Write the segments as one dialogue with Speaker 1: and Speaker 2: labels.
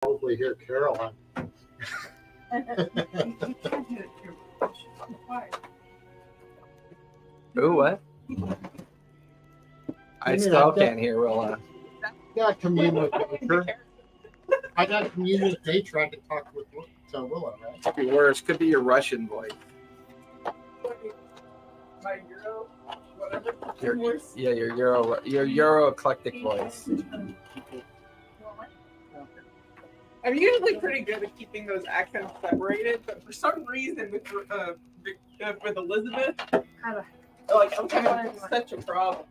Speaker 1: Probably hear Caroline.
Speaker 2: Ooh, what? I still can't hear Willa.
Speaker 1: Yeah, commune with nature. I got to commune with nature. I can talk with Willa, right?
Speaker 2: Could be worse. Could be your Russian voice.
Speaker 3: My Euro, whatever.
Speaker 2: Your Euro eclectic voice.
Speaker 3: I'm usually pretty good at keeping those accents separated, but for some reason with Elizabeth, like I'm having such a problem.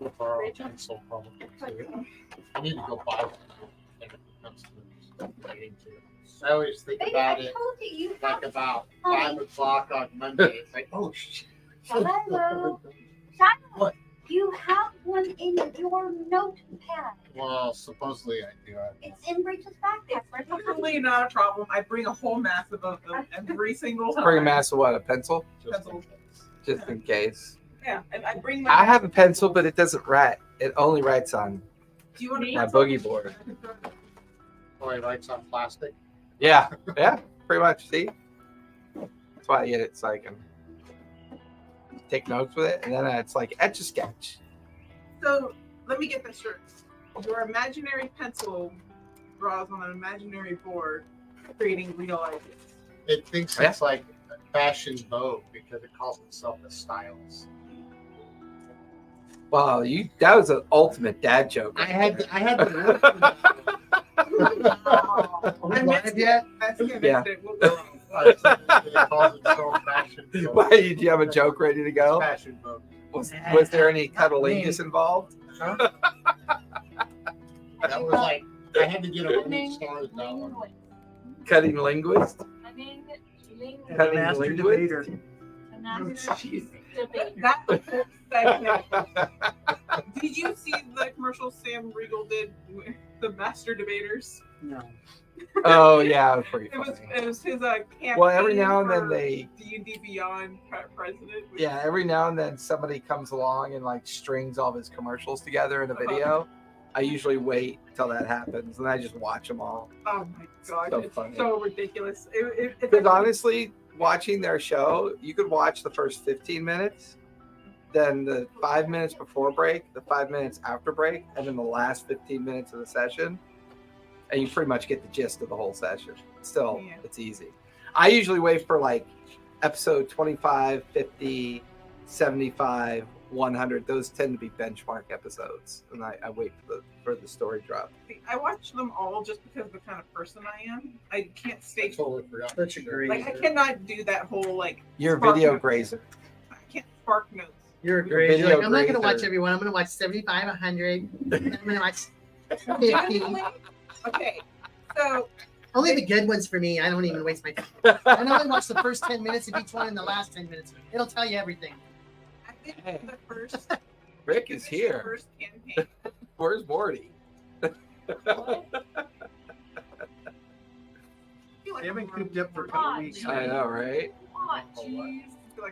Speaker 1: We'll borrow a pencil probably too. I need to go buy one when it comes to waiting to. I always think about it like about 5 o'clock on Monday. It's like, oh shit.
Speaker 4: Hello.
Speaker 1: What?
Speaker 4: You have one in your notepad.
Speaker 1: Well, supposedly I do.
Speaker 4: It's in Rachel's backpack.
Speaker 3: It's usually not a problem. I bring a whole mass of them every single time.
Speaker 2: Bring a mass of what? A pencil?
Speaker 3: Pencil.
Speaker 2: Just in case.
Speaker 3: Yeah, and I bring my.
Speaker 2: I have a pencil, but it doesn't write. It only writes on
Speaker 3: Do you want
Speaker 2: my boogie board.
Speaker 1: Oh, he writes on plastic.
Speaker 2: Yeah, pretty much. See? That's why I get it so I can take notes with it, and then it's like etch a sketch.
Speaker 3: So let me get this straight. Your imaginary pencil draws on an imaginary board, creating real ideas.
Speaker 1: It thinks it's like fashion vogue because it calls itself a stylist.
Speaker 2: Wow, that was an ultimate dad joke.
Speaker 1: I had to work for that.
Speaker 3: I missed it.
Speaker 2: Yeah.
Speaker 1: It calls itself fashion vogue.
Speaker 2: Why did you have a joke ready to go?
Speaker 1: Fashion vogue.
Speaker 2: Was there any cuddlingus involved?
Speaker 1: Huh? That was like I had to get a really started that one.
Speaker 2: Cutting linguist? Cutting
Speaker 5: Master
Speaker 2: linguist?
Speaker 5: debater.
Speaker 3: That was the segment. Did you see the commercial Sam Riegel did with the Master Debaters?
Speaker 5: No.
Speaker 2: Oh yeah, it was pretty
Speaker 3: It
Speaker 2: funny.
Speaker 3: was his campaign.
Speaker 2: Well, every now and then
Speaker 3: for
Speaker 2: they.
Speaker 3: D&D Beyond president.
Speaker 2: Yeah, every now and then somebody comes along and like strings all of his commercials together in a video. I usually wait till that happens and I just watch them all.
Speaker 3: Oh my god,
Speaker 2: So
Speaker 3: it's
Speaker 2: funny.
Speaker 3: so ridiculous.
Speaker 2: Because honestly, watching their show, you could watch the first 15 minutes, then the 5 minutes before break, the 5 minutes after break, and then the last 15 minutes of the session. And you pretty much get the gist of the whole session. Still, It's easy. I usually wait for like episode 25, 50, 75, 100. Those tend to be benchmark episodes. And I wait for the story drop.
Speaker 3: I watch them all just because of the kind of person I am. I can't stay.
Speaker 1: I totally forgot.
Speaker 5: Such a great.
Speaker 3: Like I cannot do that whole like.
Speaker 2: You're a
Speaker 3: spark
Speaker 2: video
Speaker 3: notes.
Speaker 2: grazer.
Speaker 3: I can't spark notes.
Speaker 5: You're a
Speaker 2: You're
Speaker 5: great.
Speaker 2: video
Speaker 5: You're like, I'm not going to watch
Speaker 2: grazer.
Speaker 5: everyone. I'm going to watch 75, 100. I'm going to watch 50.
Speaker 3: Okay, so
Speaker 5: Only the good ones for me. I don't even waste my time. I only watch the first 10 minutes of each one and the last 10 minutes. It'll tell you everything.
Speaker 3: I think the first.
Speaker 2: Rick is here.
Speaker 3: First campaign.
Speaker 2: Where's Morty?
Speaker 5: They haven't cooped up for a couple weeks.
Speaker 2: I know, right?
Speaker 4: Oh, jeez.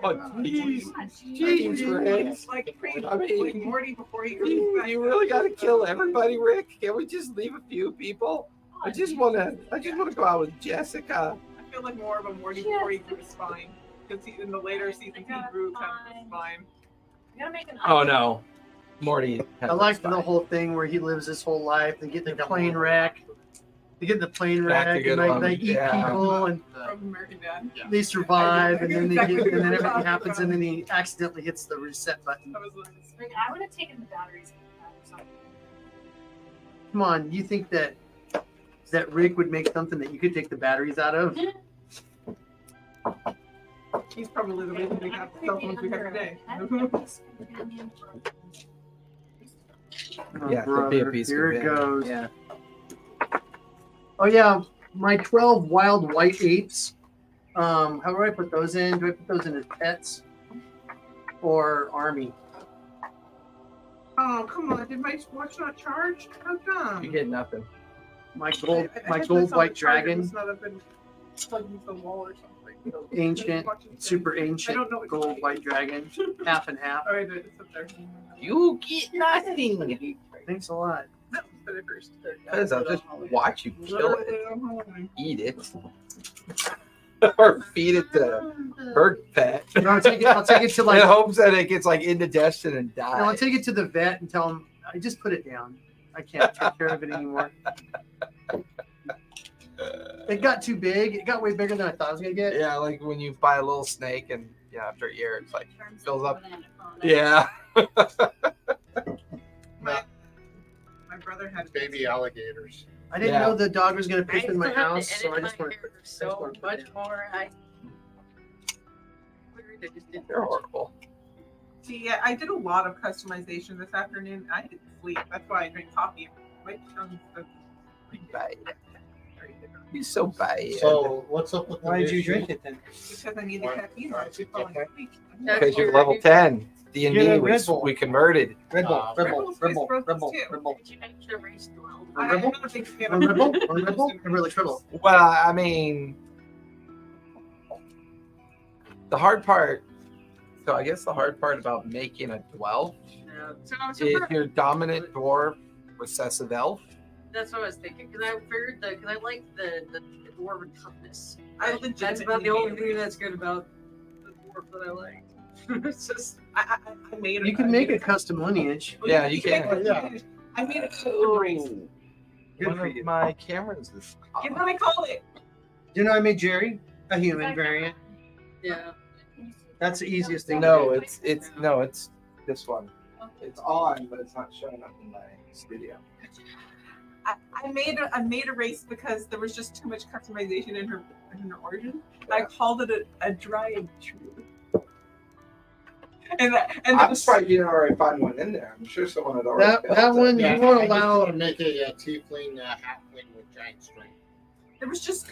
Speaker 2: Oh, jeez. Jeez, Rick.
Speaker 3: Like
Speaker 2: I mean,
Speaker 3: like Morty before he goes
Speaker 2: You
Speaker 3: back
Speaker 2: really
Speaker 3: up.
Speaker 2: got to kill everybody, Rick? Can't we just leave a few people? I just want to go out with Jessica.
Speaker 3: I feel like more of a Morty before he grew his spine. Because in the later seasons he grew kind of his spine.
Speaker 2: Oh no, Morty.
Speaker 5: I like the whole thing where he lives his whole life. They get in the plane wreck. They get in the plane
Speaker 2: That's a
Speaker 5: wreck
Speaker 2: good
Speaker 5: and
Speaker 2: one.
Speaker 5: they eat
Speaker 2: Yeah.
Speaker 5: people and
Speaker 3: From American Dad.
Speaker 5: they survive and then
Speaker 3: Exactly.
Speaker 5: everything happens and then he accidentally hits the reset button.
Speaker 3: That was like,
Speaker 4: I would have taken the batteries or something.
Speaker 5: Come on, you think that Rick would make something that you could take the batteries out of?
Speaker 3: he's probably the reason we have the cell phones we have today.
Speaker 5: Oh,
Speaker 2: Yeah, there'd be a
Speaker 5: brother,
Speaker 2: piece
Speaker 5: here
Speaker 2: of
Speaker 5: it goes.
Speaker 2: Yeah.
Speaker 5: Oh yeah, my 12 wild white apes. How do I put those in? Do I put those in as pets or army?
Speaker 3: Oh, come on. Did my watch not charge? How come?
Speaker 2: You get nothing.
Speaker 5: My
Speaker 3: I
Speaker 5: gold
Speaker 3: had this on
Speaker 5: white
Speaker 3: the charger,
Speaker 5: dragon.
Speaker 3: It's not been plugged into the wall or something.
Speaker 5: ancient, super ancient gold white dragon, half and half.
Speaker 3: All right, it's up there.
Speaker 2: You get nothing.
Speaker 5: Thanks a lot.
Speaker 3: That was for the first.
Speaker 2: Because I'll just watch you kill it, eat it, or feed it to her pet.
Speaker 5: You know, I'll take it to like.
Speaker 2: in hopes that it gets like indigestion and dies.
Speaker 5: No, I'll take it to the vet and tell him I just put it down. I can't take care of it anymore. It got too big. It got way bigger than I thought it was gonna get.
Speaker 2: Yeah, like when you buy a little snake and after a year it's like fills up. Yeah.
Speaker 3: My brother had
Speaker 1: Baby alligators.
Speaker 5: I didn't know the dog was gonna piss in my house, so I just want to.
Speaker 6: So much more.
Speaker 2: They're horrible.
Speaker 3: See, yeah, I did a lot of customization this afternoon. I didn't sleep. That's why I drink coffee. Quite chunks of
Speaker 2: Bad. He's so bad.
Speaker 1: So what's up with the
Speaker 5: Why did you
Speaker 1: issue?
Speaker 5: drink it then?
Speaker 3: because I need the caffeine or I should fall asleep.
Speaker 2: Because you're level 10.
Speaker 5: Get
Speaker 2: D&D,
Speaker 5: a Red Bull.
Speaker 2: we converted.
Speaker 5: Red Bull, Red
Speaker 3: Red
Speaker 5: Bull,
Speaker 3: Bull's
Speaker 5: Red Bull,
Speaker 3: Red
Speaker 5: Red
Speaker 3: Bull's
Speaker 5: Bull,
Speaker 3: too.
Speaker 5: Red Bull.
Speaker 3: I
Speaker 5: Red Bull?
Speaker 3: don't think we
Speaker 5: One Red Bull, one Red Bull, and really triple.
Speaker 2: Well, I mean, the hard part, so I guess the hard part about making a dwell is your dominant dwarf, recessive elf.
Speaker 6: That's what I was thinking, because I figured because I like the dwarven toughness.
Speaker 3: I
Speaker 6: That's about the only thing that's good about the dwarf that I like. It's just
Speaker 3: I made
Speaker 5: You can make a custom lineage.
Speaker 2: Yeah, you can.
Speaker 1: Yeah.
Speaker 3: I made a custom race.
Speaker 5: Good
Speaker 2: One
Speaker 5: for
Speaker 2: of
Speaker 5: you.
Speaker 2: my cameras is
Speaker 3: Guess what I called it?
Speaker 5: You know, I made Jerry a human variant.
Speaker 6: yeah.
Speaker 5: That's the easiest thing.
Speaker 2: no,
Speaker 5: to do.
Speaker 2: it's this one. It's on, but it's not showing up in my studio.
Speaker 3: I made a race because there was just too much customization in her origin. I called it a dryad tree. And
Speaker 2: I'm surprised you didn't already find one in there. I'm sure someone had already. built
Speaker 5: that
Speaker 2: it.
Speaker 5: one
Speaker 1: Yeah,
Speaker 5: you won't
Speaker 1: I just
Speaker 5: allow
Speaker 1: want to make a tiefling halfling with giant strength.
Speaker 3: there was just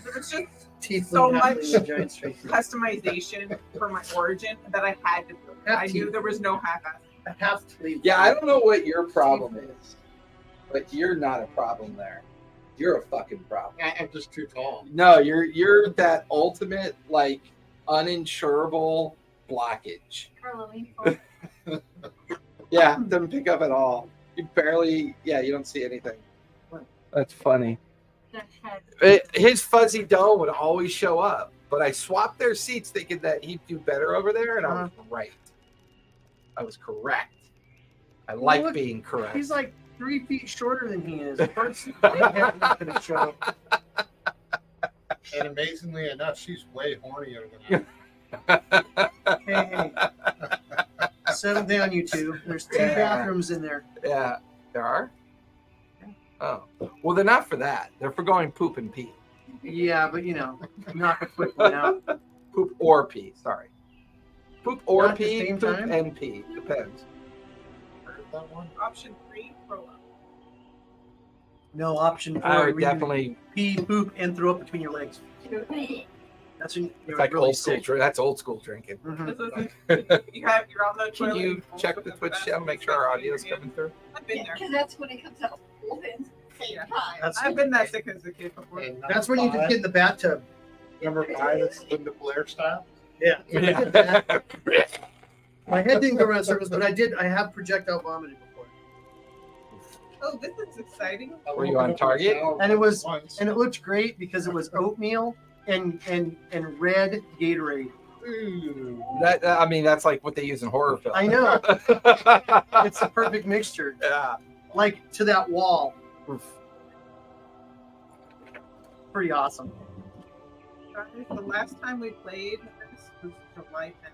Speaker 5: teeth.
Speaker 3: so
Speaker 5: with
Speaker 3: much
Speaker 5: halfling and giant strength.
Speaker 3: customization for my origin that I had to do it. I knew there was no half-ass.
Speaker 5: Half sleeve.
Speaker 2: Yeah, I don't know what your problem is, but you're not a problem there. You're a fucking problem.
Speaker 1: I'm just too tall.
Speaker 2: No, you're that ultimate like uninsurable blockage. Yeah, doesn't pick up at all. You barely. Yeah, you don't see anything. That's funny. His fuzzy dome would always show up, but I swapped their seats thinking that he'd do better over there, and I was right. I was correct. I like
Speaker 5: Look,
Speaker 2: being correct.
Speaker 5: He's like 3 feet shorter than he is. First, not gonna show.
Speaker 1: And amazingly enough, she's way hornier than I am.
Speaker 5: Hey, settle down, you two. There's 2 bathrooms in there.
Speaker 2: Yeah, there are. Oh, well, they're not for that. They're for going poop and pee.
Speaker 5: Yeah, but you know, knock a quick one out.
Speaker 2: Poop or pee. Sorry. Poop or
Speaker 5: Not at the
Speaker 2: pee.
Speaker 5: same
Speaker 2: Poop
Speaker 5: time?
Speaker 2: and pee. Depends.
Speaker 1: Heard that one?
Speaker 3: Option 3, roll up.
Speaker 5: No, option 4.
Speaker 2: I would
Speaker 5: where you
Speaker 2: definitely.
Speaker 5: pee, poop, and throw up between your legs. That's when
Speaker 2: It's
Speaker 5: you're
Speaker 2: like
Speaker 5: really
Speaker 2: old school.
Speaker 5: sick.
Speaker 2: That's old school drinking.
Speaker 5: Mhm.
Speaker 3: You're on the
Speaker 2: Can
Speaker 3: toilet.
Speaker 2: you check the Twitch channel, make sure our audio is coming through?
Speaker 3: I've been there.
Speaker 4: Because that's when it comes out.
Speaker 3: Yeah.
Speaker 5: That's,
Speaker 3: I've been that sick as a kid before.
Speaker 1: And
Speaker 5: that's when you just get in the bathtub.
Speaker 1: number 5 is Linda Blair style.
Speaker 5: Yeah.
Speaker 2: Yeah.
Speaker 5: My head didn't go around in circles, but I have projectile vomited before.
Speaker 3: Oh, this is exciting.
Speaker 2: Were you on target?
Speaker 5: And it was-
Speaker 1: Once.
Speaker 5: And it looked great because it was oatmeal and red Gatorade.
Speaker 1: Ooh.
Speaker 2: I mean, that's like what they use in horror films.
Speaker 5: I know. It's the perfect mixture.
Speaker 2: Yeah.
Speaker 5: Like to that wall. Pretty awesome.
Speaker 3: The last time we played this was July 10th.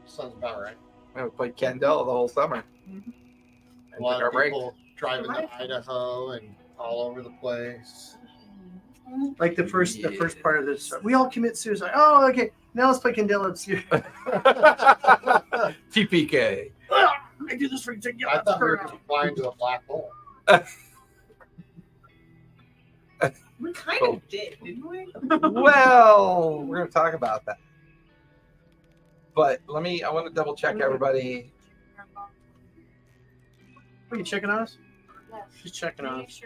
Speaker 1: Sounds about right.
Speaker 2: We played Kendall the whole summer.
Speaker 3: Mhm.
Speaker 2: And
Speaker 1: A lot
Speaker 2: took our
Speaker 1: of
Speaker 2: break.
Speaker 1: people driving to Idaho and all over the place.
Speaker 5: Like the first part of this. We all commit suicide. Oh, okay. Now let's play Candela Obscure.
Speaker 2: TPK.
Speaker 5: I do this for you.
Speaker 1: I thought we were just flying to a black hole.
Speaker 3: We kind
Speaker 2: Cool.
Speaker 3: of did, didn't we?
Speaker 2: Well, we're gonna talk about that. But I want to double check everybody.
Speaker 5: Are you checking on us? She's checking on us.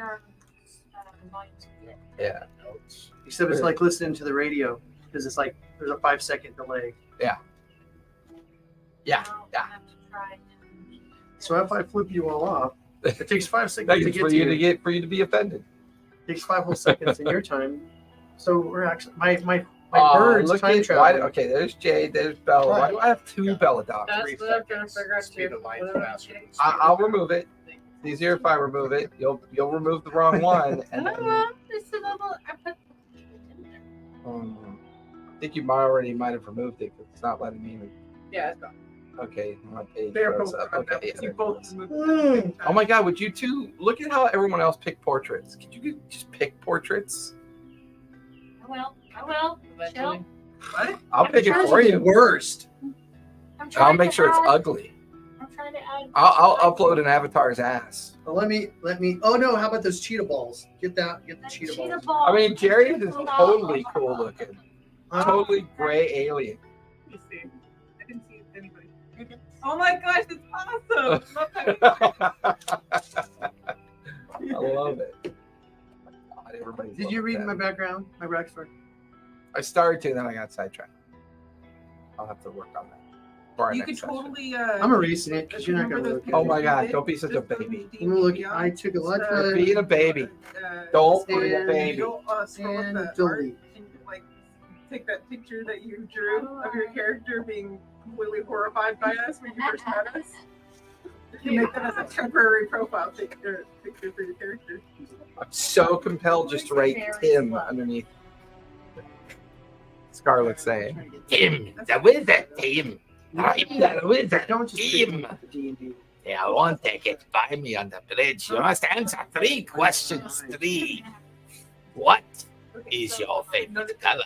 Speaker 2: Yeah.
Speaker 1: Notes.
Speaker 5: Except it's like listening to the radio. because it's like there's a 5-second delay.
Speaker 2: Yeah.
Speaker 4: I'll have to try.
Speaker 5: So if I flip you all off, it takes 5 seconds to
Speaker 2: Thanks
Speaker 5: get
Speaker 2: for
Speaker 5: to
Speaker 2: you
Speaker 5: you.
Speaker 2: to get for you to be offended.
Speaker 5: It takes 5 whole seconds in your time. So we're actually my
Speaker 2: Oh,
Speaker 5: bird's
Speaker 2: look
Speaker 5: time
Speaker 2: at
Speaker 5: traveling.
Speaker 2: okay, there's Jade, there's Bella. Why do I have 2 Bella dogs?
Speaker 6: That's what I'm trying to figure out
Speaker 1: Speed
Speaker 6: too.
Speaker 1: of light
Speaker 6: What am I
Speaker 1: faster.
Speaker 6: getting?
Speaker 2: I'll remove it. It's easier if I remove it. You'll remove the wrong one, and then
Speaker 6: It's a little. I put.
Speaker 2: I think you might have removed it because it's not letting me.
Speaker 3: Yeah, it's not.
Speaker 2: Okay, my page
Speaker 3: They're
Speaker 2: froze
Speaker 3: both.
Speaker 2: up. Okay,
Speaker 3: You
Speaker 2: yeah.
Speaker 3: both moved.
Speaker 2: Oh my God, would you two look at how everyone else picked portraits? Could you just pick portraits?
Speaker 4: I will. Chill.
Speaker 3: What?
Speaker 2: I'll pick it for you.
Speaker 5: Worst.
Speaker 4: I'm trying
Speaker 2: I'll make
Speaker 4: to
Speaker 2: sure it's
Speaker 4: add-
Speaker 2: ugly.
Speaker 4: I'm trying to add.
Speaker 2: I'll upload an avatar's ass.
Speaker 5: Well, let me. Oh no! How about those cheetah balls? Get the
Speaker 4: the
Speaker 5: cheetah
Speaker 4: cheetah
Speaker 5: balls.
Speaker 4: ball.
Speaker 2: I mean, Jerry's is
Speaker 4: Hold
Speaker 2: totally
Speaker 4: on.
Speaker 2: cool looking.
Speaker 5: Huh?
Speaker 2: Totally gray alien.
Speaker 3: Let me see. I didn't see anybody. Oh my gosh, it's awesome! Love that.
Speaker 2: I love it. God, everybody's
Speaker 5: Did you
Speaker 2: loving
Speaker 5: read my
Speaker 2: that.
Speaker 5: background? My backstory.
Speaker 2: I started to, then I got sidetracked. I'll have to work on that. For our
Speaker 3: You
Speaker 2: next
Speaker 3: could
Speaker 2: session.
Speaker 3: totally.
Speaker 5: I'm erasing it because you're not gonna look at
Speaker 2: Oh
Speaker 5: it.
Speaker 2: my God, don't be such a baby.
Speaker 5: I'm gonna look. I took a lot
Speaker 2: You're
Speaker 5: of
Speaker 2: being a baby. Don't be a
Speaker 5: And-
Speaker 2: baby.
Speaker 3: Scroll up
Speaker 5: and
Speaker 3: the art
Speaker 5: delete.
Speaker 3: and like take that picture that you drew of your character being completely horrified by us when you first met us. You make that as a temporary profile picture for your character.
Speaker 2: I'm so compelled just to write Tim underneath. Scarlett's saying, Tim, the wizard, Tim. I'm the wizard,
Speaker 5: Don't just
Speaker 2: Tim.
Speaker 5: D&D.
Speaker 2: Yeah, I won't take it by me on the bridge. You must answer 3 questions. 3. What is your favorite color?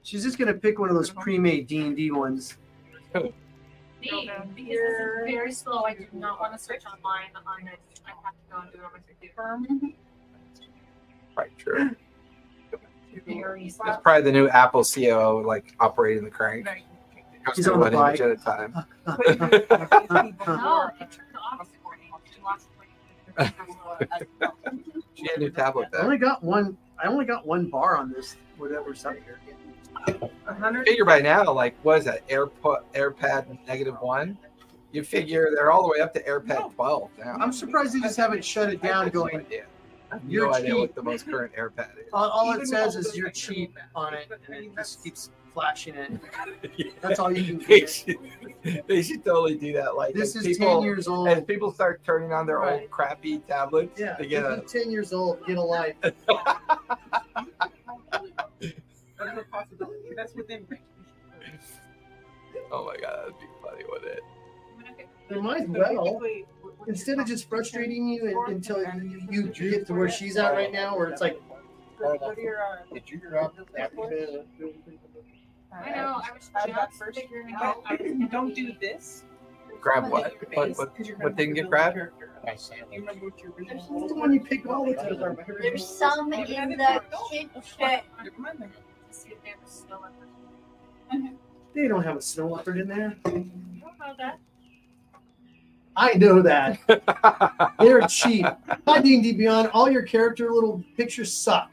Speaker 5: She's just gonna pick one of those pre-made D&D ones.
Speaker 4: Me, because this is very slow. I do not want to search online on it. I have to go and do it on my computer.
Speaker 2: Right, true.
Speaker 4: Very
Speaker 2: It's
Speaker 4: slow.
Speaker 2: probably the new Apple COO, like operating the crank.
Speaker 5: He's on the
Speaker 2: One
Speaker 5: bike.
Speaker 2: image at a time.
Speaker 4: No, it turned off for me. She lost weight.
Speaker 2: She had a new tablet
Speaker 5: I
Speaker 2: then.
Speaker 5: only got one bar on this. Whatever's up here.
Speaker 2: Figure by now, like, what is that? AirPad -1? You figure they're all the way up to AirPad 12 now.
Speaker 5: I'm surprised they just haven't shut it down. Going,
Speaker 2: I have
Speaker 5: You're
Speaker 2: no idea
Speaker 5: cheap.
Speaker 2: what the most current AirPad is.
Speaker 5: all it says is you're cheap on it, and it just keeps flashing it. That's all you can
Speaker 2: They
Speaker 5: get.
Speaker 2: they should totally do that. Like,
Speaker 5: This
Speaker 2: as
Speaker 5: is
Speaker 2: people,
Speaker 5: 10 years old.
Speaker 2: as people start turning on their old
Speaker 5: Right.
Speaker 2: crappy tablets
Speaker 5: Yeah,
Speaker 2: to get a.
Speaker 5: if you're 10 years old, get a life.
Speaker 3: That's a possibility. That's within range.
Speaker 2: Oh my God, that'd be funny, wouldn't it?
Speaker 5: They might as well. Instead of just frustrating you until you get to where she's at right now, where it's like,
Speaker 3: What are your,
Speaker 1: Did you drop that?
Speaker 4: I know. I was just figuring out.
Speaker 3: Don't do this.
Speaker 2: Grab what? What didn't get grabbed?
Speaker 1: My sandwich.
Speaker 3: You remember what your original
Speaker 5: that's
Speaker 3: goals
Speaker 5: the
Speaker 3: were?
Speaker 5: one you pick all the time.
Speaker 4: There's some in the kitchen.
Speaker 3: Never mind then.
Speaker 4: See if they have a snow leopard.
Speaker 5: They don't have a snow leopard in there.
Speaker 4: I don't know that.
Speaker 5: I know that. They're cheap. Hi, D&D Beyond. All your character little pictures suck.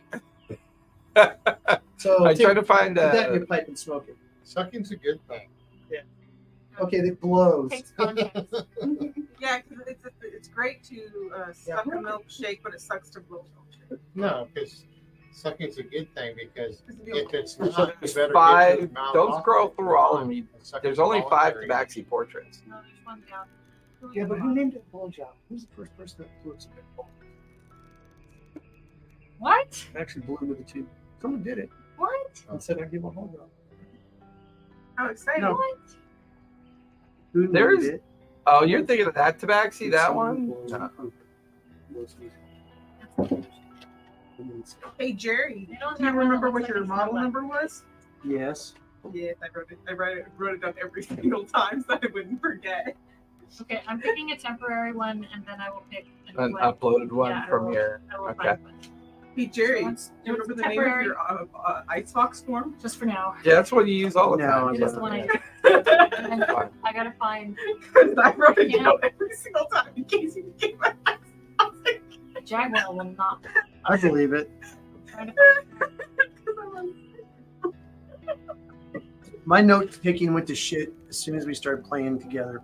Speaker 5: So
Speaker 2: I
Speaker 5: take
Speaker 2: try to find
Speaker 5: put that in your pipe and smoke it.
Speaker 1: Sucking's a good thing.
Speaker 5: Okay, that blows.
Speaker 4: Takes context.
Speaker 3: Yeah, because it's great to suck a milkshake, but it sucks to blow milkshake.
Speaker 1: No, because sucking's a good thing because
Speaker 3: 'Cause if you-
Speaker 1: if it's
Speaker 2: So
Speaker 1: not, you
Speaker 2: there's
Speaker 1: better get
Speaker 2: 5.
Speaker 1: your mouth
Speaker 2: Don't
Speaker 1: off
Speaker 2: scroll
Speaker 1: it.
Speaker 2: through all of them.
Speaker 1: Suck
Speaker 2: There's
Speaker 1: it
Speaker 2: only 5
Speaker 1: voluntary.
Speaker 2: Tabaxi portraits.
Speaker 4: No, there's one down.
Speaker 5: Yeah, but who named it blowjob? Who's the first person that blew a spitball?
Speaker 4: What?
Speaker 5: Actually blew with the tube. Someone did it
Speaker 4: What?
Speaker 5: and said I'd give a whole job.
Speaker 3: How exciting.
Speaker 5: No.
Speaker 4: What?
Speaker 5: Who
Speaker 2: There's-
Speaker 5: named it?
Speaker 2: Oh, you're thinking of that Tabaxi? That one? No.
Speaker 3: Hey, Jerry,
Speaker 4: They don't
Speaker 3: do you
Speaker 4: have one
Speaker 3: remember
Speaker 4: that
Speaker 3: what
Speaker 4: looks
Speaker 3: your
Speaker 4: like a
Speaker 3: model
Speaker 4: snow
Speaker 3: number was?
Speaker 5: Yes.
Speaker 3: Yes, I wrote it down every single time so I wouldn't forget.
Speaker 4: Okay, I'm picking a temporary one, and then I will pick a new
Speaker 2: An
Speaker 4: one.
Speaker 2: uploaded one
Speaker 4: Yeah,
Speaker 2: from your.
Speaker 4: I will
Speaker 2: Okay.
Speaker 4: find one.
Speaker 3: Hey Jerry,
Speaker 4: So
Speaker 3: do you remember the
Speaker 4: temporary.
Speaker 3: name of your ice fox form?
Speaker 4: Just for now.
Speaker 2: Yeah, that's what you use all the
Speaker 5: No,
Speaker 2: time.
Speaker 5: I
Speaker 4: It is the one I
Speaker 2: Fine.
Speaker 4: I gotta find.
Speaker 3: Because I wrote it
Speaker 4: Yeah.
Speaker 3: down every single time in case you get my ice fox.
Speaker 4: A jaguar will not.
Speaker 5: I believe it.
Speaker 4: Trying to
Speaker 5: My note taking went to shit as soon as we started playing together.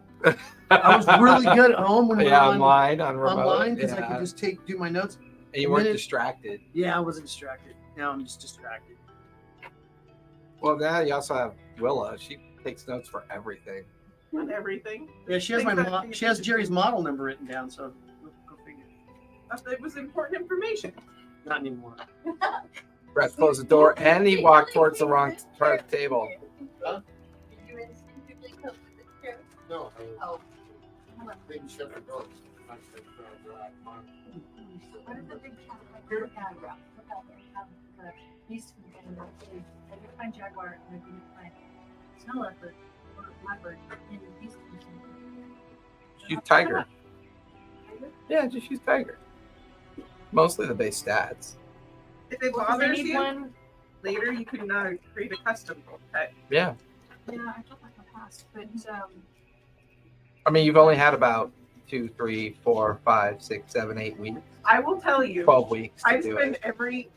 Speaker 5: I was really good at home when we were
Speaker 2: Yeah,
Speaker 5: on,
Speaker 2: online, on remote.
Speaker 5: online because I
Speaker 2: yeah.
Speaker 5: could just do my notes.
Speaker 2: And you
Speaker 5: a
Speaker 2: weren't
Speaker 5: minute-
Speaker 2: distracted.
Speaker 5: Yeah, I wasn't distracted. Now I'm just distracted.
Speaker 2: Well, now you also have Willa. She takes notes for everything.
Speaker 3: On everything.
Speaker 5: Yeah, she has
Speaker 3: Things that-
Speaker 5: she has Jerry's model number written down, so go figure.
Speaker 3: It was important information.
Speaker 5: Not anymore.
Speaker 2: Brett closed the door and he walked towards the wrong part of the table.
Speaker 1: Huh?
Speaker 7: Did you instinctively cook with the chair?
Speaker 1: No,
Speaker 7: Oh.
Speaker 1: I didn't shut the door. I said,
Speaker 4: What is the big cat? Like your cat? Look out there. The beast from the is a different jaguar and a different snow leopard or leopard in the beast from
Speaker 2: Use tiger. Yeah, just use tiger. Mostly the base stats.
Speaker 3: If it
Speaker 4: They
Speaker 3: bothers
Speaker 4: need
Speaker 3: you,
Speaker 4: one.
Speaker 3: later you can create a custom pet.
Speaker 2: Yeah.
Speaker 4: Yeah, I felt like I passed, but
Speaker 2: I mean, you've only had about 2, 3, 4, 5, 6, 7, 8 weeks,
Speaker 3: I will tell you,
Speaker 2: 12 weeks to
Speaker 3: I
Speaker 2: do
Speaker 3: spend
Speaker 2: it.
Speaker 3: every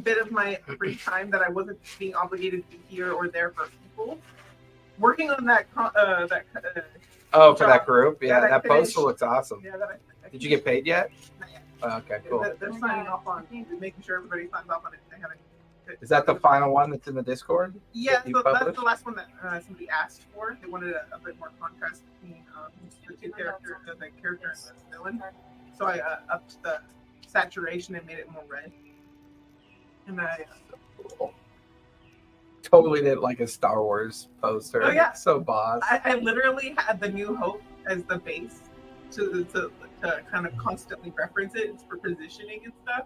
Speaker 3: bit of my free time that I wasn't being obligated to be here or there for people working on that.
Speaker 2: Oh, for that group?
Speaker 3: that
Speaker 2: Yeah,
Speaker 3: I
Speaker 2: that poster
Speaker 3: finished.
Speaker 2: looks awesome.
Speaker 3: Yeah, that I
Speaker 2: Did you get paid yet?
Speaker 3: Not yet.
Speaker 2: Oh, okay,
Speaker 3: Yeah,
Speaker 2: cool.
Speaker 3: they're signing off on making sure everybody signs off on it. They haven't.
Speaker 2: Is that the final one that's in the Discord?
Speaker 3: Yeah,
Speaker 2: you
Speaker 3: so that's
Speaker 2: published?
Speaker 3: the last one that somebody asked for. They wanted a bit more contrast between the two characters, the character and the villain. So I upped the saturation and made it more red. And I
Speaker 2: Totally did like a Star Wars poster.
Speaker 3: Oh, yeah.
Speaker 2: So boss.
Speaker 3: I literally had the New Hope as the base to kind of constantly reference it for positioning and stuff.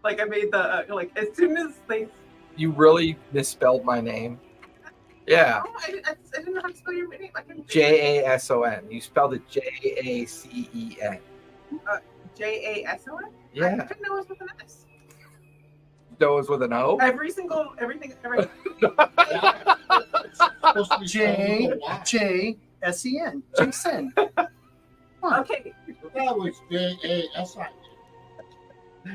Speaker 3: Like I made the like as soon as they.
Speaker 2: You really misspelled my name. Yeah.
Speaker 3: Oh, I didn't know how to spell your name. I couldn't.
Speaker 2: Jason. You spelled it Jacen.
Speaker 3: Jason.
Speaker 2: Yeah.
Speaker 3: I didn't know it was with an S.
Speaker 2: Those with an O.
Speaker 3: Everything.
Speaker 5: J-S-E-N. Jason.
Speaker 3: Okay.
Speaker 1: That was JASI.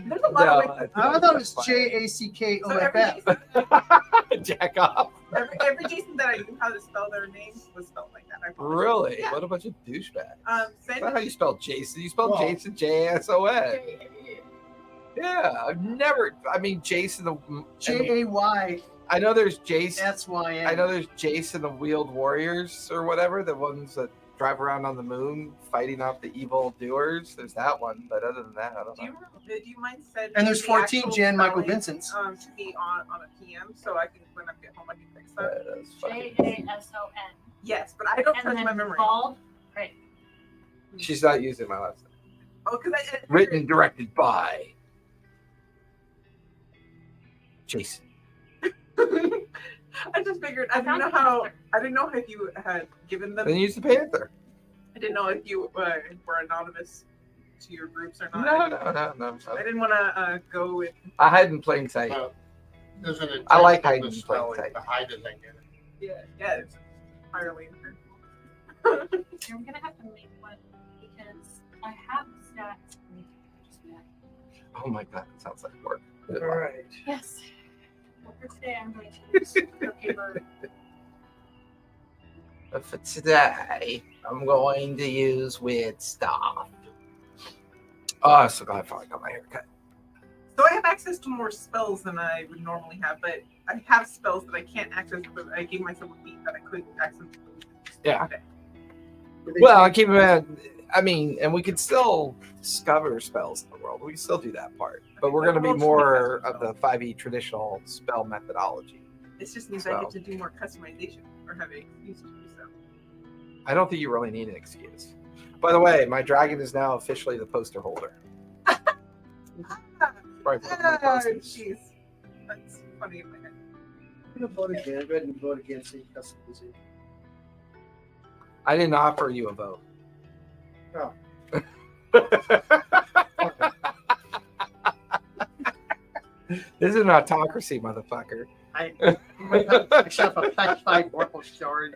Speaker 3: There's a lot of ways.
Speaker 5: I thought it was J-A-C-K-O-F-F.
Speaker 2: Jack off.
Speaker 3: Every Jason that I knew how to spell their names was spelled like that. I promise.
Speaker 2: Really?
Speaker 3: Yeah.
Speaker 2: What a bunch of douchebags.
Speaker 3: Send
Speaker 2: That's not how you spell Jason. You spell
Speaker 1: Well-
Speaker 2: Jason Jason. Yeah, I've never. I mean, Jason the.
Speaker 5: J-A-Y-S-Y-N.
Speaker 2: I know there's Jason. I know there's Jason the Wheeled Warriors or whatever, the ones that drive around on the moon fighting off the evil doers. There's that one, but other than that, I don't know.
Speaker 3: Do you mind sending?
Speaker 5: And there's
Speaker 3: the
Speaker 5: 14
Speaker 3: actual
Speaker 5: Jan Michael
Speaker 3: spelling,
Speaker 5: Vincent's.
Speaker 3: To me on a PM so I can when I get home I can fix that.
Speaker 2: That's funny.
Speaker 4: Jason.
Speaker 3: Yes, but I don't
Speaker 4: And
Speaker 3: trust
Speaker 4: then
Speaker 3: my memory.
Speaker 4: called. Great.
Speaker 2: She's not using my last name.
Speaker 3: Oh, because
Speaker 2: Written and directed by Jason.
Speaker 3: I just figured I didn't know if you had given them.
Speaker 2: Then use the Panther.
Speaker 3: I didn't know if you were anonymous to your groups or not.
Speaker 2: No.
Speaker 3: I didn't want to go with.
Speaker 2: I hide in plain sight.
Speaker 1: Well, there's an
Speaker 2: I like
Speaker 1: intentional
Speaker 2: hiding in plain
Speaker 1: misspelling
Speaker 2: sight.
Speaker 1: to hide the thing in it.
Speaker 3: Yeah, it's entirely.
Speaker 4: I'm gonna have to make one because I have the stats.
Speaker 2: Oh my god, that sounds like work.
Speaker 5: All right.
Speaker 4: Yes. Well, for today, I'm going to use the paper.
Speaker 2: But for today, I'm going to use weird stuff. Oh, so glad I finally got my haircut.
Speaker 3: So I have access to more spells than I would normally have, but I have spells that I can't access. But I gave myself a feat that I couldn't access.
Speaker 2: Yeah. Well, I keep in. I mean, and we could still discover spells in the world. We can still do that part, but we're going to be more of the 5e traditional spell methodology.
Speaker 3: This just means I get to do more customization or have an excuse to do so.
Speaker 2: I don't think you really need an excuse. By the way, my dragon is now officially the poster holder. Right,
Speaker 3: Jeez, that's funny in my head.
Speaker 5: I'm going to vote again. Go ahead and vote against the customization.
Speaker 2: I didn't offer you a vote.
Speaker 5: Oh.
Speaker 2: This is an autocracy, motherfucker.
Speaker 5: I shot a petrified vorpal shard.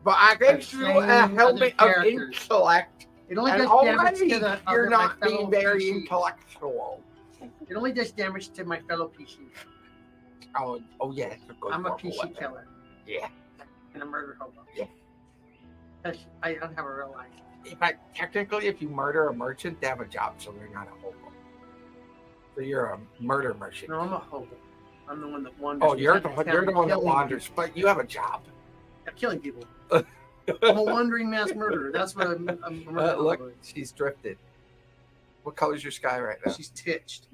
Speaker 2: But I gave you a
Speaker 5: Shame
Speaker 2: helmet
Speaker 5: other
Speaker 2: of
Speaker 5: characters.
Speaker 2: intellect,
Speaker 5: It only
Speaker 2: and
Speaker 5: does damage
Speaker 2: already
Speaker 5: to the.
Speaker 2: you're
Speaker 5: my
Speaker 2: not
Speaker 5: fellow
Speaker 2: being very
Speaker 5: PC.
Speaker 2: intellectual.
Speaker 5: It only does damage to my fellow PC.
Speaker 2: Oh yeah, it's a good
Speaker 5: I'm a
Speaker 2: vorpal
Speaker 5: PC
Speaker 2: weapon.
Speaker 5: killer
Speaker 2: Yeah.
Speaker 5: and a murder hobo.
Speaker 2: Yeah.
Speaker 5: I don't have a real life.
Speaker 2: But technically, if you murder a merchant, they have a job, so they're not a hobo. So you're a murder merchant.
Speaker 5: No, I'm a hobo. I'm the one that wanders.
Speaker 2: Oh, you're the one that
Speaker 5: killing
Speaker 2: wanders, but you have a job.
Speaker 5: people. I'm killing people. I'm a wandering mass murderer. That's what I'm a murder
Speaker 2: Look,
Speaker 5: hobo.
Speaker 2: she's drifted. What color's your sky right now?
Speaker 5: She's titched.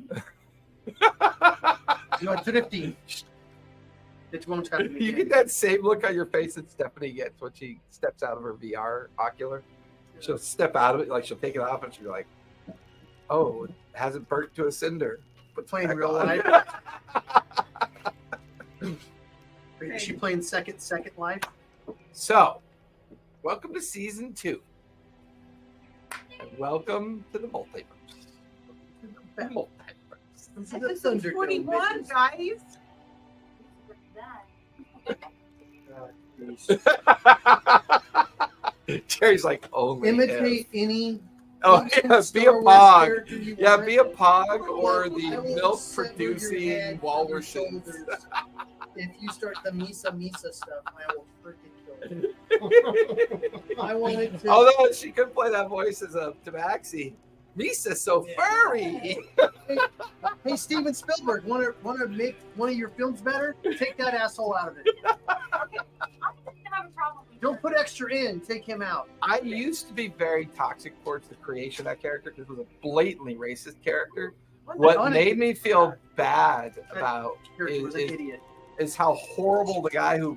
Speaker 5: You're thrifty. It won't happen
Speaker 2: You
Speaker 5: again.
Speaker 2: get that same look on your face that Stephanie gets when she steps out of her VR ocular. She'll step out of it, like she'll take it off, and she'll be like, "Oh, it hasn't burnt to a cinder."
Speaker 5: But playing
Speaker 2: Back
Speaker 5: real
Speaker 2: on.
Speaker 5: life. Is she playing second life?
Speaker 2: So, welcome to season 2, and welcome to the multiverse. The multiverse.
Speaker 5: This is a
Speaker 3: Episode
Speaker 5: Thunderdome,
Speaker 3: 21,
Speaker 5: bitches.
Speaker 3: guys.
Speaker 2: Jerry's like, only
Speaker 5: Imitate any.
Speaker 2: Oh,
Speaker 5: ancient
Speaker 2: yeah, be a
Speaker 5: Star Wars
Speaker 2: pog.
Speaker 5: character you
Speaker 2: Yeah,
Speaker 5: want.
Speaker 2: be a pog or
Speaker 5: I
Speaker 2: the
Speaker 5: will
Speaker 2: milk
Speaker 5: sever your
Speaker 2: producing
Speaker 5: head from your
Speaker 2: walruses.
Speaker 5: shoulders. If you start the Misa stuff, I will freaking kill you. I wanted to.
Speaker 2: Although she could play that voice as a Tabaxi. Misa's so furry.
Speaker 5: Hey, Steven Spielberg, want to make one of your films better? Take that asshole out of it.
Speaker 7: I didn't have a problem with
Speaker 5: Don't put extra in. Take him out.
Speaker 2: I used to be very toxic towards the creation of that character because it was a blatantly racist character. What
Speaker 5: Honest-
Speaker 2: made me feel bad about
Speaker 5: Character was an
Speaker 2: is
Speaker 5: idiot.
Speaker 2: how horrible the guy who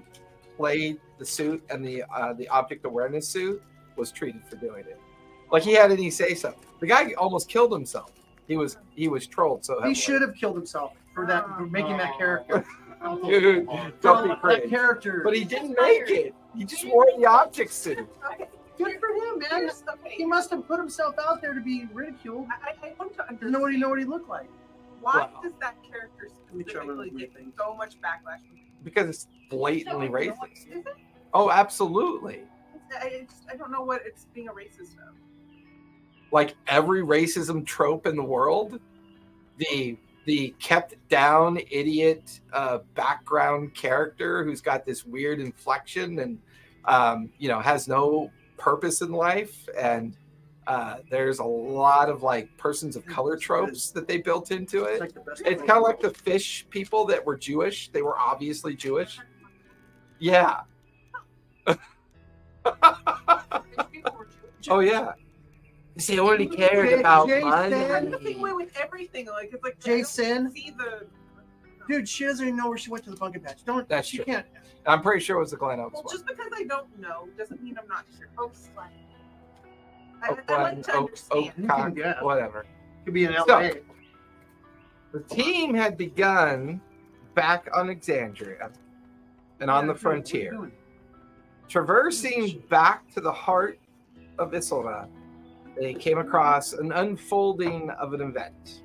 Speaker 2: played the suit and the object awareness suit was treated for doing it. Like he had any say so. The guy almost killed himself. He was trolled so heavily.
Speaker 5: He should have killed himself for making that character.
Speaker 2: Dude, don't be
Speaker 5: That
Speaker 2: crazy.
Speaker 5: character.
Speaker 2: But he didn't make it. He just wore the object suit.
Speaker 5: Good for him, man. He must have put himself out there to be ridiculed.
Speaker 3: I want to understand.
Speaker 5: Nobody know what he looked like.
Speaker 3: Why
Speaker 2: Wow.
Speaker 3: does that character
Speaker 5: me try one of
Speaker 3: specifically
Speaker 5: those
Speaker 3: get
Speaker 5: things.
Speaker 3: so much backlash?
Speaker 2: Because it's blatantly racist.
Speaker 3: Is it?
Speaker 2: Oh, absolutely.
Speaker 3: I don't know what it's being a racist of.
Speaker 2: Like every racism trope in the world, the kept down idiot background character who's got this weird inflection and has no purpose in life, and there's a lot of like persons of color tropes that they built into
Speaker 5: It's
Speaker 2: it.
Speaker 5: like the best.
Speaker 2: It's kind of like the fish people that were Jewish. They were obviously Jewish. Yeah. Oh yeah. They only cared about
Speaker 5: Jason.
Speaker 3: That's the
Speaker 2: money.
Speaker 3: same way with everything. Like it's like
Speaker 5: Jason.
Speaker 3: I don't see the.
Speaker 5: Dude, she doesn't even know where she went to the pumpkin patch. Don't.
Speaker 2: That's
Speaker 5: she
Speaker 2: true.
Speaker 5: can't.
Speaker 2: I'm pretty sure it was the Glen Oaks
Speaker 3: Well,
Speaker 2: one.
Speaker 3: just because I don't know doesn't mean I'm not sure.
Speaker 7: Oaks Glen.
Speaker 3: I
Speaker 2: Oak
Speaker 3: like
Speaker 2: Glen,
Speaker 3: to
Speaker 2: Oak,
Speaker 3: understand.
Speaker 2: Cock,
Speaker 5: Yeah.
Speaker 2: whatever.
Speaker 5: Could be in
Speaker 2: So-
Speaker 5: LA.
Speaker 2: The team had begun back on Exandria and on the frontier, traversing back to the heart of Issylra. They came across an unfolding of an event.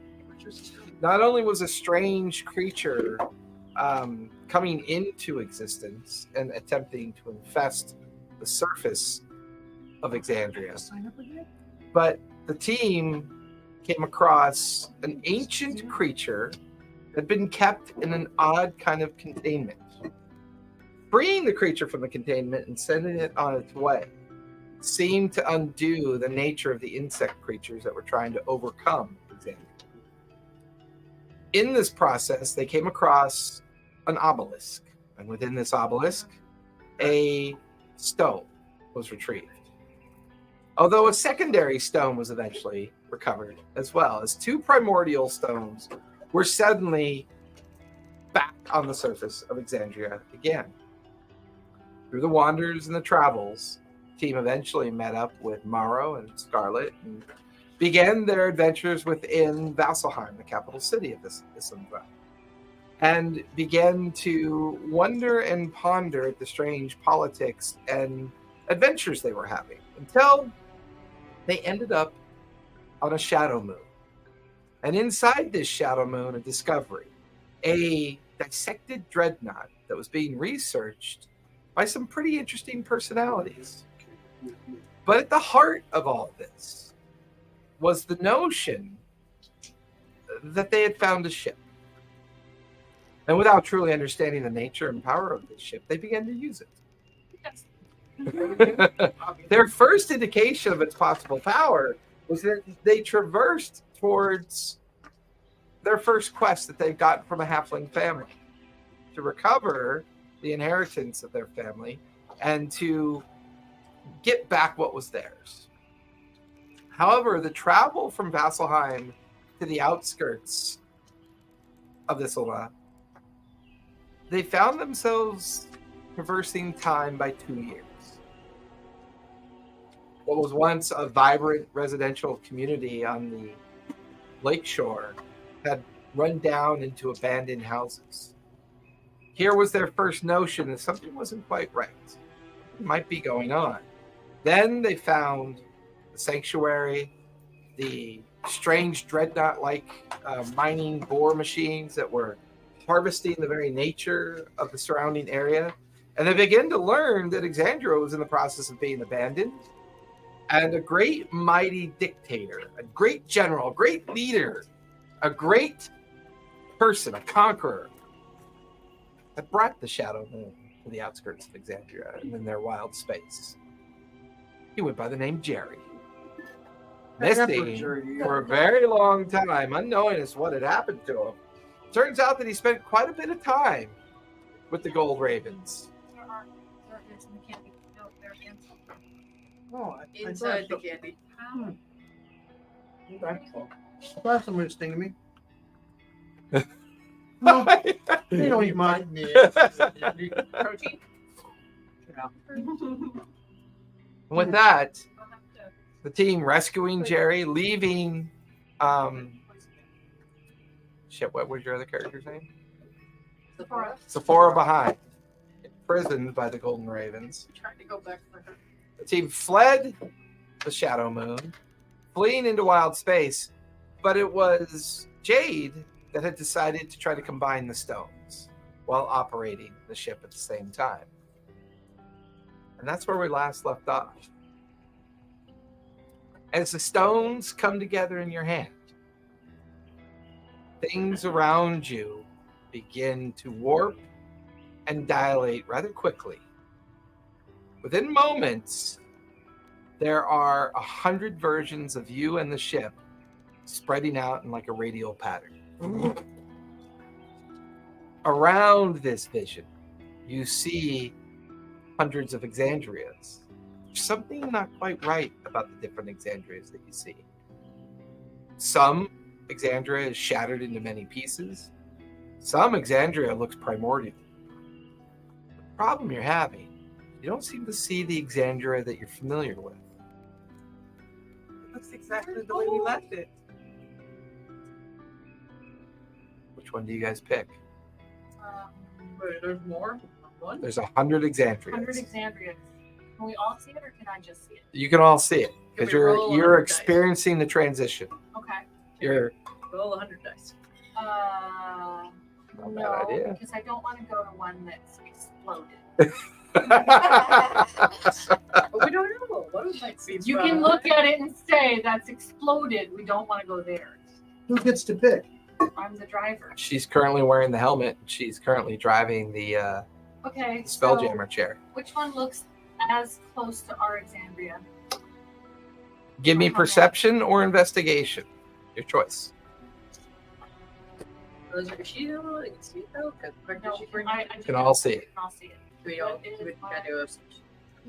Speaker 2: Not only was a strange creature coming into existence and attempting to infest the surface of Exandria, but the team came across an ancient creature that had been kept in an odd kind of containment. Freeing the creature from the containment and sending it on its way seemed to undo the nature of the insect creatures that were trying to overcome Exandria. In this process, they came across an obelisk, and within this obelisk, a stone was retrieved. Although a secondary stone was eventually recovered, as well as 2 primordial stones were suddenly back on the surface of Exandria again. Through the wanders and the travels, the team eventually met up with Morrow and Scarlet and began their adventures within Vasselheim, the capital city of this Issylra, and began to wonder and ponder at the strange politics and adventures they were having, until they ended up on a shadow moon. And inside this shadow moon, a discovery a dissected dreadnought that was being researched by some pretty interesting personalities. But at the heart of all this was the notion that they had found a ship. And without truly understanding the nature and power of this ship, they began to use it. Their first indication of its possible power was that they traversed towards their first quest that they'd gotten from a halfling family to recover the inheritance of their family and to get back what was theirs. However, the travel from Vasselheim to the outskirts of Issylra, they found themselves traversing time by 2 years. What was once a vibrant residential community on the lakeshore had run down into abandoned houses. Here was their first notion that something wasn't quite right. It might be going on. Then they found the sanctuary, the strange dreadnought-like mining bore machines that were harvesting the very nature of the surrounding area. And they began to learn that Exandria was in the process of being abandoned. And a great mighty dictator, a great general, a great leader, a great person, a conqueror, had brought the Shadow Moon to the outskirts of Exandria and in their wild space. He went by the name Jerry. Missing for a very long time, unknowing as what had happened to him. Turns out that he spent quite a bit of time with the Gold Ravens.
Speaker 5: Oh,
Speaker 6: Inside the candy.
Speaker 5: I thought somebody was stinging me. No, they don't eat mine.
Speaker 3: Protein.
Speaker 2: With that, the team rescuing Jerry, leaving. What was your other character's name? Sephora behind, imprisoned by the Golden Ravens.
Speaker 3: Trying to go back for her.
Speaker 2: The team fled the Shadow Moon, fleeing into wild space, but it was Jade that had decided to try to combine the stones while operating the ship at the same time. And that's where we last left off. As the stones come together in your hand, things around you begin to warp and dilate rather quickly. Within moments, there are 100 versions of you and the ship spreading out in like a radial pattern. Around this vision, you see hundreds of Exandrias. There's something not quite right about the different Exandrias that you see. Some Exandria is shattered into many pieces. Some Exandria looks primordial. The problem you're having, you don't seem to see the Exandria that you're familiar with.
Speaker 3: It looks exactly the way we left it.
Speaker 2: Which one do you guys pick?
Speaker 6: Wait, there's more? One?
Speaker 2: There's 100 Exandrias.
Speaker 4: 100 Exandrias. Can we all see it, or can I just see it?
Speaker 2: You can all see it because
Speaker 6: Can we roll
Speaker 2: you're
Speaker 6: 100 dice?
Speaker 2: experiencing the transition.
Speaker 4: Okay.
Speaker 2: You're
Speaker 6: Roll 100 dice.
Speaker 2: Not a bad
Speaker 4: No,
Speaker 2: idea.
Speaker 4: because I don't want to go to one that's exploded.
Speaker 6: But we don't know. What was like seeds?
Speaker 4: You can look at it and say that's exploded. We don't want to go there.
Speaker 5: Who gets to pick?
Speaker 4: I'm the driver.
Speaker 2: She's currently wearing the helmet. She's currently driving the
Speaker 4: Okay.
Speaker 2: Spelljammer chair.
Speaker 4: Which one looks as close to our Exandria?
Speaker 2: Give me perception or investigation. Your choice.
Speaker 6: Is she able to see it though? Because
Speaker 4: No,
Speaker 6: she brings
Speaker 2: You can all see it.
Speaker 4: I'll see it.
Speaker 6: we all do it kind of.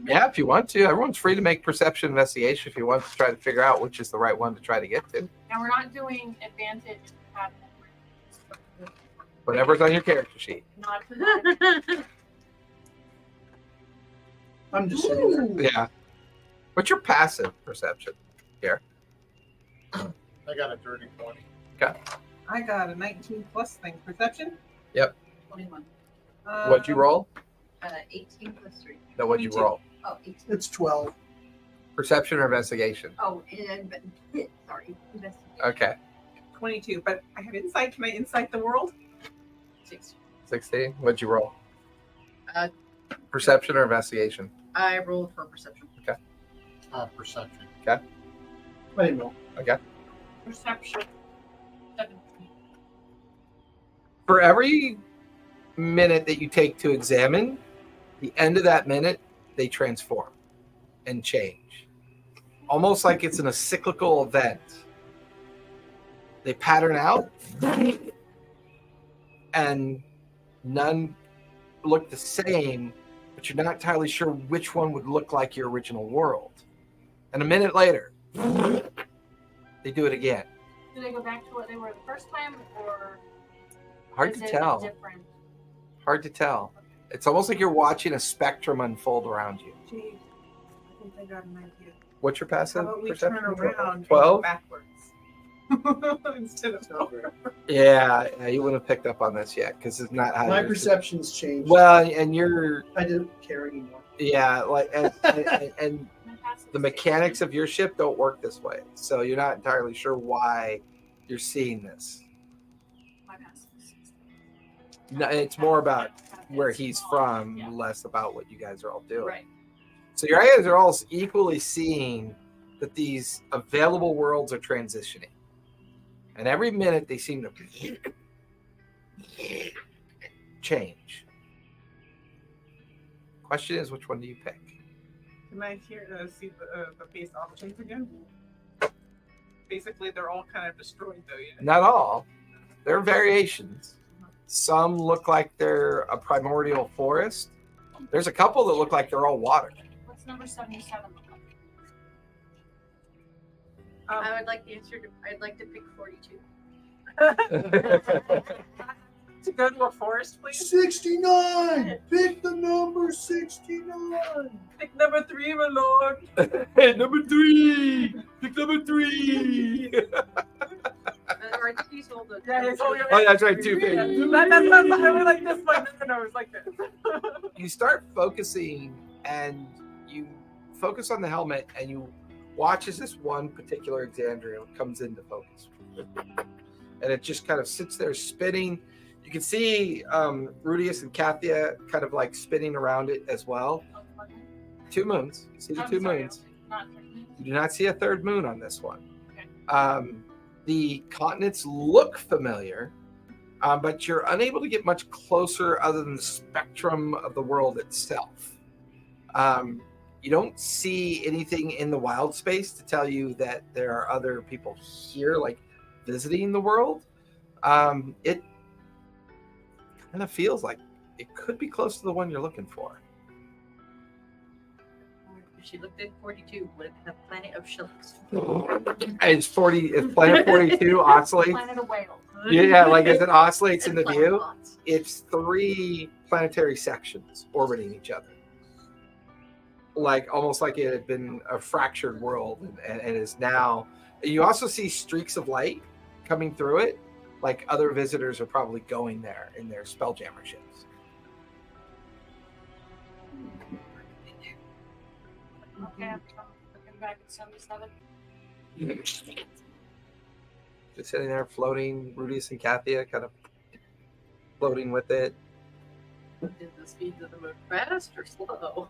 Speaker 2: Yeah, if you want to. Everyone's free to make perception investigation if you want to try to figure out which is the right one to try to get to.
Speaker 4: And we're not doing advantage at
Speaker 2: Whatever's on your character sheet.
Speaker 4: not
Speaker 5: I'm just sitting there.
Speaker 2: Yeah. What's your passive perception here?
Speaker 1: I got a dirty 20.
Speaker 3: I got a 19 plus thing. Perception?
Speaker 6: 21.
Speaker 2: What'd you roll?
Speaker 7: 18 plus 3.
Speaker 2: No, what'd you
Speaker 3: 22.
Speaker 2: roll?
Speaker 7: Oh, 18.
Speaker 5: It's 12.
Speaker 2: Perception or investigation?
Speaker 7: Oh, and sorry. Investigation.
Speaker 2: Okay.
Speaker 3: 22. But I have insight. Can I insight the world?
Speaker 7: 16.
Speaker 2: 16. What'd you roll?
Speaker 7: Uh,
Speaker 2: Perception or investigation?
Speaker 7: I rolled for perception.
Speaker 1: Perception.
Speaker 5: I didn't roll.
Speaker 2: Okay.
Speaker 4: Perception. 17.
Speaker 2: For every minute that you take to examine, the end of that minute, they transform and change. Almost like it's in a cyclical event. They pattern out, and none look the same, but you're not entirely sure which one would look like your original world. And a minute later, they do it again.
Speaker 4: Do they go back to what they were the first time, or
Speaker 2: Hard
Speaker 4: is
Speaker 2: to
Speaker 4: it
Speaker 2: tell.
Speaker 4: different?
Speaker 2: Hard to tell. It's almost like you're watching a spectrum unfold around you.
Speaker 3: Gee, I think I got an idea.
Speaker 2: What's your passive
Speaker 3: How about we
Speaker 2: perception?
Speaker 3: turn around and
Speaker 2: 12?
Speaker 3: go backwards instead of forward?
Speaker 2: Yeah, you wouldn't have picked up on this yet because it's not how
Speaker 5: My
Speaker 2: you're-
Speaker 5: perception's changed.
Speaker 2: Well, and you're
Speaker 5: I didn't care anymore.
Speaker 2: like and
Speaker 4: My passive
Speaker 2: the
Speaker 4: is
Speaker 2: mechanics
Speaker 4: 16.
Speaker 2: of your ship don't work this way, so you're not entirely sure why you're seeing this.
Speaker 4: My passive is 16.
Speaker 2: No, it's more about where
Speaker 4: It's
Speaker 2: he's
Speaker 4: small,
Speaker 2: from,
Speaker 4: yeah.
Speaker 2: less about what you guys are all doing.
Speaker 4: Right.
Speaker 2: So your guys are all equally seeing that these available worlds are transitioning. And every minute they seem to change. Question is, which one do you pick?
Speaker 3: Can I see the base options again? Basically, they're all kind of destroyed, though. Yeah.
Speaker 2: Not all. There are variations. Some look like they're a primordial forest. There's a couple that look like they're all water.
Speaker 4: What's number 77 look like?
Speaker 7: I would like the answer to. I'd like to pick 42.
Speaker 3: To go to a forest, please.
Speaker 5: 69! Pick the number 69!
Speaker 3: Pick number 3, my lord.
Speaker 2: Hey, number 3! Pick number 3!
Speaker 7: Or I think you sold the.
Speaker 3: Yeah, it's all
Speaker 2: Oh, that's right, 2
Speaker 3: Yeah,
Speaker 2: big.
Speaker 3: that's I was like this one. No, it was like this.
Speaker 2: You start focusing and you focus on the helmet and you watch as this one particular Exandria comes into focus. And it just kind of sits there spinning. You can see Rudius and Kathia kind of like spinning around it as well. 2 moons. You see the
Speaker 4: I'm
Speaker 2: 2
Speaker 4: sorry,
Speaker 2: moons.
Speaker 4: not
Speaker 2: You do not see a third moon on this one.
Speaker 4: Okay.
Speaker 2: The continents look familiar, but you're unable to get much closer other than the spectrum of the world itself. You don't see anything in the wild space to tell you that there are other people here, like visiting the world. It kind of feels like it could be close to the one you're looking for.
Speaker 7: If she looked at 42, would it have Planet of Shillings?
Speaker 2: It's 40. It's planet 42 oscillates.
Speaker 4: Planet of Whales.
Speaker 2: Yeah, like as it oscillates in the
Speaker 7: Planet
Speaker 2: view,
Speaker 7: Lots.
Speaker 2: it's 3 planetary sections orbiting each other. Like almost like it had been a fractured world and is now. You also see streaks of light coming through it, like other visitors are probably going there in their spelljammer ships.
Speaker 4: Okay, I'm looking back at 77.
Speaker 2: Just sitting there floating, Rudius and Kathia kind of floating with it.
Speaker 7: Did the speeds of the moon fast or slow?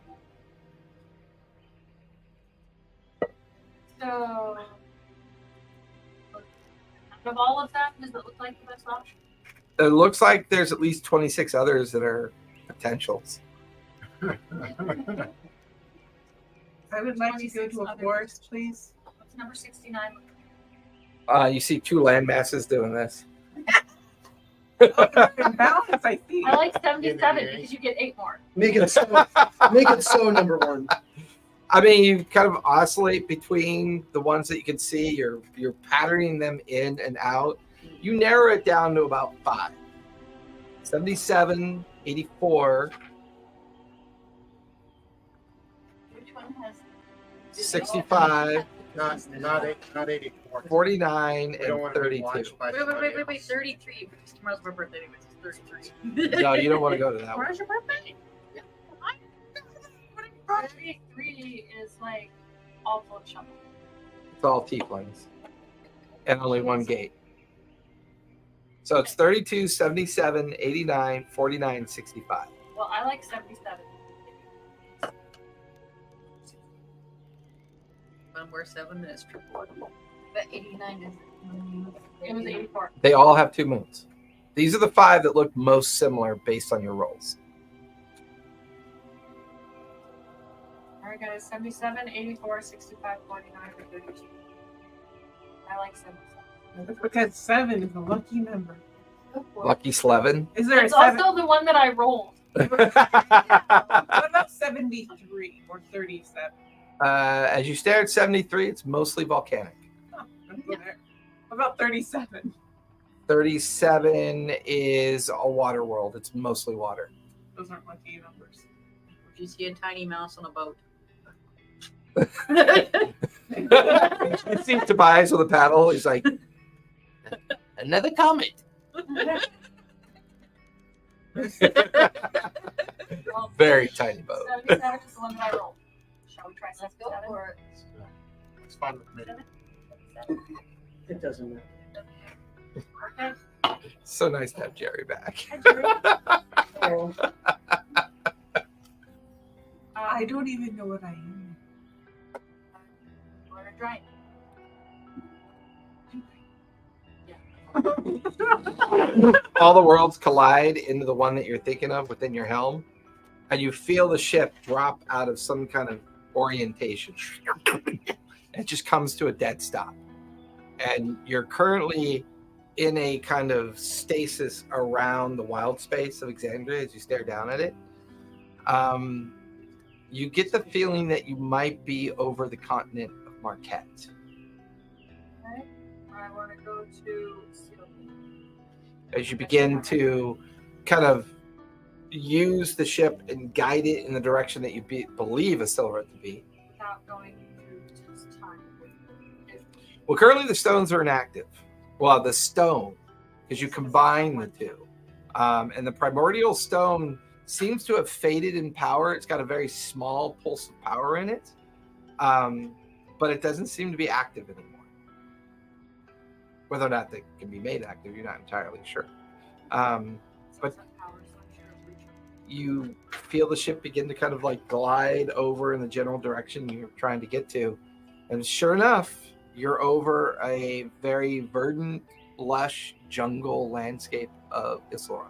Speaker 4: So, out of all of them, does it look like the best option?
Speaker 2: It looks like there's at least 26 others that are potentials.
Speaker 3: I would like to go to a forest, please.
Speaker 4: What's number 69 look like?
Speaker 2: You see 2 land masses doing this.
Speaker 3: In balance, I see.
Speaker 4: I like 77 because you get 8 more.
Speaker 5: Make it so. Make it so number 1.
Speaker 2: I mean, you kind of oscillate between the ones that you can see. You're patterning them in and out. You narrow it down to about 5. 77, 84,
Speaker 4: Which one has
Speaker 2: 65,
Speaker 1: Not 84.
Speaker 2: 49,
Speaker 1: We don't
Speaker 2: and
Speaker 1: want to be
Speaker 2: 32.
Speaker 1: watched by somebody
Speaker 7: Wait,
Speaker 1: else.
Speaker 7: 33. Because tomorrow's my birthday, anyways. It's 33.
Speaker 2: No, you don't want to go to that one.
Speaker 7: Tomorrow's your birthday?
Speaker 4: 33 is like all full of shovel.
Speaker 2: It's all tieflings. And only 1 gate. So it's 32, 77, 89, 49, 65.
Speaker 4: Well, I like 77.
Speaker 7: One more 7 minutes triple.
Speaker 4: But 89 is. It was 84.
Speaker 2: They all have 2 moons. These are the 5 that look most similar based on your rolls.
Speaker 4: All right, guys. 77, 84, 65, 49, or 32. I like 77.
Speaker 3: Because 7 is a lucky number.
Speaker 4: Go for it.
Speaker 2: Lucky Slevin.
Speaker 3: Is there
Speaker 4: It's
Speaker 3: a 7?
Speaker 4: also the one that I rolled.
Speaker 3: What about 73 or 37?
Speaker 2: As you stare at 73, it's mostly volcanic.
Speaker 3: Oh, what about 37?
Speaker 2: 37 is a water world. It's mostly water.
Speaker 3: Those aren't lucky numbers.
Speaker 7: You see a tiny mouse on a boat.
Speaker 2: You see Tobias with a paddle. He's like, another comet.
Speaker 4: Well,
Speaker 2: Very tiny boat.
Speaker 4: 77 is the one that I rolled. Shall we try
Speaker 7: Let's go
Speaker 4: 77?
Speaker 7: for it.
Speaker 1: It's fine with me.
Speaker 4: 77?
Speaker 5: It doesn't matter.
Speaker 4: Okay.
Speaker 2: So nice to have Jerry back.
Speaker 4: Hi, Jerry.
Speaker 5: Oh,
Speaker 3: I don't even know what I am.
Speaker 4: We're a giant.
Speaker 2: All the worlds collide into the one that you're thinking of within your helm, and you feel the ship drop out of some kind of orientation. It just comes to a dead stop. And you're currently in a kind of stasis around the wild space of Exandria as you stare down at it. You get the feeling that you might be over the continent of Marquette.
Speaker 4: Okay. I want to go to Seal.
Speaker 2: As you begin to kind of use the ship and guide it in the direction that you believe Issylra to be.
Speaker 4: Without going through just time.
Speaker 2: Well, currently the stones are inactive. Well, the stone, because you combine the two. And the primordial stone seems to have faded in power. It's got a very small pulse of power in it. But it doesn't seem to be active anymore. Whether or not they can be made active, you're not entirely sure. But you feel the ship begin to kind of like glide over in the general direction you're trying to get to. And sure enough, you're over a very verdant, lush jungle landscape of Issylra.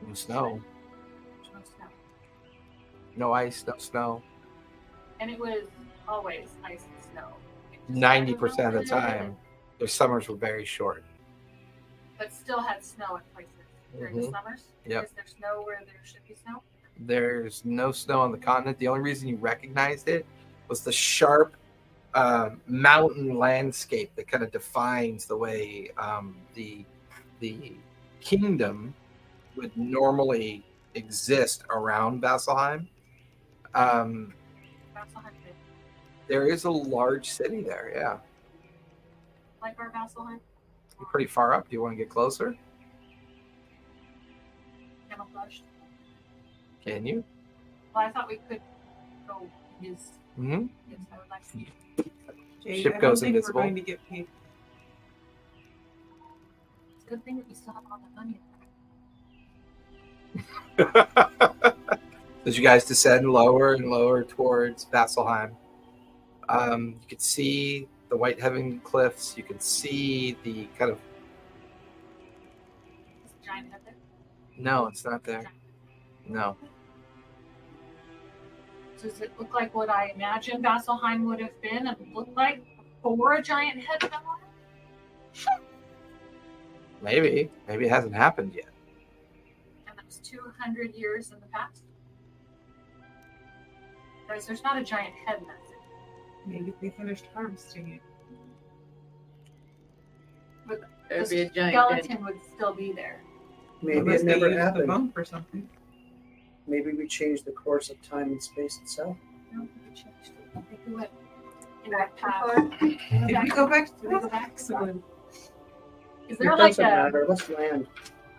Speaker 2: No snow,
Speaker 4: No snow.
Speaker 2: no ice, no snow.
Speaker 4: And it was always ice and snow.
Speaker 2: 90% of the time, their summers were very short.
Speaker 4: But still had snow in places during the summers.
Speaker 2: Yep.
Speaker 4: Is there snow where there should be snow?
Speaker 2: There's no snow on the continent. The only reason you recognized it was the sharp mountain landscape that kind of defines the way the kingdom would normally exist around Vasselheim.
Speaker 4: Vasselheim.
Speaker 2: There is a large city there, yeah.
Speaker 4: Like our Vasselheim?
Speaker 2: You're pretty far up. Do you want to get closer?
Speaker 4: Camouflaged.
Speaker 2: Can you?
Speaker 4: Well, I thought we could go his.
Speaker 2: Mm-hmm.
Speaker 4: His I would like to.
Speaker 3: Jade,
Speaker 2: Ship
Speaker 3: I don't
Speaker 2: goes
Speaker 3: think
Speaker 2: invisible.
Speaker 3: We're going to get paid.
Speaker 4: It's a good thing that we still have all the money.
Speaker 2: As you guys descend lower and lower towards Vasselheim, you can see the White Heaven Cliffs. You can see the kind of...
Speaker 4: Is the giant head there?
Speaker 2: No, it's not there. No.
Speaker 4: Does it look like what I imagined Vasselheim would have been and look like before a giant head fell on it?
Speaker 2: Maybe. Maybe it hasn't happened yet.
Speaker 4: And that was 200 years in the past? Guys, there's not a giant head in that city.
Speaker 3: Maybe they finished harvesting it.
Speaker 4: But
Speaker 7: There'd
Speaker 4: the
Speaker 7: be a giant head.
Speaker 4: skeleton would still be there.
Speaker 5: maybe
Speaker 3: Unless
Speaker 5: it
Speaker 3: they
Speaker 5: never
Speaker 3: used the
Speaker 5: happened.
Speaker 3: bump or something.
Speaker 5: Maybe we changed the course of time and space itself.
Speaker 4: No, we changed it. I think we went in that path.
Speaker 3: Did we go back to
Speaker 4: Did we go
Speaker 3: the
Speaker 4: back?
Speaker 3: excellent?
Speaker 4: Is
Speaker 5: It
Speaker 4: there like
Speaker 5: doesn't matter. Let's land.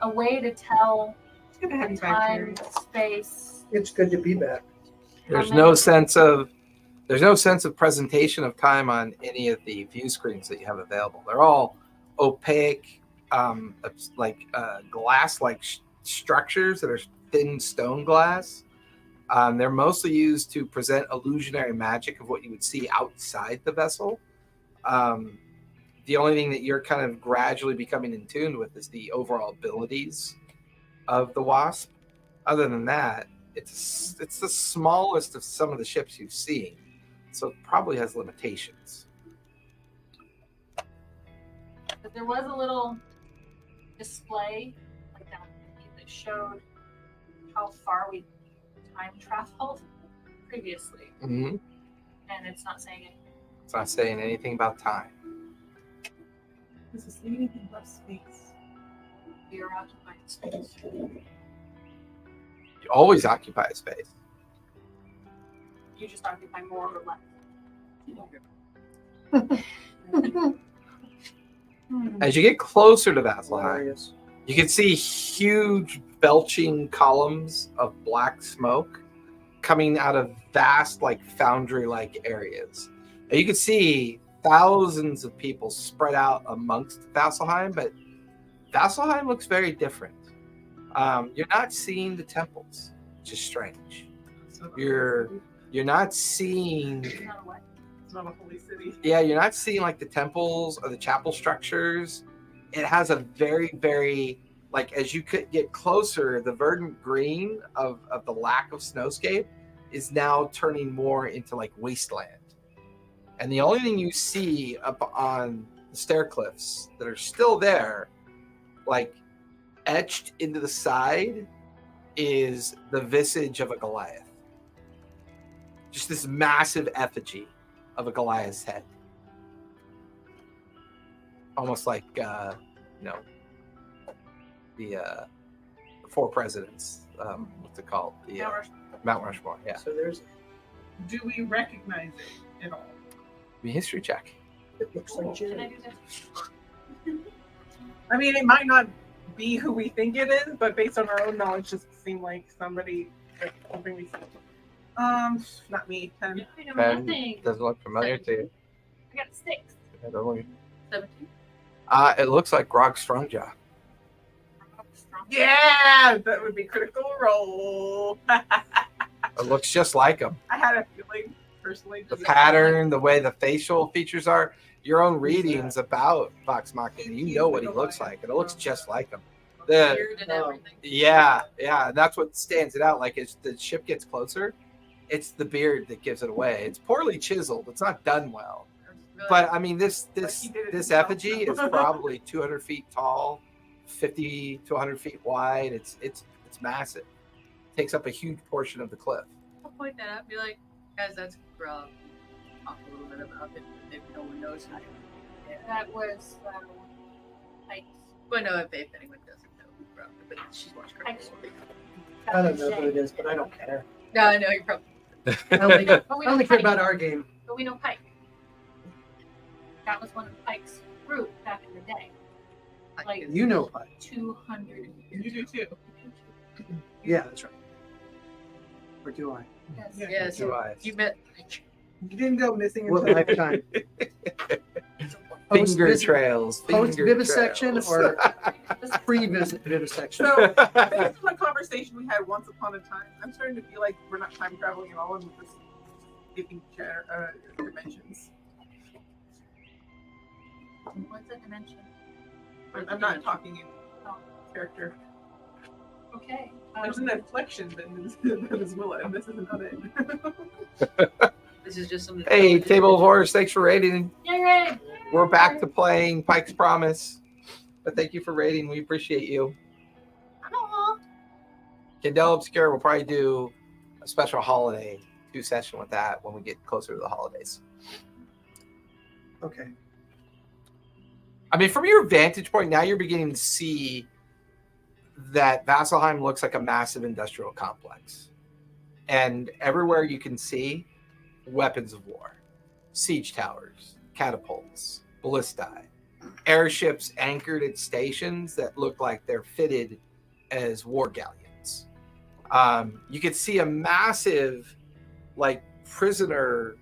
Speaker 4: a way to tell
Speaker 3: It's gonna have you back
Speaker 4: time,
Speaker 3: here.
Speaker 4: space?
Speaker 5: It's good to be back.
Speaker 2: There's no sense of presentation of time on any of the view screens that you have available. They're all opaque, glass-like structures that are thin stone glass. They're mostly used to present illusionary magic of what you would see outside the vessel. The only thing that you're kind of gradually becoming in tune with is the overall abilities of the Wasp. Other than that, it's the smallest of some of the ships you've seen, so it probably has limitations.
Speaker 4: But there was a little display like that showed how far we time traveled previously,
Speaker 2: Mm-hmm.
Speaker 4: and it's not saying anything.
Speaker 2: It's not saying anything about time.
Speaker 3: Does it say anything about space?
Speaker 4: We are occupying space.
Speaker 2: You always occupy a space.
Speaker 4: You just occupy more or less.
Speaker 2: As you get closer to Vasselheim,
Speaker 5: Hilarious.
Speaker 2: you can see huge belching columns of black smoke coming out of vast, foundry-like areas. And you can see thousands of people spread out amongst Vasselheim, but Vasselheim looks very different. You're not seeing the temples, which is strange. You're not seeing.
Speaker 4: It's not a what?
Speaker 3: It's not a holy city.
Speaker 2: Yeah, you're not seeing the temples or the chapel structures. It has a very, very as you could get closer, the verdant green of the lack of snowscape is now turning more into wasteland. And the only thing you see up on the stair cliffs that are still there, etched into the side, is the visage of a Goliath. Just this massive effigy of a Goliath's head. Almost like, the four presidents. What's it called? The Mount Rushmore. Yeah.
Speaker 5: So there's.
Speaker 3: Do we recognize it at all?
Speaker 2: Be a history check.
Speaker 5: It looks like
Speaker 4: Can I
Speaker 5: Jim.
Speaker 4: do that?
Speaker 3: I mean, it might not be who we think it is, but based on our own knowledge, just seem like somebody something we see. Not me. 10.
Speaker 4: I know
Speaker 2: And
Speaker 4: nothing.
Speaker 2: doesn't look familiar to you.
Speaker 4: I got 6.
Speaker 2: It doesn't look-
Speaker 4: 17.
Speaker 2: It looks like Grog Strongjaw.
Speaker 4: Strong.
Speaker 3: Yeah, that would be critical role.
Speaker 2: It looks just like him.
Speaker 3: I had a feeling personally.
Speaker 2: The pattern, the way the facial features are, your own readings about Vox Machina, you know what he looks like, and it looks just like him. The
Speaker 6: Beard and everything.
Speaker 2: yeah, and that's what stands it out. As the ship gets closer, it's the beard that gives it away. It's poorly chiseled. It's not done well. But I mean, this
Speaker 3: he did it himself.
Speaker 2: effigy is probably 200 feet tall, 50 to 100 feet wide. It's massive. Takes up a huge portion of the cliff.
Speaker 6: I'll point that out. Be like, guys, that's Grub. Talk a little bit about it. Maybe no one knows how. Yeah.
Speaker 4: That was Pikes.
Speaker 6: But no, if anyone doesn't know who Grub, but she's watched
Speaker 4: Pikes.
Speaker 6: Grub.
Speaker 5: I don't know who it is, but I don't care.
Speaker 6: No, I know you probably.
Speaker 5: I only,
Speaker 4: But
Speaker 5: I
Speaker 4: we know
Speaker 5: only care
Speaker 4: Pike.
Speaker 5: about our game.
Speaker 4: But we know Pike. That was one of Pike's group back in the day. Like
Speaker 5: You know Pike.
Speaker 4: 200 years
Speaker 3: You do too.
Speaker 5: Yeah, that's right. Or do I?
Speaker 4: Yes.
Speaker 6: Yes,
Speaker 2: Two eyes.
Speaker 6: you met.
Speaker 3: You didn't go missing
Speaker 5: What
Speaker 3: until
Speaker 5: lifetime?
Speaker 2: Finger trails.
Speaker 5: Post
Speaker 2: finger
Speaker 5: vivisection
Speaker 2: trails.
Speaker 5: or pre vivisection?
Speaker 3: So, based on a conversation we had once upon a time, I'm starting to feel like we're not time traveling at all, and we're just skipping dimensions.
Speaker 4: What's the dimension?
Speaker 3: I'm not talking in
Speaker 4: Oh.
Speaker 3: character.
Speaker 4: Okay.
Speaker 3: There's an inflection that is Willa, and this isn't it.
Speaker 6: This is just something.
Speaker 2: Hey, Table of Horrors, thanks for rating.
Speaker 4: Yay!
Speaker 2: We're back to playing Pike's Promise. But thank you for rating. We appreciate you.
Speaker 4: Aw.
Speaker 2: Candela Obscura will probably do a special holiday 2 session with that when we get closer to the holidays.
Speaker 5: Okay.
Speaker 2: I mean, from your vantage point, now you're beginning to see that Vasselheim looks like a massive industrial complex. And everywhere you can see, weapons of war, siege towers, catapults, ballistae, airships anchored at stations that look like they're fitted as war galleons. You could see a massive, prisoner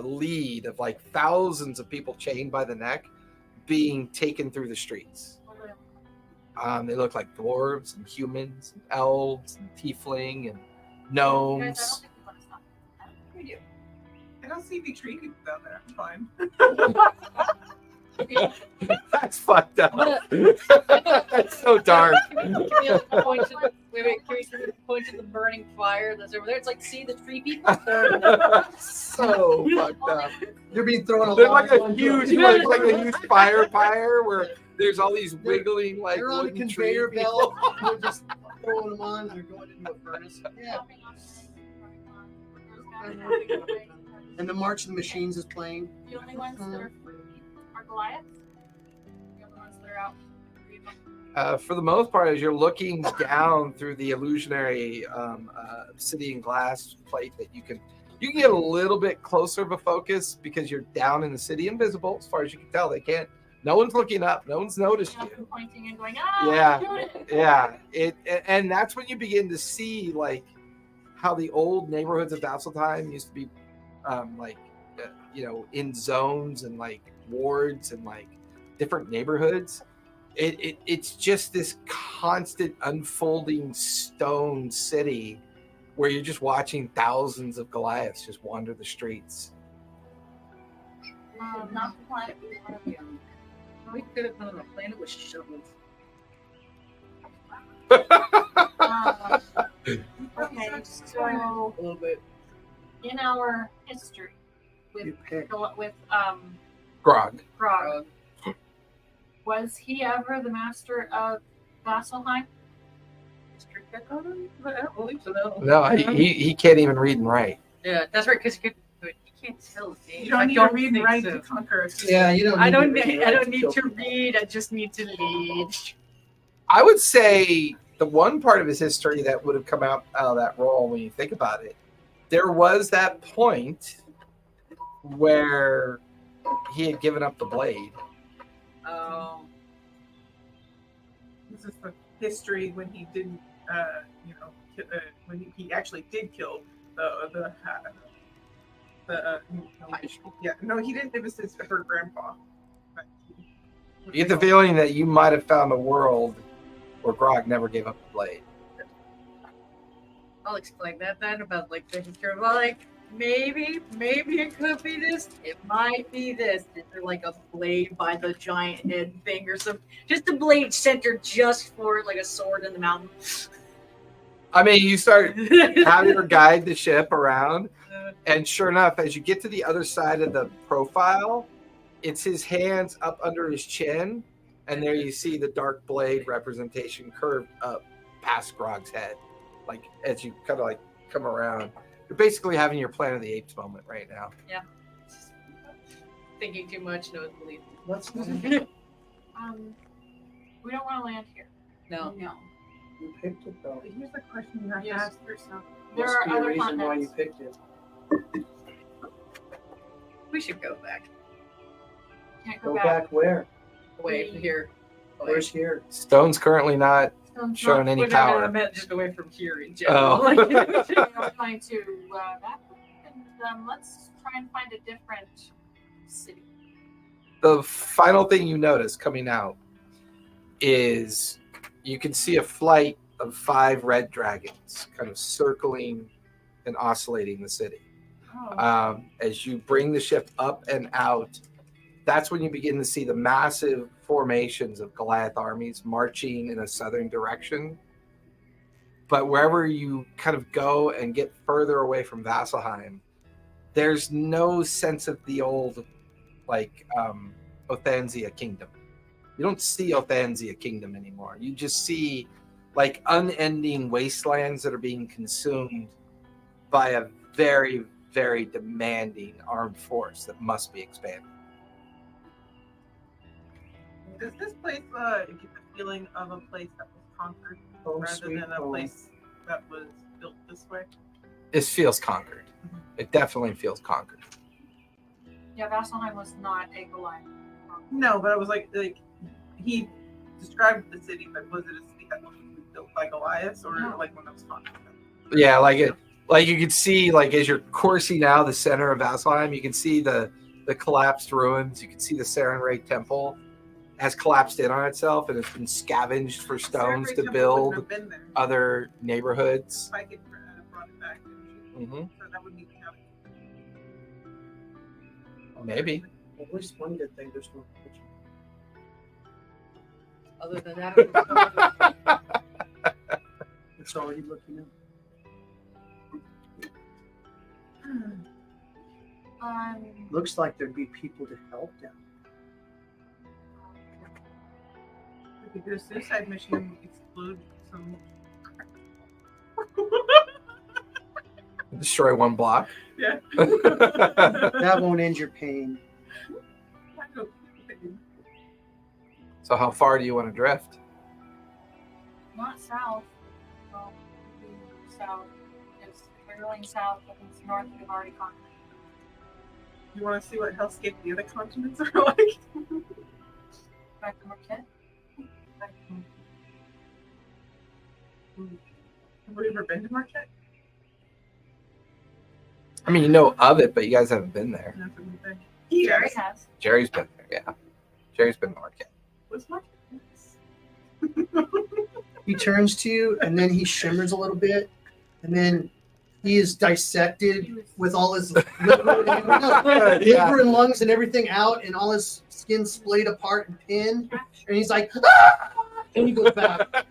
Speaker 2: lead of thousands of people chained by the neck being taken through the streets. They look like dwarves and humans, and elves and tiefling and gnomes.
Speaker 3: I don't see any tree people down there. I'm fine.
Speaker 2: That's fucked up. That's so dark.
Speaker 6: Can we point to the burning fire that's over there? It's like, see the tree people?
Speaker 2: So fucked up.
Speaker 5: You're being thrown a
Speaker 2: There's
Speaker 5: lot.
Speaker 2: like a huge, like a huge fire pyre where there's all these wiggling like
Speaker 5: They're on a
Speaker 2: wooden
Speaker 5: conveyor
Speaker 2: tree
Speaker 5: belt.
Speaker 2: people.
Speaker 5: They're just throwing them on. They're going into a furnace. Yeah. And the March of the Machines is playing.
Speaker 4: The only ones that are free are Goliaths. The other ones that are out.
Speaker 2: For the most part, as you're looking down through the illusionary obsidian glass plate, that you can get a little bit closer of a focus because you're down in the city, invisible as far as you can tell. They can't. No one's looking up. No one's noticed you.
Speaker 4: Pointing and going,
Speaker 2: Yeah. And that's when you begin to see like how the old neighborhoods of Vasselheim used to be, in zones and like wards and like different neighborhoods. It's just this constant unfolding stone city where you're just watching thousands of Goliaths just wander the streets.
Speaker 4: Not the planet we want to be on.
Speaker 6: We could have been on a planet with shovels.
Speaker 4: Okay, so
Speaker 6: A little bit.
Speaker 4: in our history with
Speaker 5: You pick.
Speaker 2: Grog.
Speaker 4: Grog, was he ever the master of Vasselheim?
Speaker 3: Strict that on him? I don't believe so. No.
Speaker 2: No, he can't even read and write.
Speaker 6: Yeah, that's right. Because you can't tell.
Speaker 3: You don't need to read and write to conquer.
Speaker 5: Yeah, you don't.
Speaker 6: I don't
Speaker 5: need
Speaker 6: need to read. I just need to lead.
Speaker 2: I would say the one part of his history that would have come out of that role, when you think about it, there was that point where he had given up the blade.
Speaker 6: Oh.
Speaker 3: This is the history when he didn't, when he actually did kill he didn't. It was her grandpa.
Speaker 2: You get the feeling that you might have found a world where Grog never gave up the blade.
Speaker 6: I'll explain that then about like the history. Well, like maybe it could be this. It might be this. Is there like a blade by the giant head thing or something? Just a blade centered just for like a sword in the mountain.
Speaker 2: I mean, you start having her guide the ship around, and sure enough, as you get to the other side of the profile, it's his hands up under his chin, and there you see the dark blade representation curved up past Grog's head. Like as you kind of like come around, you're basically having your Planet of the Apes moment right now.
Speaker 6: Yeah. Thinking too much, no one believes.
Speaker 5: Let's
Speaker 4: We don't want to land here.
Speaker 6: No.
Speaker 4: No.
Speaker 5: You picked it though.
Speaker 3: Here's the question you have to
Speaker 4: Yes.
Speaker 3: ask yourself.
Speaker 4: There
Speaker 5: Must
Speaker 4: are
Speaker 5: be a
Speaker 4: other
Speaker 5: reason why you
Speaker 4: continents.
Speaker 5: picked it.
Speaker 6: We should go back.
Speaker 4: Can't go
Speaker 5: Go
Speaker 4: back.
Speaker 5: back where?
Speaker 6: Away from here. Away.
Speaker 5: Where's here?
Speaker 2: Stone's currently not
Speaker 4: Stone's
Speaker 2: showing any
Speaker 6: Well, no,
Speaker 2: power.
Speaker 6: I meant just away from here in general.
Speaker 2: Oh.
Speaker 6: Like,
Speaker 4: We're going to map and let's try and find a different city.
Speaker 2: The final thing you notice coming out is you can see a flight of 5 red dragons kind of circling and oscillating the city. As you bring the ship up and out, that's when you begin to see the massive formations of Goliath armies marching in a southern direction. But wherever you kind of go and get further away from Vasselheim, there's no sense of the old, Othanzia kingdom. You don't see Othanzia kingdom anymore. You just see like unending wastelands that are being consumed by a very, very demanding armed force that must be expanded.
Speaker 3: Does this place get the feeling of a place that was conquered
Speaker 5: Oh,
Speaker 3: rather
Speaker 5: sweet
Speaker 3: than a
Speaker 5: home.
Speaker 3: place that was built this way?
Speaker 2: This feels conquered. It definitely feels conquered.
Speaker 4: Yeah, Vasselheim was not a Goliath.
Speaker 3: No, but I was like he described the city, but was it a city that was built by Goliaths or
Speaker 4: No.
Speaker 3: like one that was conquered?
Speaker 2: Yeah, like you could see, like as you're coursing now the center of Vasselheim, you can see the collapsed ruins. You can see the Sarenrae temple, has collapsed in on itself and it's been scavenged for stones to build other neighborhoods.
Speaker 3: If I could brought it back,
Speaker 2: Mm-hmm.
Speaker 3: so that would mean we have it.
Speaker 2: Maybe.
Speaker 5: At least one good thing, there's no kitchen.
Speaker 6: Other than that,
Speaker 5: It's already looking at. Looks like there'd be people to help them.
Speaker 3: We could do a suicide mission and explode some.
Speaker 2: Destroy one block.
Speaker 3: Yeah.
Speaker 5: That won't end your pain.
Speaker 2: So how far do you want to drift?
Speaker 4: Not south. Well, maybe south. It's we're going south, but it's north we've already conquered.
Speaker 3: You want to see what hellscape the other continents are like?
Speaker 4: Back to Marquette.
Speaker 3: Have we ever been to Marquette?
Speaker 2: I mean, you know of it, but you guys haven't been there.
Speaker 3: No, haven't been.
Speaker 4: Jerry has.
Speaker 2: Jerry's been there, yeah. Jerry's been to Marquette.
Speaker 3: What's Marquette?
Speaker 5: He turns to you, and then he shimmers a little bit, and then he is dissected with all his liver and lungs and everything out, and all his skin splayed apart and pinned. And he's like, ah! And he goes back.
Speaker 2: By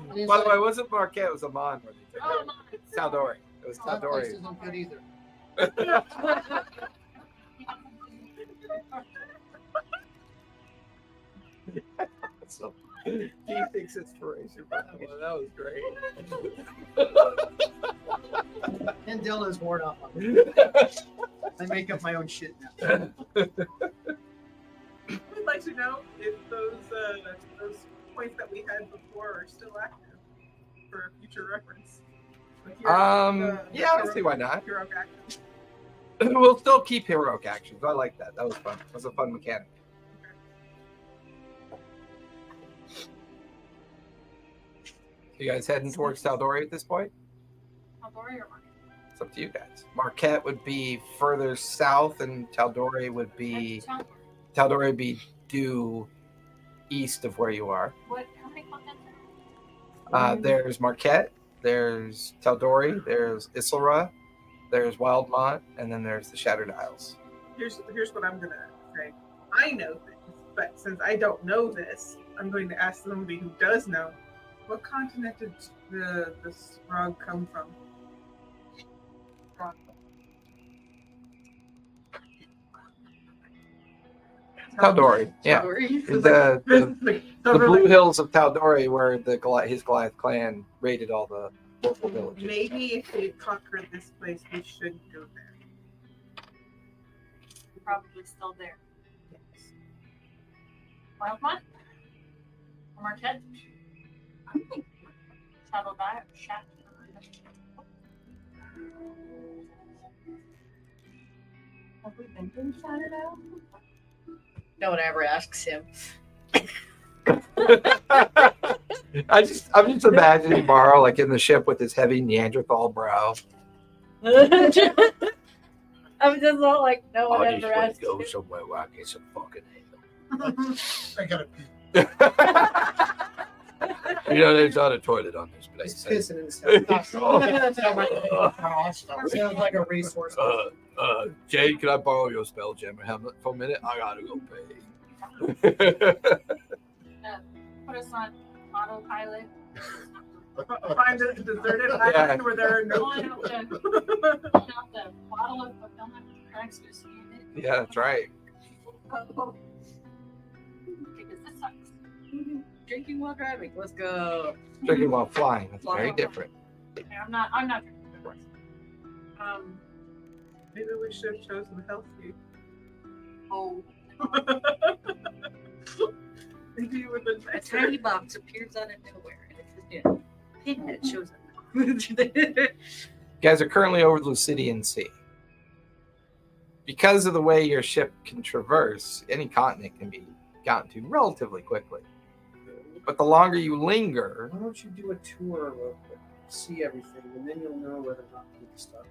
Speaker 2: the way, it wasn't Marquette, it was Amman.
Speaker 4: Oh,
Speaker 2: Tal'Dorei. It was
Speaker 5: That place
Speaker 2: Tal'Dorei.
Speaker 5: isn't good either.
Speaker 2: So, he thinks inspiration. Well, that was great.
Speaker 5: Mandela is worn off on me. I make up my own shit now.
Speaker 3: I'd like to know if those points that we had before are still active for future reference. Like
Speaker 2: Yeah, I see why not.
Speaker 3: Heroic action.
Speaker 2: We'll still keep heroic actions. I like that. That was fun. It was a fun mechanic. You guys heading towards Tal'Dorei at this point?
Speaker 4: Tal'Dorei or Marquette?
Speaker 2: It's up to you guys. Marquette would be further south, and Tal'Dorei would be due east of where you are.
Speaker 4: How many continents?
Speaker 2: There's Marquette, there's Tal'Dorei, there's Issylra, there's Wildmont, and then there's the Shattered Isles.
Speaker 3: Here's what I'm gonna say. I know this, but since I don't know this, I'm going to ask somebody who does know. What continent did the frog come from?
Speaker 2: Tal'Dorei, yeah. The Blue Hills of Tal'Dorei, where his Goliath clan raided all the local villages.
Speaker 3: Maybe if we conquered this place, we should go there.
Speaker 4: Probably still there. Wildmont? Or Marquette? I think Tal'Dorei or Shattered. Have we been to Shattered Isles?
Speaker 6: no one ever asks him.
Speaker 2: I'm just imagining Morrow like in the ship with his heavy Neanderthal brow.
Speaker 6: I'm just not like no one
Speaker 8: I just
Speaker 6: ever
Speaker 8: want
Speaker 6: asks
Speaker 8: to go
Speaker 6: him.
Speaker 8: somewhere where I get some fucking
Speaker 1: I gotta
Speaker 8: You know, there's not a toilet on this
Speaker 5: He's
Speaker 8: place.
Speaker 5: pissing in his head.
Speaker 1: pee.
Speaker 5: Sounds like a resource.
Speaker 8: Jade, can I borrow your spell jammer helmet for a minute? I gotta go pay.
Speaker 4: Put us on autopilot.
Speaker 3: Find a deserted island where there are no
Speaker 4: Pulling out
Speaker 3: people.
Speaker 4: the bottle of fulfillment Craig's to scan it.
Speaker 2: Yeah, that's right.
Speaker 4: Because this sucks.
Speaker 6: Drinking while driving. Let's go.
Speaker 2: Drinking while flying. That's very different.
Speaker 4: Okay, I'm not drinking, of course.
Speaker 3: Maybe we should have chosen Hellscape.
Speaker 4: Oh.
Speaker 3: Maybe it would have been
Speaker 6: A tiny box appears out of nowhere, and it's just a pin that shows up.
Speaker 2: You guys are currently over the Lucidian Sea. Because of the way your ship can traverse, any continent can be gotten to relatively quickly. But the longer you linger,
Speaker 5: Why don't you do a tour real quick? See everything, and then you'll know whether or not to be stuck.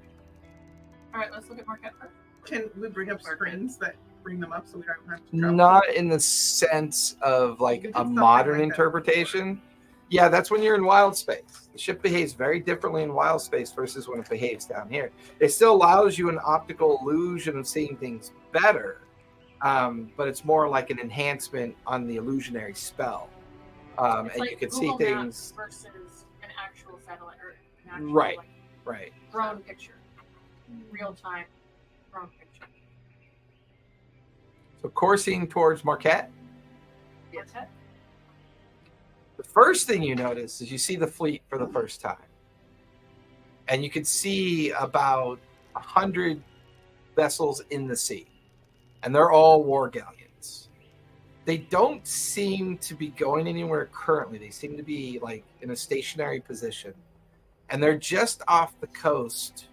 Speaker 4: All right, let's look at Marquette first.
Speaker 3: Can we bring up screens that bring them up so we don't have to travel?
Speaker 2: Not in the sense of like
Speaker 3: We did
Speaker 2: a
Speaker 3: something
Speaker 2: modern
Speaker 3: like that
Speaker 2: interpretation. Yeah, that's when you're in wild space. The ship behaves very differently in wild space versus when it behaves down here. It still allows you an optical illusion of seeing things better, but it's more like an enhancement on the illusionary spell. And
Speaker 6: It's like
Speaker 2: you can
Speaker 6: Google
Speaker 2: see
Speaker 6: Maps
Speaker 2: things.
Speaker 6: versus an actual satellite or an actual
Speaker 2: Right.
Speaker 6: like,
Speaker 2: Right.
Speaker 6: drone picture, real time drone picture.
Speaker 2: So coursing towards Marquette.
Speaker 6: Yes.
Speaker 2: The first thing you notice is you see the fleet for the first time. And you can see about 100 vessels in the sea. And they're all war galleons. They don't seem to be going anywhere currently. They seem to be like in a stationary position. And they're just off the coast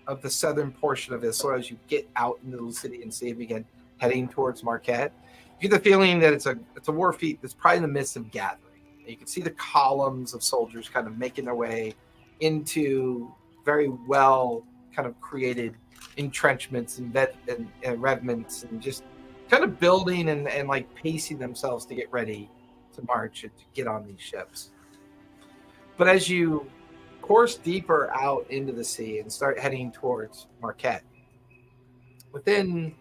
Speaker 2: of the southern portion of Issylra as you get out into the city and see it again, heading towards Marquette. You get the feeling that it's a war fleet that's probably in the midst of gathering. You can see the columns of soldiers kind of making their way into very well kind of created entrenchments and redments and just kind of building and like pacing themselves to get ready to march and to get on these ships. But as you course deeper out into the sea and start heading towards Marquette, within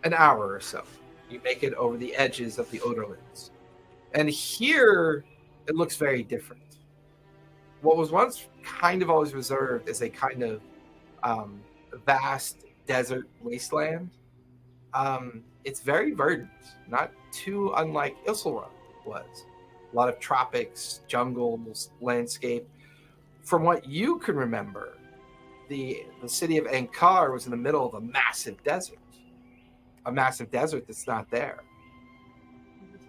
Speaker 2: an hour or so, you make it over the edges of the Oderlands. And here, it looks very different. What was once kind of always reserved as a kind of vast desert wasteland, it's very verdant, not too unlike Issylra was. A lot of tropics, jungles, landscape. From what you can remember, the city of Ankar was in the middle of a massive desert that's not there.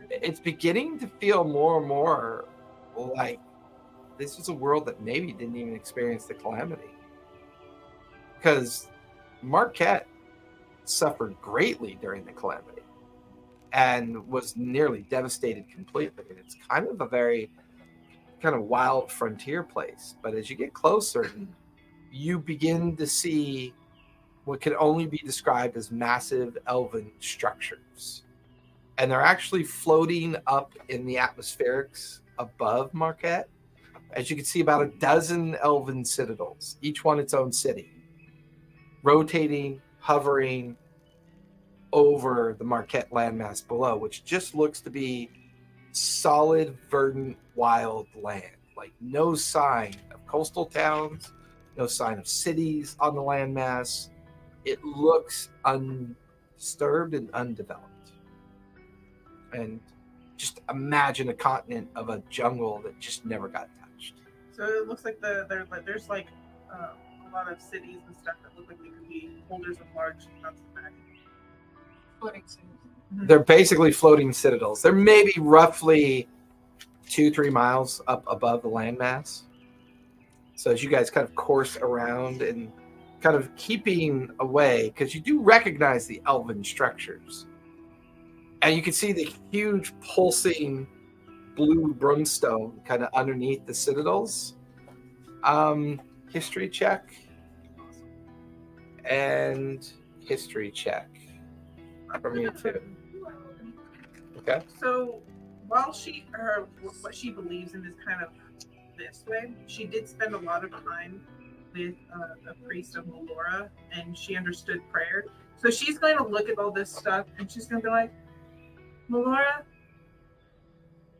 Speaker 2: It's beginning to feel more and more like this was a world that maybe didn't even experience the calamity. Because Marquette suffered greatly during the calamity and was nearly devastated completely. And it's kind of a very kind of wild frontier place. But as you get closer, you begin to see what can only be described as massive elven structures. And they're actually floating up in the atmospherics above Marquette. As you can see, about a dozen elven citadels, each one its own city, rotating, hovering over the Marquette landmass below, which just looks to be solid, verdant, wild land. Like no sign of coastal towns, no sign of cities on the landmass. It looks undisturbed and undeveloped. And just imagine a continent of a jungle that just never got touched.
Speaker 3: So it looks like there's like a lot of cities and stuff that look like they could be holders of large amounts of magic.
Speaker 6: Floating cities.
Speaker 2: They're basically floating citadels. They're maybe roughly 2-3 miles up above the landmass. So as you guys kind of course around and kind of keeping away, because you do recognize the elven structures. And you can see the huge pulsing blue brimstone kind of underneath the citadels. History check. And history check. From you too. Okay.
Speaker 3: So while what she believes in is kind of this way, she did spend a lot of time with a priest of Melora, and she understood prayer. So she's going to look at all this stuff, and she's going to be like, Melora,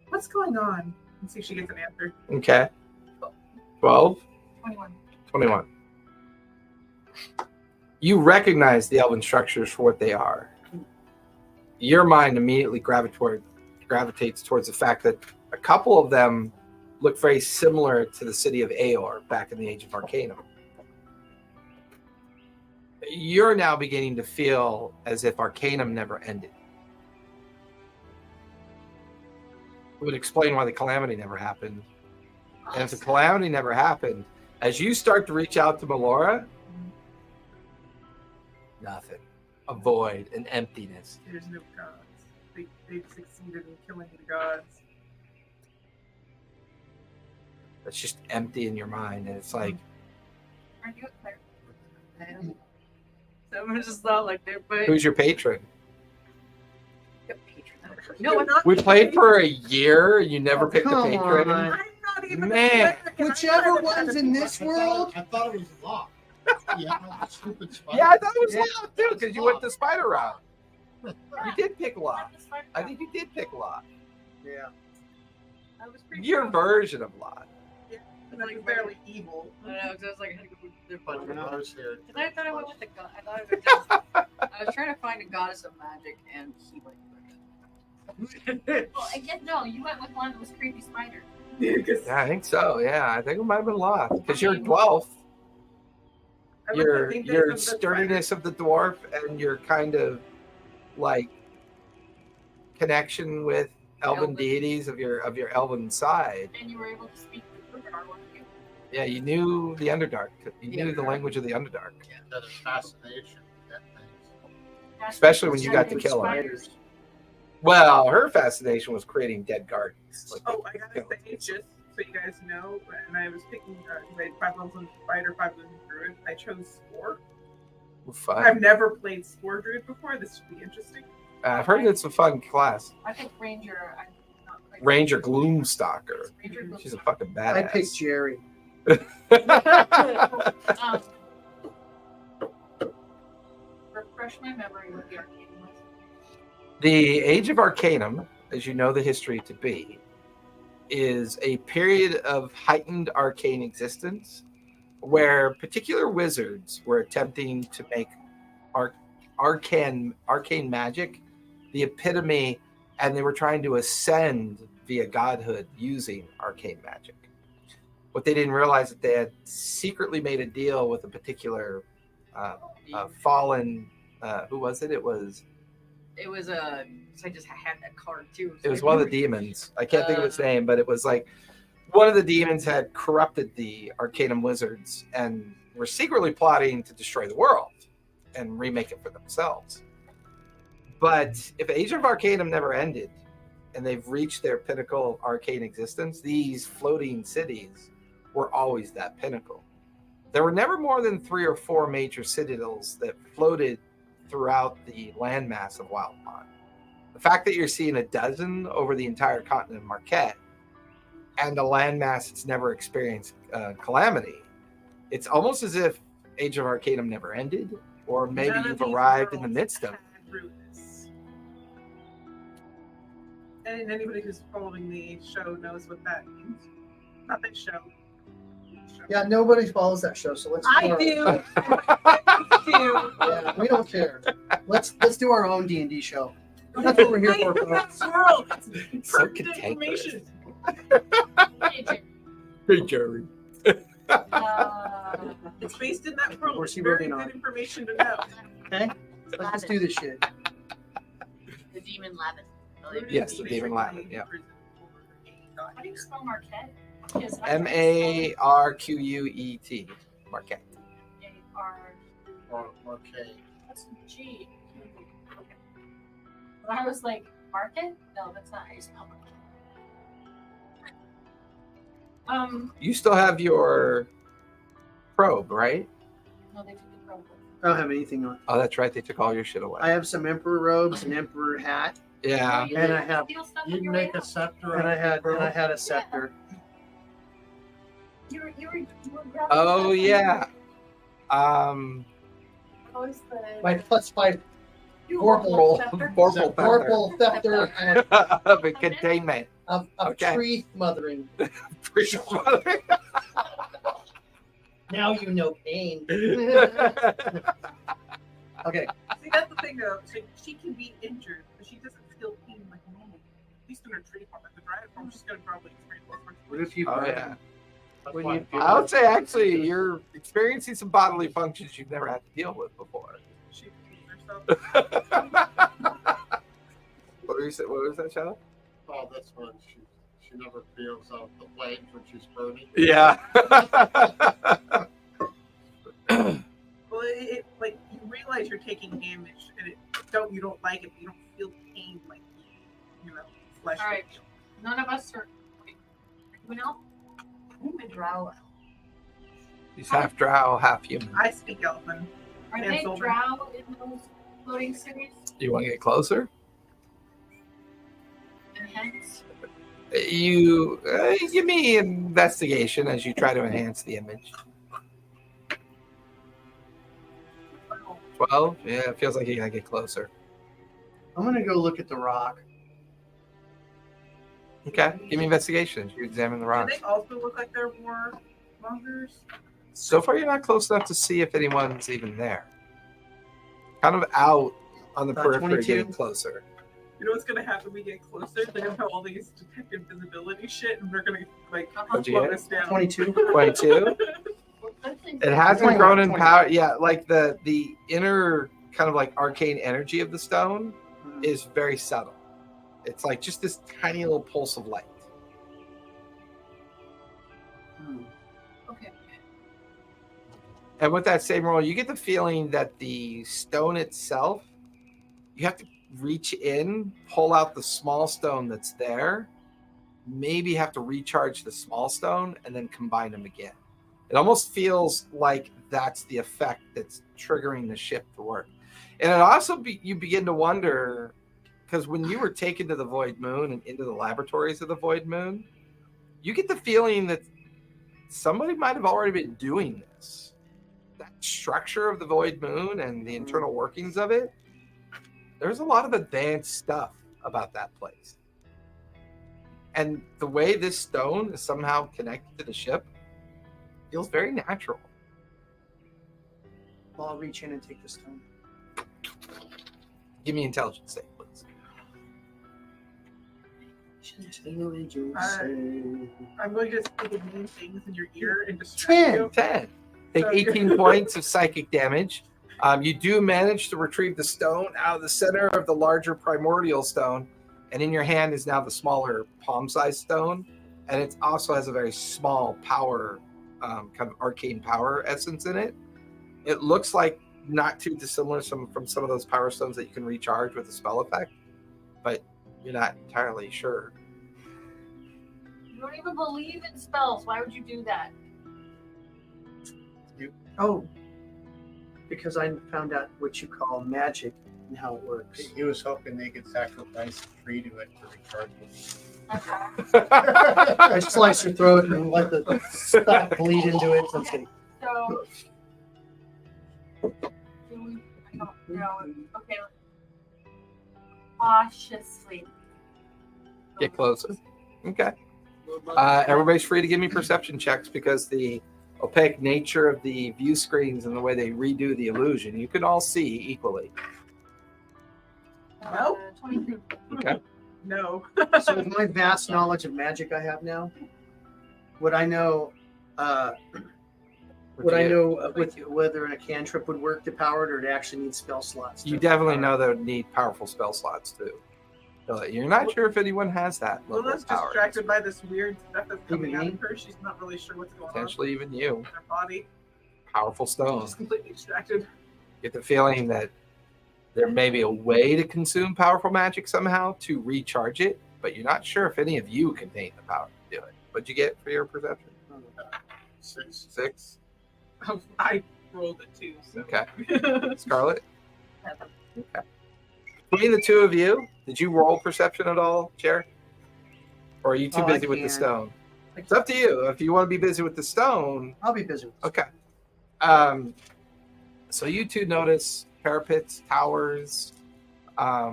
Speaker 3: what's going on? And see if she gets an answer.
Speaker 2: Okay. 12.
Speaker 6: 21.
Speaker 2: You recognize the elven structures for what they are. Your mind immediately gravitates towards the fact that a couple of them look very similar to the city of Aor back in the Age of Arcanum. You're now beginning to feel as if Arcanum never ended. It would explain why the calamity never happened. And if the calamity never happened, as you start to reach out to Melora, nothing. A void, an emptiness.
Speaker 3: There's no gods. They've succeeded in killing the gods.
Speaker 2: That's just empty in your mind. And it's like,
Speaker 6: Are you a cleric? I am. Someone just thought like they're but
Speaker 2: who's your patron?
Speaker 6: No,
Speaker 3: not.
Speaker 2: We played for a year. You never picked a
Speaker 5: come
Speaker 2: patron.
Speaker 5: on.
Speaker 3: I'm not even
Speaker 2: Man.
Speaker 3: a cleric, and
Speaker 5: Whichever
Speaker 3: I'm not
Speaker 5: one's
Speaker 3: a-
Speaker 5: in this world.
Speaker 1: I thought it was locked. Yeah, that stupid spider.
Speaker 2: Yeah, I thought it was
Speaker 5: Yeah.
Speaker 2: locked too because you went the spider route. You did pick lock. I think you did pick lock.
Speaker 5: Yeah.
Speaker 6: I was pretty
Speaker 2: Your
Speaker 6: sure.
Speaker 2: version of lock.
Speaker 3: And I'm fairly evil.
Speaker 6: I know, 'cause I was like, I had to go with the
Speaker 1: But the nose here.
Speaker 6: And I thought I went with the god. I thought it was I was trying to find a goddess of magic and healing.
Speaker 4: Well, I guess no. You went with one that was creepy spider.
Speaker 2: Yeah, I think so. Yeah, I think it might have been locked because you're 12th. Your sturdiness of the dwarf and your kind of like connection with elven deities of your elven side.
Speaker 4: And you were able to speak the Underdark, weren't you?
Speaker 2: Yeah, you knew the Underdark. You knew the
Speaker 6: Underdark.
Speaker 2: language of the Underdark.
Speaker 1: That is fascination. That thing's.
Speaker 2: Especially when you got to kill him.
Speaker 4: Spiders.
Speaker 2: Well, her fascination was creating dead gardens. Like,
Speaker 3: Oh, I gotta say, just so you guys know, when I was picking, I had 5 levels in Fighter, 5 levels in Druid, I chose Spore.
Speaker 2: fun.
Speaker 3: I've never played Spore Druid before. This should be interesting.
Speaker 2: I've heard it's a fun class.
Speaker 4: I think Ranger. I'm not quite-
Speaker 2: Ranger Gloomstalker.
Speaker 4: Ranger Gloomstalker.
Speaker 2: She's a fucking badass.
Speaker 5: I picked Jerry.
Speaker 4: Um, refresh my memory with the arcane was.
Speaker 2: The Age of Arcanum, as you know the history to be, is a period of heightened arcane existence where particular wizards were attempting to make arcane magic the epitome, and they were trying to ascend via godhood using arcane magic. What they didn't realize that they had secretly made a deal with a particular fallen. Who was it? It was
Speaker 6: I just had that card too.
Speaker 2: It was one of the demons. I can't think of its name, but it was like one of the demons had corrupted the Arcanum wizards and were secretly plotting to destroy the world and remake it for themselves. But if Age of Arcanum never ended and they've reached their pinnacle of arcane existence, these floating cities were always that pinnacle. There were never more than 3 or 4 major citadels that floated throughout the landmass of Wildpond. The fact that you're seeing a dozen over the entire continent of Marquette and a landmass that's never experienced calamity, it's almost as if Age of Arcanum never ended, or maybe
Speaker 3: None of
Speaker 2: you've
Speaker 3: these
Speaker 2: arrived in the
Speaker 3: worlds
Speaker 2: midst of it.
Speaker 3: had ruins. And anybody who's following the show knows what that means. Not that show.
Speaker 5: Yeah, nobody follows that show, so let's.
Speaker 3: I
Speaker 5: our-
Speaker 3: do. I do.
Speaker 5: Yeah, we don't care. Let's do our own D&D show. That's what we're here for, folks.
Speaker 3: World. It's
Speaker 2: So
Speaker 3: pertinent
Speaker 2: cantankerous.
Speaker 3: information.
Speaker 4: Hey, Jim,
Speaker 2: Hey, Jerry.
Speaker 3: It's based in that world.
Speaker 5: Where's
Speaker 3: It's
Speaker 5: he
Speaker 3: very
Speaker 5: working
Speaker 3: good
Speaker 5: on?
Speaker 3: information to know.
Speaker 5: Okay, let's just do this shit.
Speaker 4: the demon Lavin.
Speaker 2: Yes, the demon Latin, yeah.
Speaker 4: How do you spell Marquette? Yes, I-
Speaker 2: Marquet. Marquette.
Speaker 4: A-R-
Speaker 1: Or Marquet.
Speaker 4: That's G. Okay. But I was like, Market? No, that's not how you spell Market.
Speaker 2: You still have your probe, right?
Speaker 4: No, they took the probe.
Speaker 5: I don't have anything on.
Speaker 2: Oh, that's right. They took all your shit away.
Speaker 5: I have some emperor robes, an emperor hat,
Speaker 2: Yeah.
Speaker 4: You
Speaker 5: And
Speaker 4: didn't
Speaker 5: I have-
Speaker 4: steal stuff
Speaker 1: You
Speaker 4: on your
Speaker 1: make
Speaker 4: way
Speaker 1: a
Speaker 4: out.
Speaker 1: scepter.
Speaker 5: and I
Speaker 1: out of
Speaker 5: had a scepter.
Speaker 4: You were grabbing
Speaker 2: Oh
Speaker 4: stuff.
Speaker 2: yeah.
Speaker 4: What was the
Speaker 5: My +5
Speaker 4: You
Speaker 5: Vorpal,
Speaker 4: scepter?
Speaker 2: Vorpal
Speaker 5: Vorpal scepter
Speaker 2: of a containment.
Speaker 5: of
Speaker 2: Okay.
Speaker 5: tree mothering.
Speaker 2: Okay.
Speaker 5: Now you know pain. Okay,
Speaker 3: See, that's the thing though. She can be injured, but she doesn't feel pain like normal. At least in her tree form. At the dry form, she's gonna probably experience all sorts of
Speaker 5: what if you?
Speaker 2: Oh yeah.
Speaker 1: That's
Speaker 5: When
Speaker 1: why-
Speaker 5: you-
Speaker 2: I would say actually you're experiencing some bodily functions you've never had to deal with before.
Speaker 3: she feels herself.
Speaker 2: What was that, Shadow?
Speaker 1: Oh, that's when she never feels out the flames when she's burning.
Speaker 2: Yeah.
Speaker 3: Well, it like you realize you're taking damage, and you don't like it, but you don't feel pain like flesh.
Speaker 4: All right. None of us are. Anyone else? I'm a drow.
Speaker 2: He's half drow, half human.
Speaker 3: I speak Elfin.
Speaker 4: Are
Speaker 3: And
Speaker 4: they
Speaker 3: Sylvan.
Speaker 4: drow in those floating cities?
Speaker 2: Do you want to get closer? You give me investigation as you try to enhance the image. 12? Yeah, it feels like you gotta get closer.
Speaker 5: I'm gonna go look at the rock.
Speaker 2: Okay, give me investigation as you examine the
Speaker 3: Do
Speaker 2: rocks.
Speaker 3: they also look like they're more mongers?
Speaker 2: So far, you're not close enough to see if anyone's even there. Kind of out on the periphery,
Speaker 5: 22?
Speaker 2: getting closer.
Speaker 3: You know what's gonna happen when we get closer? They're gonna have all these detective visibility shit, and they're gonna like
Speaker 2: What'd you
Speaker 3: slow
Speaker 2: get?
Speaker 3: us down.
Speaker 5: 22.
Speaker 2: 22? It hasn't
Speaker 5: 21,
Speaker 2: grown in
Speaker 5: 20.
Speaker 2: power. Yeah, like the inner kind of like arcane energy of the stone is very subtle. It's like just this tiny little pulse of light.
Speaker 6: Okay.
Speaker 2: And with that same roll, you get the feeling that the stone itself, you have to reach in, pull out the small stone that's there, maybe have to recharge the small stone, and then combine them again. It almost feels like that's the effect that's triggering the ship to work. And it also, you begin to wonder, because when you were taken to the Void Moon and into the laboratories of the Void Moon, you get the feeling that somebody might have already been doing this. That structure of the Void Moon and the internal workings of it, there's a lot of advanced stuff about that place. And the way this stone is somehow connected to the ship feels very natural.
Speaker 5: Well, I'll reach in and take the stone.
Speaker 2: Give me intelligence save, please.
Speaker 3: I'm going to say the mean things in your ear and distract you.
Speaker 2: 10. Take 18 points of psychic damage. You do manage to retrieve the stone out of the center of the larger primordial stone, and in your hand is now the smaller palm-sized stone, and it also has a very small power, kind of arcane power essence in it. It looks like not too dissimilar from some of those power stones that you can recharge with a spell effect, but you're not entirely sure.
Speaker 6: You don't even believe in spells. Why would you do that?
Speaker 5: Oh, because I found out what you call magic and how it works.
Speaker 1: He was hoping they could sacrifice 3 to it to recharge it.
Speaker 5: I slice your throat and let the stock bleed into it. Okay.
Speaker 6: So, do we, I don't know. Okay. Cautiously.
Speaker 2: Get closer. Okay. Everybody's free to give me perception checks because the opaque nature of the view screens and the way they redo the illusion, you can all see equally.
Speaker 3: No.
Speaker 6: 23.
Speaker 2: Okay.
Speaker 3: No.
Speaker 5: So with my vast knowledge of magic I have now, would I know with whether a cantrip would work to power it or it actually needs spell slots?
Speaker 2: You definitely know they would need powerful spell slots too. So you're not sure if anyone has that
Speaker 3: Well,
Speaker 2: level
Speaker 3: that's
Speaker 2: of power.
Speaker 3: distracted by this weird stuff that's coming
Speaker 5: Even
Speaker 3: out
Speaker 5: me?
Speaker 3: of her. She's not really sure what's going
Speaker 2: Potentially even you.
Speaker 3: on in her body.
Speaker 2: Powerful stone.
Speaker 3: She's completely distracted.
Speaker 2: Get the feeling that there may be a way to consume powerful magic somehow to recharge it, but you're not sure if any of you contain the power to do it. What'd you get for your perception? 6.
Speaker 3: I rolled a 2. So.
Speaker 2: Okay. Scarlet? Okay. Between the two of you, did you roll perception at all, Chair? Or are you too
Speaker 5: Oh, I
Speaker 2: busy with the
Speaker 5: can.
Speaker 2: stone? It's up to you. If you want to be busy with the stone,
Speaker 5: I'll be busy.
Speaker 2: okay. So you two notice parapets, towers,
Speaker 6: My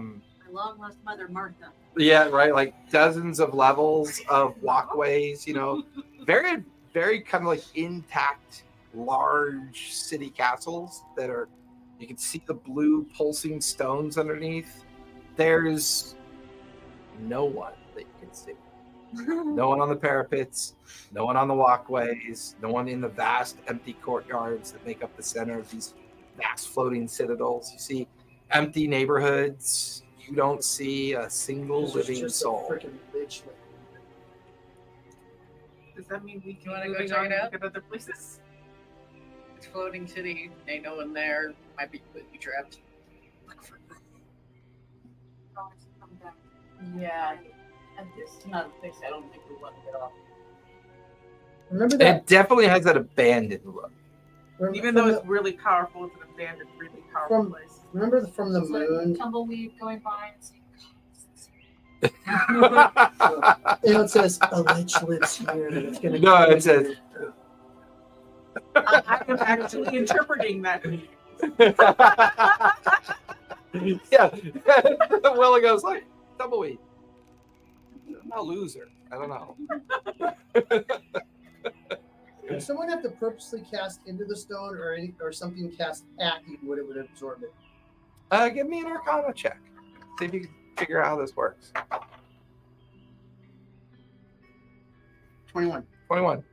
Speaker 6: long lost mother, Martha.
Speaker 2: yeah, right, like dozens of levels of walkways, very, very kind of like intact, large city castles that are, you can see the blue pulsing stones underneath. There's no one that you can see. No one on the parapets, no one on the walkways, no one in the vast empty courtyards that make up the center of these vast floating citadels. You see empty neighborhoods. You don't see a single
Speaker 5: This is
Speaker 2: living
Speaker 5: just a
Speaker 2: soul.
Speaker 5: freaking bitch.
Speaker 3: Does that mean we can
Speaker 7: wanna go
Speaker 3: moving
Speaker 7: check
Speaker 3: on
Speaker 7: it
Speaker 3: and
Speaker 7: out?
Speaker 3: look at other places?
Speaker 7: It's floating city. Ain't no one there. Might be completely trapped.
Speaker 6: Yeah. And this is not a place I don't think we want to get off.
Speaker 5: Remember that?
Speaker 2: It definitely has that abandoned look.
Speaker 3: Even though it's really powerful, it's an abandoned, really powerful place.
Speaker 5: Remember from the
Speaker 6: It's like
Speaker 5: moon?
Speaker 6: tumbleweed going by and saying,
Speaker 5: And it says a lich lives here. And it's gonna
Speaker 8: No, it says.
Speaker 3: I am actually interpreting that.
Speaker 8: Yeah. Willie goes like, tumbleweed. I'm a loser. I don't know.
Speaker 5: Does someone have to purposely cast into the stone or something cast at you would it would absorb it?
Speaker 8: Give me an Arcana check. See if you can figure out how this works.
Speaker 5: 21.
Speaker 8: 21.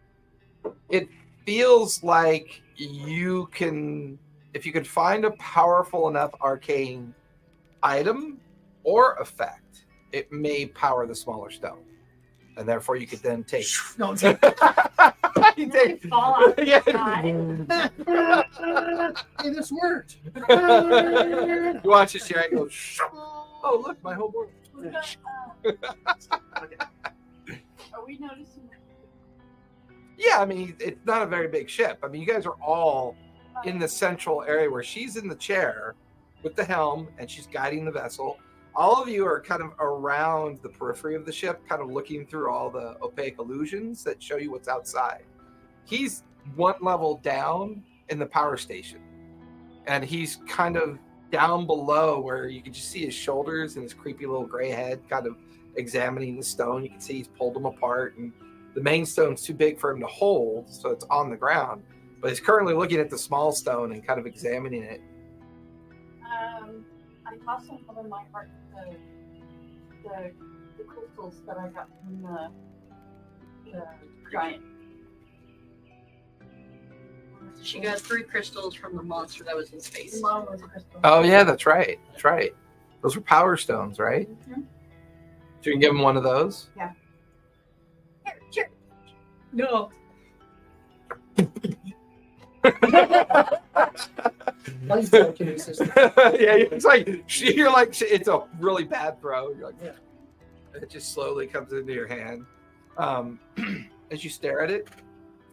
Speaker 8: It feels like you can, if you could find a powerful enough arcane item or effect, it may power the smaller stone. And therefore you could then take.
Speaker 5: No,
Speaker 8: You take-
Speaker 4: Fall out of
Speaker 8: Yeah.
Speaker 4: the sky.
Speaker 5: hey, this worked.
Speaker 8: You watch this here and go, oh, look, my whole board.
Speaker 4: We've got, Are we noticing?
Speaker 8: Yeah, I mean, it's not a very big ship. I mean, you guys are all in the central area where she's in the chair with the helm and she's guiding the vessel. All of you are kind of around the periphery of the ship, kind of looking through all the opaque illusions that show you what's outside. He's one level down in the power station, and he's kind of down below where you can just see his shoulders and his creepy little gray head kind of examining the stone. You can see he's pulled them apart, and the main stone's too big for him to hold, so it's on the ground. But he's currently looking at the small stone and kind of examining it.
Speaker 4: I toss some of my heart the crystals that I got from the giant.
Speaker 7: She got 3 crystals from the monster that was in space.
Speaker 4: The mom was a crystal.
Speaker 8: Oh, yeah, that's right. That's right. Those were power stones, right?
Speaker 4: Mhm.
Speaker 8: So you can give him one of those?
Speaker 4: Here, sure.
Speaker 7: No.
Speaker 5: Nice telekinesis.
Speaker 8: Yeah, it's like you're like it's a really bad throw. You're like,
Speaker 5: Yeah.
Speaker 8: It just slowly comes into your hand. As you stare at it,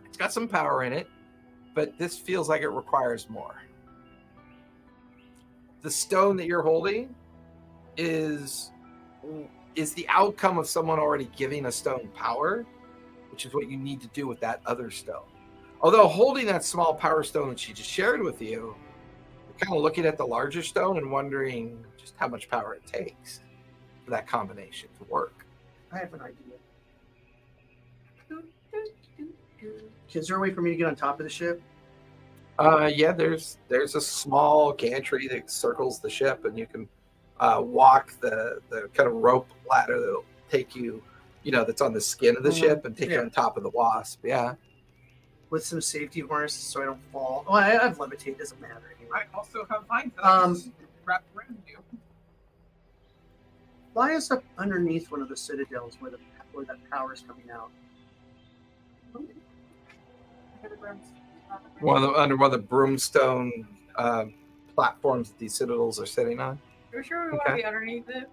Speaker 8: it's got some power in it, but this feels like it requires more. The stone that you're holding is the outcome of someone already giving a stone power, which is what you need to do with that other stone. Although holding that small power stone that she just shared with you, you're kind of looking at the larger stone and wondering just how much power it takes for that combination to work.
Speaker 5: I have an idea. Is there a way for me to get on top of the ship?
Speaker 8: Yeah, there's a small gantry that circles the ship, and you can walk the kind of rope ladder that'll take you, that's on the skin of the ship and take you on top of the wasp. Yeah.
Speaker 5: With some safety harnesses so I don't fall. Oh, I have levitate. Doesn't matter anyway.
Speaker 3: I also have mine that I just wrap around you.
Speaker 5: Fly us up underneath one of the citadels where that power is coming out.
Speaker 8: Under one of the broomstone platforms that these citadels are sitting on.
Speaker 7: You're sure we want to be underneath it?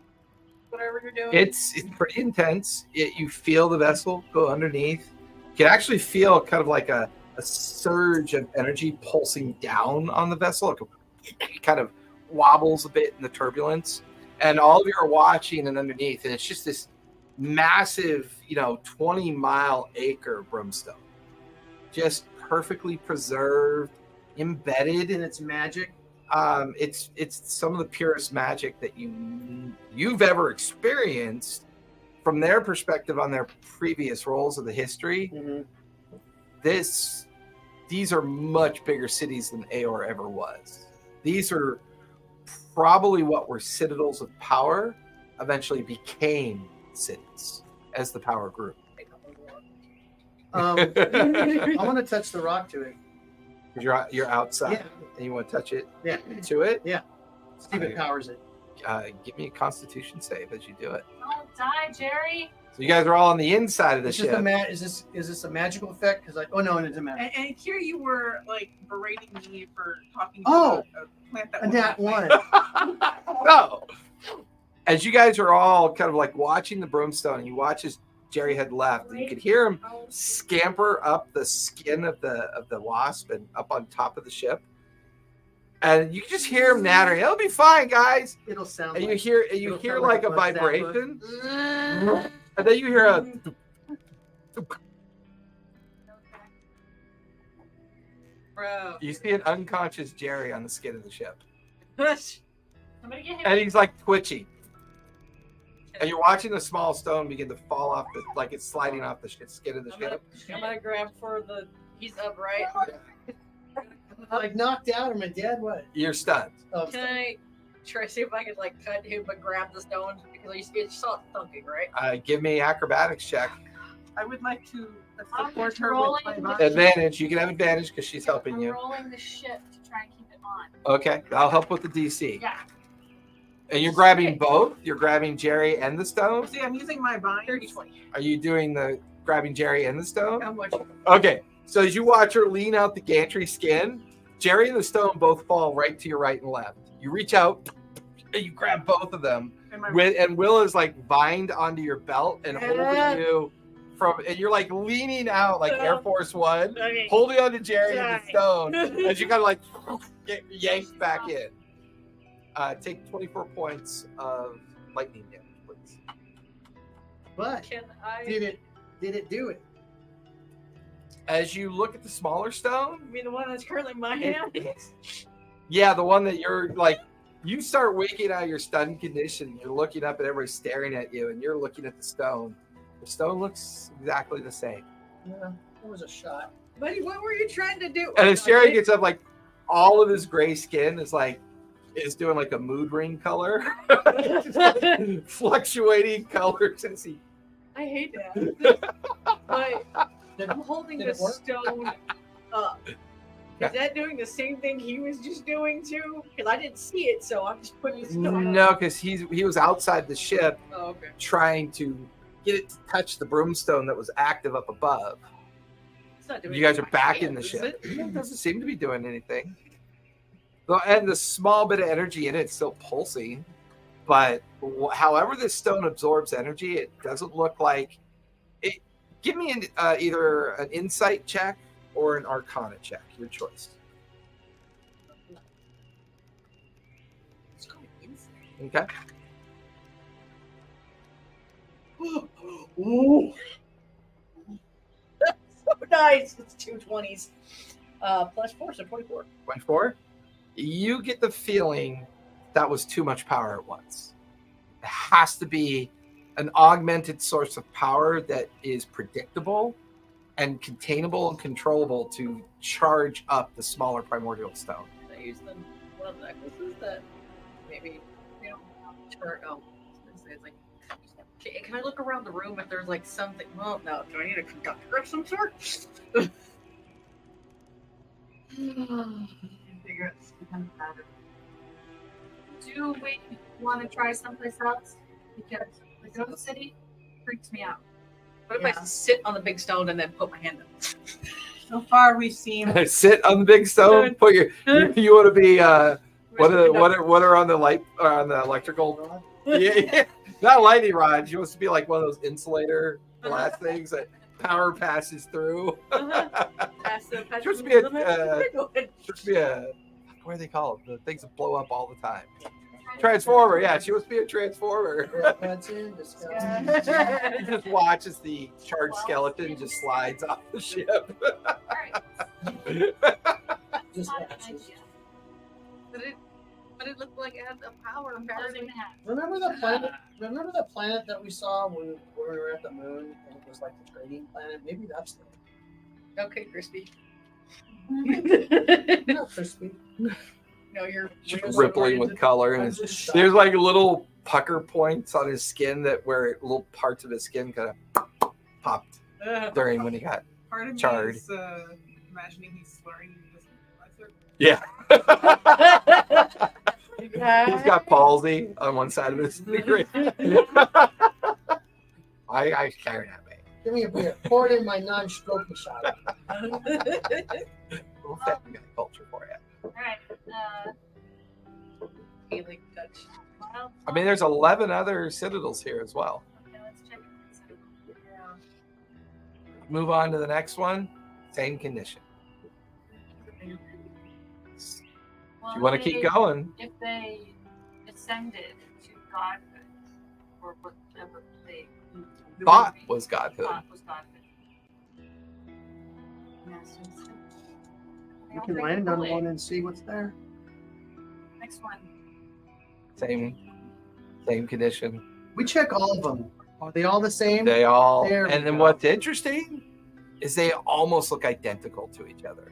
Speaker 7: Whatever you're doing.
Speaker 8: It's pretty intense. You feel the vessel go underneath. You can actually feel kind of like a surge of energy pulsing down on the vessel. It kind of wobbles a bit in the turbulence. And all of you are watching and underneath, and it's just this massive, 20-mile acre brimstone. Just perfectly preserved, embedded
Speaker 5: And it's magic.
Speaker 8: It's some of the purest magic that you've ever experienced from their perspective on their previous roles of the history.
Speaker 5: Mm-hmm.
Speaker 8: These are much bigger cities than Aor ever was. These are probably what were citadels of power, eventually became cities as the power grew.
Speaker 5: I want to touch the rock to it.
Speaker 8: You're outside
Speaker 5: Yeah.
Speaker 8: and you want to touch it
Speaker 5: Yeah.
Speaker 8: to it.
Speaker 5: See if it powers it.
Speaker 8: Give me a Constitution save as you do it.
Speaker 4: Don't die, Jerry.
Speaker 8: So you guys are all on the inside of the
Speaker 5: Is
Speaker 8: ship.
Speaker 5: this a magical effect? Because no, it doesn't matter.
Speaker 3: And here you were like berating me for talking
Speaker 5: Oh,
Speaker 3: about a plant that
Speaker 5: And that one.
Speaker 8: No. As you guys are all kind of like watching the broomstone, and you watch as Jerry had left, and you could hear him scamper up the skin of the wasp and up on top of the ship. And you can just hear him nattering. It'll be fine, guys.
Speaker 5: It'll sound.
Speaker 8: And
Speaker 5: like,
Speaker 8: you
Speaker 5: it'll
Speaker 8: hear
Speaker 5: sound
Speaker 8: like a
Speaker 5: butt zapper.
Speaker 8: vibration, and then you hear a.
Speaker 7: Bro.
Speaker 8: You see an unconscious Jerry on the skin of the ship,
Speaker 4: Somebody get him.
Speaker 8: and he's like twitchy. And you're watching the small stone begin to fall off, like it's sliding off the skin of the ship.
Speaker 7: I'm gonna grab for the. He's up, right?
Speaker 5: Like knocked out. Am I dead? What?
Speaker 8: You're stunned.
Speaker 5: Oh,
Speaker 7: Can I try to see if I can like cut him but grab the stone because you saw it thumping, right?
Speaker 8: Give me acrobatics check.
Speaker 3: I would like to
Speaker 4: I'm
Speaker 3: support her
Speaker 4: rolling
Speaker 3: with
Speaker 4: the
Speaker 3: my body.
Speaker 8: Advantage. You can have advantage because she's helping
Speaker 4: I'm
Speaker 8: you.
Speaker 4: rolling the ship to try and keep it on.
Speaker 8: Okay, I'll help with the DC.
Speaker 4: Yeah.
Speaker 8: And you're grabbing both? You're grabbing Jerry and the stone?
Speaker 3: See, I'm using my bind.
Speaker 7: 30-20.
Speaker 8: Are you doing the grabbing Jerry and the stone?
Speaker 7: How much?
Speaker 8: Okay, so as you watch her lean out the gantry skin, Jerry and the stone both fall right to your right and left. You reach out and you grab both of them. And Will is like bind onto your belt and holding you from, and you're like leaning out like Air Force One,
Speaker 7: Okay.
Speaker 8: holding onto Jerry and the stone as you kind of like get yanked back in. Take 24 points of lightning damage, please.
Speaker 5: But
Speaker 7: Can I?
Speaker 5: did it do it?
Speaker 8: As you look at the smaller stone,
Speaker 7: You mean the one that's currently in my hand?
Speaker 8: yeah, the one that you're like, you start waking out of your stunned condition. You're looking up and everybody's staring at you, and you're looking at the stone. The stone looks exactly the same.
Speaker 5: Yeah, it was a shot.
Speaker 7: Buddy, what were you trying to do?
Speaker 8: And as Jerry gets up, like all of his gray skin is doing like a mood ring color, fluctuating colors as he.
Speaker 7: I hate that. But
Speaker 5: Did,
Speaker 7: I'm holding
Speaker 5: did
Speaker 7: the
Speaker 5: it work?
Speaker 7: stone up.
Speaker 8: Yeah.
Speaker 7: Is that doing the same thing he was just doing too? Because I didn't see it, so I'm just putting the stone
Speaker 8: No,
Speaker 7: up.
Speaker 8: because he was outside the ship
Speaker 7: Oh, okay.
Speaker 8: trying to get it to touch the broomstone that was active up above.
Speaker 7: It's not doing
Speaker 8: You guys are
Speaker 7: anything
Speaker 8: back
Speaker 7: my
Speaker 8: in the
Speaker 7: hands, is
Speaker 8: ship.
Speaker 7: it?
Speaker 8: It doesn't seem to be doing anything. And the small bit of energy in it's still pulsing. But however this stone absorbs energy, it doesn't look like it. Give me either an insight check or an arcana check, your choice.
Speaker 7: It's going insane.
Speaker 8: Okay.
Speaker 7: Ooh. That's so nice. It's 2 20s. Plus 4, so 24.
Speaker 8: 24. You get the feeling that was too much power at once. It has to be an augmented source of power that is predictable and containable and controllable to charge up the smaller primordial stone.
Speaker 7: I use them one of the necklaces that maybe you know turn. Oh, it's like. Okay, can I look around the room if there's like something? Well, no. Do I need a conductor of some sort?
Speaker 4: Figure it's becoming better. Do we want to try someplace else? Because the ghost city freaks me out.
Speaker 7: What if I sit on the big stone and then put my hand up?
Speaker 3: So far, we've seen.
Speaker 8: Sit on the big stone. Put your. You want to be. What are on the light on the electrical? Yeah. Not lightning rods. You want to be like one of those insulator glass things that power passes through. Supposed to be a what are they called? The things that blow up all the time. Transformer, yeah, she wants to be a transformer. You just watch as the charged skeleton just slides off the ship.
Speaker 5: Just
Speaker 7: But it looked like it had the power. Apparently.
Speaker 5: remember the planet? Remember the planet that we saw when we were at the moon, and it was like the trading planet? Maybe that's the
Speaker 7: Okay, Crispy.
Speaker 5: not crispy.
Speaker 7: No, you're
Speaker 8: Just rippling with color, and there's like little pucker points on his skin that where little parts of his skin kind of popped during when he got
Speaker 3: Part of me
Speaker 8: charred.
Speaker 3: is imagining he's slurring this lesser.
Speaker 8: yeah. He's got palsy on one side of his finger. I carry that way.
Speaker 5: Give me a beer. Pour it in my non-stroking shot.
Speaker 8: We'll set the culture for you.
Speaker 4: Alright.
Speaker 7: Healing touch.
Speaker 4: Well,
Speaker 8: I mean, there's 11 other citadels here as well.
Speaker 4: okay, let's check it.
Speaker 8: Move on to the next one. Same condition. If you want to keep going,
Speaker 4: If they ascended to godhood, or whatever they
Speaker 8: thought was godhood.
Speaker 4: thought was godhood. Masters.
Speaker 5: You can land on one and see what's there.
Speaker 4: Next one.
Speaker 8: Same condition.
Speaker 5: We check all of them. Are they all the same?
Speaker 8: They all,
Speaker 5: There we
Speaker 8: and then
Speaker 5: go.
Speaker 8: what's interesting is they almost look identical to each other.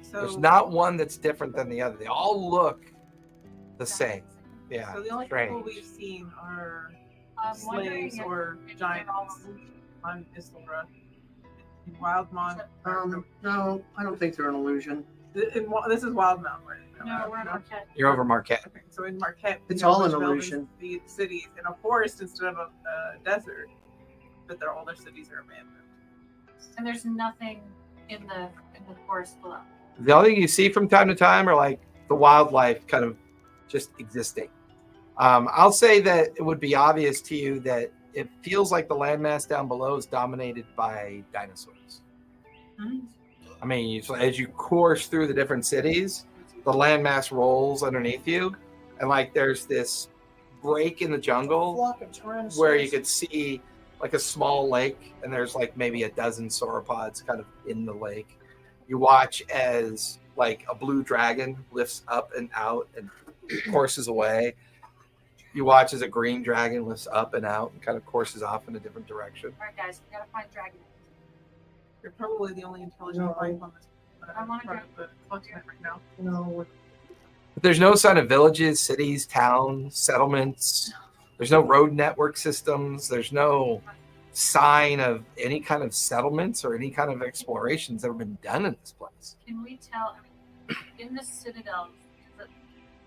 Speaker 3: So,
Speaker 8: There's not one that's different than the other. They all look the same. Yeah,
Speaker 3: so the only
Speaker 8: strange.
Speaker 3: people we've seen are
Speaker 4: I'm wondering
Speaker 3: slaves
Speaker 4: if-
Speaker 3: or
Speaker 4: if they're
Speaker 3: giants
Speaker 4: all
Speaker 3: on Issylra. In Wildmont.
Speaker 5: No, I don't think they're an illusion.
Speaker 3: This is Wildmount, right?
Speaker 4: No, we're not Marquette.
Speaker 8: You're over Marquette.
Speaker 3: Okay, so in Marquette,
Speaker 5: It's
Speaker 3: we have
Speaker 5: all an
Speaker 3: bush buildings,
Speaker 5: illusion.
Speaker 3: The cities in a forest instead of a desert, but all their cities are abandoned.
Speaker 4: And there's nothing in the forest below.
Speaker 8: The only thing you see from time to time are like the wildlife kind of just existing. I'll say that it would be obvious to you that it feels like the landmass down below is dominated by dinosaurs. I mean, as you course through the different cities, the landmass rolls underneath you, and like there's this break in the jungle where you could see like a small lake, and there's like maybe a dozen sauropods kind of in the lake. You watch as like a blue dragon lifts up and out and courses away. You watch as a green dragon lifts up and out and kind of courses off in a different direction.
Speaker 4: All right, guys, we gotta find dragon.
Speaker 3: They're probably the only intelligent
Speaker 5: No.
Speaker 3: life on this
Speaker 4: I wanna
Speaker 3: part of the continent right now.
Speaker 5: No,
Speaker 8: But there's no sign of villages, cities, towns, settlements. There's no road network systems. There's no sign of any kind of settlements or any kind of explorations that have been done in this place.
Speaker 4: Can we tell? I mean, in the citadel,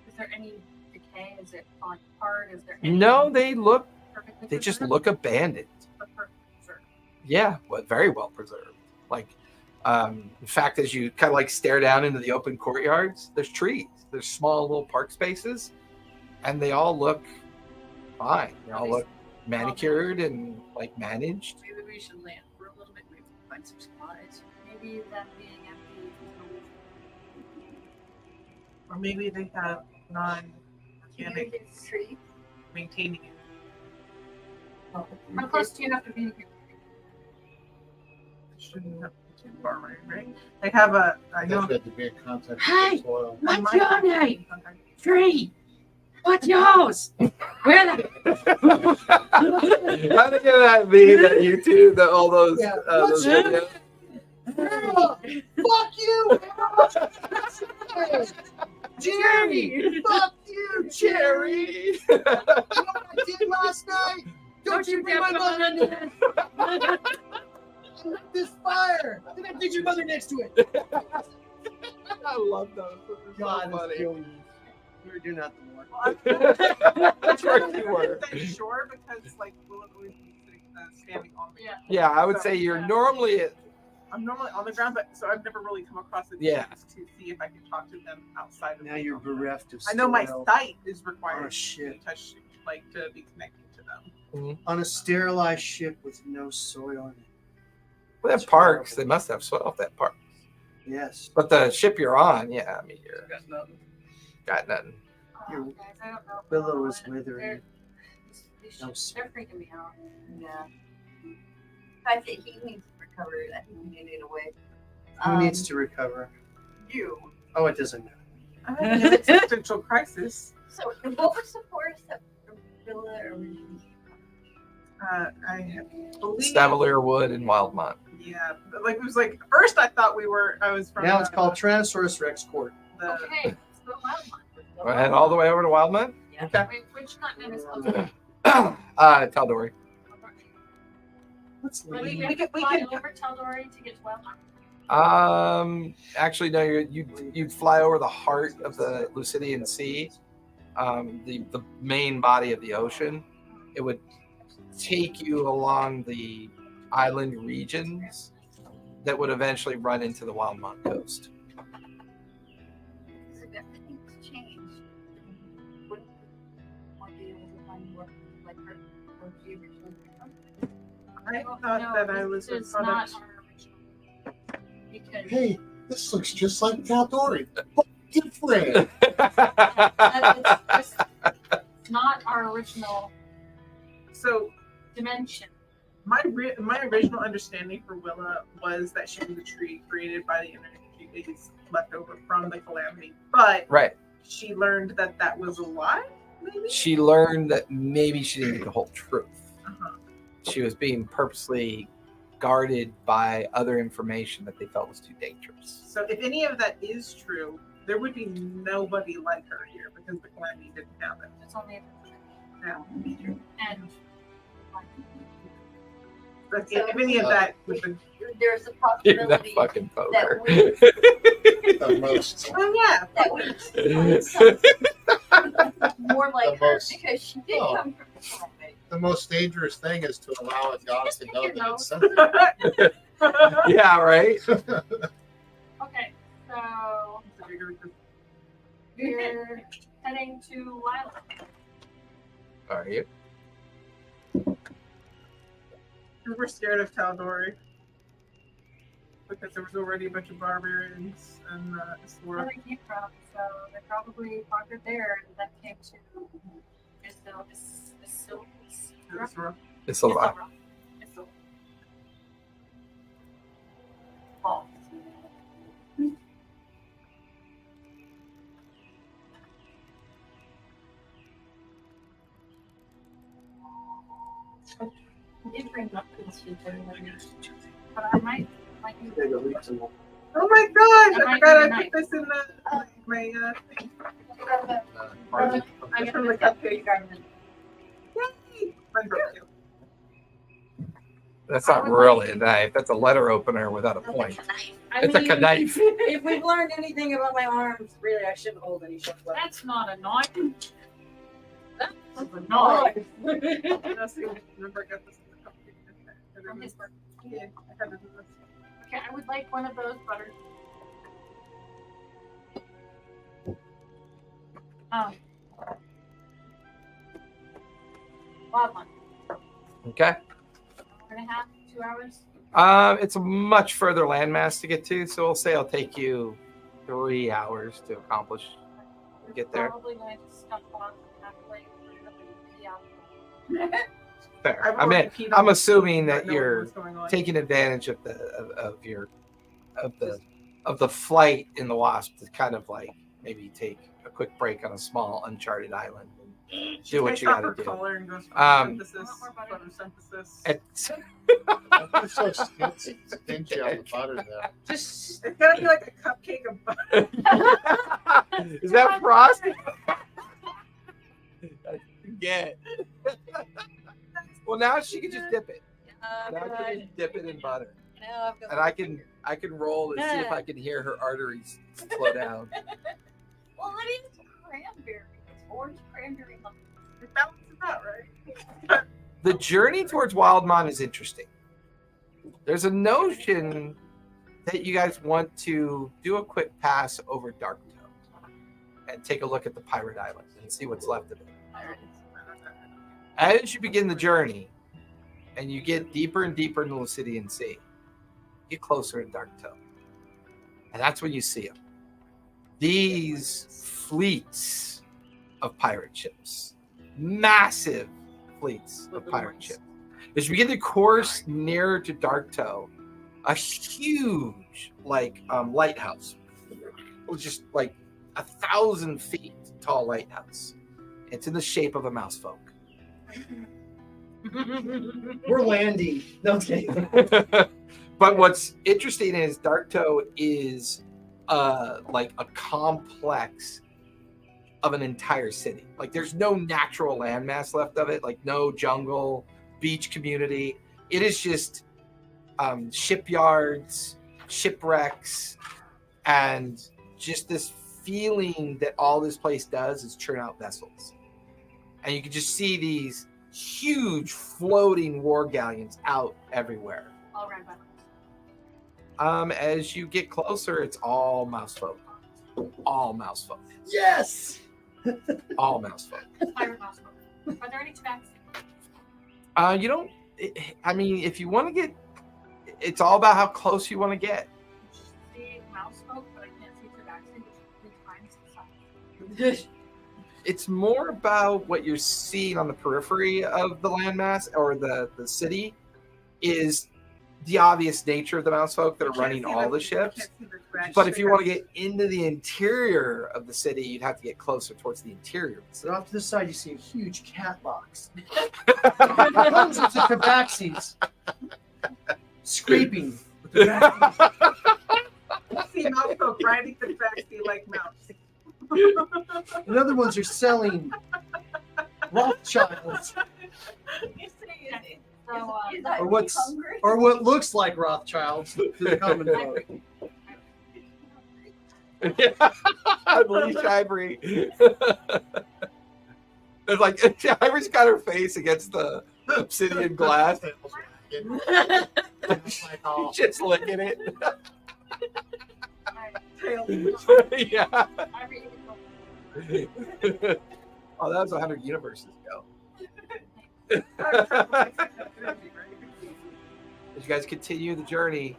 Speaker 4: is there any decay? Is it falling apart? Is there any
Speaker 8: No, they
Speaker 4: perfectly
Speaker 8: just
Speaker 4: preserved?
Speaker 8: look abandoned.
Speaker 4: Or perfectly preserved?
Speaker 8: Yeah, but very well preserved. Like, in fact, as you kind of like stare down into the open courtyards, there's trees. There's small little park spaces, and they all look fine. They all look manicured and like managed.
Speaker 7: Maybe we should land for a little bit. Maybe find some supplies.
Speaker 4: Maybe them being empty.
Speaker 3: Or maybe they have non-organic maintaining it.
Speaker 4: How close do you have to be here?
Speaker 3: Shouldn't have to be too far away, right? They have a. I know.
Speaker 1: Good to be in contact
Speaker 6: Hey!
Speaker 1: with the soil.
Speaker 6: What's your name? Tree. What's yours? Where the
Speaker 8: How did that be that you two, all those,
Speaker 5: Yeah.
Speaker 8: those videos?
Speaker 5: Fuck you! Jerry! Fuck you, Jerry! You know what I did last night? Don't you bring my mother in there! I lit this fire! Then I did your mother next to it!
Speaker 8: I love those. Those are
Speaker 5: God,
Speaker 8: so
Speaker 5: that's
Speaker 8: funny.
Speaker 5: killing me. We're doing that more.
Speaker 8: That's right, you were.
Speaker 3: Sure, because like we'll always be standing on the.
Speaker 4: Yeah.
Speaker 8: Yeah, I would say you're normally at,
Speaker 3: I'm normally on the ground, but so I've never really come across it
Speaker 8: Yeah.
Speaker 3: to see if I can talk to them outside of.
Speaker 5: Now you're bereft of
Speaker 3: I know my
Speaker 5: soil.
Speaker 3: sight is required
Speaker 5: Oh, shit.
Speaker 3: to touch, like to be connected to them.
Speaker 5: On a sterilized ship with no soil in it.
Speaker 8: well, they have parks. They must have soil if they have parks.
Speaker 5: Yes.
Speaker 8: But the ship you're on, yeah, I mean, you're got nothing.
Speaker 5: Your
Speaker 4: Guys, I don't know.
Speaker 5: willow is
Speaker 4: They're-
Speaker 5: withering.
Speaker 4: these
Speaker 5: No
Speaker 4: ships, they're freaking me out.
Speaker 9: Yeah. I think he needs to recover. I think we need it away.
Speaker 5: Who needs to recover?
Speaker 9: You.
Speaker 5: Oh, it doesn't matter.
Speaker 3: I have an existential crisis.
Speaker 9: So, what was the forest that Villa originally?
Speaker 3: I believe.
Speaker 8: Stavalier Wood and Wildmont.
Speaker 3: Yeah, but, like it was like first I thought I was from.
Speaker 5: Now it's called Tyrannosaurus Rex Court.
Speaker 3: the
Speaker 4: Okay, let's go Wildmont.
Speaker 8: Go ahead all the way over to Wildmont.
Speaker 4: Yeah.
Speaker 8: Okay.
Speaker 4: Wait, which continent is closer?
Speaker 8: Tal'Dorei.
Speaker 5: Let's
Speaker 4: We
Speaker 5: leave.
Speaker 4: can
Speaker 3: we
Speaker 4: fly
Speaker 3: can-
Speaker 4: over Tal'Dorei to get to Wildmont.
Speaker 8: Actually, no. You'd fly over the heart of the Lucidian Sea, the main body of the ocean. It would take you along the island regions that would eventually run into the Wildmont coast.
Speaker 9: Because if everything's changed, wouldn't we be able to find more like her original?
Speaker 3: I
Speaker 4: No,
Speaker 3: thought that I was
Speaker 4: it's
Speaker 3: a
Speaker 4: not
Speaker 3: product.
Speaker 4: our original. Because
Speaker 5: Hey,
Speaker 10: This looks just like Caldori, but different.
Speaker 4: It's not our original
Speaker 3: So
Speaker 4: dimension.
Speaker 3: my original understanding for Willa was that she was a tree created by the energy is left over from the calamity, but
Speaker 8: Right.
Speaker 3: she learned that that was a lie. Maybe.
Speaker 8: She learned that maybe she didn't get the whole truth.
Speaker 3: Uh-huh.
Speaker 8: She was being purposely guarded by other information that they felt was too dangerous.
Speaker 3: So if any of that is true, there would be nobody like her here because the calamity didn't happen.
Speaker 4: It's only
Speaker 3: Now,
Speaker 4: and
Speaker 3: but if any of that would have been,
Speaker 9: There's a
Speaker 8: Give that
Speaker 9: possibility
Speaker 8: fucking
Speaker 9: that
Speaker 8: poker.
Speaker 9: we
Speaker 10: The most,
Speaker 3: oh yeah,
Speaker 9: that we find something more like
Speaker 10: The
Speaker 9: her
Speaker 10: most-
Speaker 9: because she did
Speaker 10: oh.
Speaker 9: come from the calamity.
Speaker 10: the most dangerous thing is to allow a god to know that it's something.
Speaker 8: Yeah, right?
Speaker 4: okay, so we're heading to Wyland.
Speaker 8: Are you?
Speaker 3: we're scared of Taldori because there was already a bunch of barbarians and
Speaker 4: Where
Speaker 3: Issylra.
Speaker 4: they came from, so they probably conquered there and then came to
Speaker 3: Issylra.
Speaker 8: It's a lot.
Speaker 4: Fall. I did bring muffins to dinner, but I might be
Speaker 3: Oh my gosh!
Speaker 4: That
Speaker 3: I
Speaker 4: might
Speaker 3: forgot
Speaker 4: be
Speaker 3: I
Speaker 4: nice.
Speaker 3: put this in my thing.
Speaker 10: Party.
Speaker 3: It's from the cupcake.
Speaker 4: government.
Speaker 3: Yay! Mine broke too.
Speaker 8: That's not really a knife. That's a letter opener without a point. It's a knife.
Speaker 6: If we've learned anything about my arms, really, I shouldn't hold any sharp weapons.
Speaker 4: That's not a knife. That's a
Speaker 3: Oh.
Speaker 4: knife.
Speaker 3: Let's see. Remember, I got this in the cupcake.
Speaker 4: From his birthday.
Speaker 3: Yeah, I had to do this.
Speaker 4: Okay, I would like one of those buttered. Wildland.
Speaker 8: Okay.
Speaker 4: Hour and a half, 2 hours.
Speaker 8: It's a much further landmass to get to, so we'll say it'll take you 3 hours to accomplish. Get there.
Speaker 4: Probably going to stop on halfway.
Speaker 8: Fair.
Speaker 3: I've
Speaker 8: I mean,
Speaker 3: already peed on
Speaker 8: I'm
Speaker 3: the
Speaker 8: assuming
Speaker 3: not
Speaker 8: that
Speaker 3: knowing
Speaker 8: you're
Speaker 3: what's going on.
Speaker 8: taking advantage of the flight in the Wasp to kind of like maybe take a quick break on a small uncharted island and do what you
Speaker 3: Takes off
Speaker 8: gotta
Speaker 3: her
Speaker 8: do.
Speaker 3: collar and goes
Speaker 4: photosynthesis.
Speaker 3: photosynthesis.
Speaker 8: It's,
Speaker 10: so stingy on the butter there.
Speaker 3: It's gotta be like a cupcake of butter.
Speaker 8: is that frosting? I forget. Well, now she can just dip it. Now she can just dip it in butter, and I can roll and see if I can hear her arteries slow down.
Speaker 9: Well, it is cranberry. It's orange cranberry.
Speaker 3: It balances out, right?
Speaker 8: The journey towards Wildmont is interesting. There's a notion that you guys want to do a quick pass over Dark Toe and take a look at the Pirate Island and see what's left of it. As you begin the journey and you get deeper and deeper into the Lucidian Sea, you get closer to Dark Toe. And that's when you see them. These fleets of pirate ships, massive fleets of pirate ships. As you begin to course nearer to Dark Toe, a huge lighthouse, just like 1,000 feet tall lighthouse. It's in the shape of a mouse folk.
Speaker 5: We're landing. No, I'm kidding.
Speaker 8: But what's interesting is Dark Toe is like a complex of an entire city. Like there's no natural landmass left of it, like no jungle, beach community. It is just shipyards, shipwrecks, and just this feeling that all this place does is churn out vessels. And you can just see these huge floating war galleons out everywhere.
Speaker 4: All ran by
Speaker 8: As you get closer, it's all mouse folk. All mouse folk.
Speaker 5: Yes.
Speaker 8: All mouse folk.
Speaker 4: pirate mouse. Are there any tobacco?
Speaker 8: You don't. I mean, if you want to get, it's all about how close you want to get.
Speaker 4: The mouse
Speaker 8: It's more about what you're seeing on the periphery of the landmass or the city is the obvious nature of the mouse folk that are running all the ships. But if you want to get into the interior of the city, you'd have to get closer towards the interior.
Speaker 5: So off to the side, you see a huge cat box. Hundreds of tabaxis scraping. With the
Speaker 3: See mouse folk riding the tabaxi like mouse.
Speaker 5: and other ones are selling Rothschilds or what looks like Rothschilds to the common folk.
Speaker 8: Leash Ivory. It's like Ivory's got her face against the obsidian glass. Just licking it. Yeah. Oh, that was 100 universes ago. As you guys continue the journey,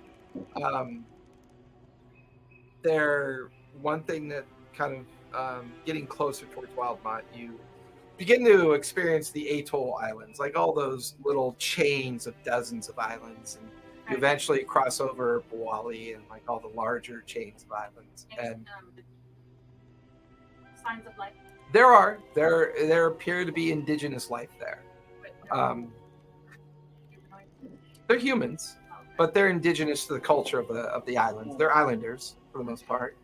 Speaker 8: one thing that kind of getting closer towards Wildmont, you begin to experience the atoll islands, like all those little chains of dozens of islands, and you eventually cross over Bawali and like all the larger chains of islands. And
Speaker 9: signs of life.
Speaker 8: There appear to be indigenous life there. They're humans, but they're indigenous to the culture of the islands. They're islanders for the most part.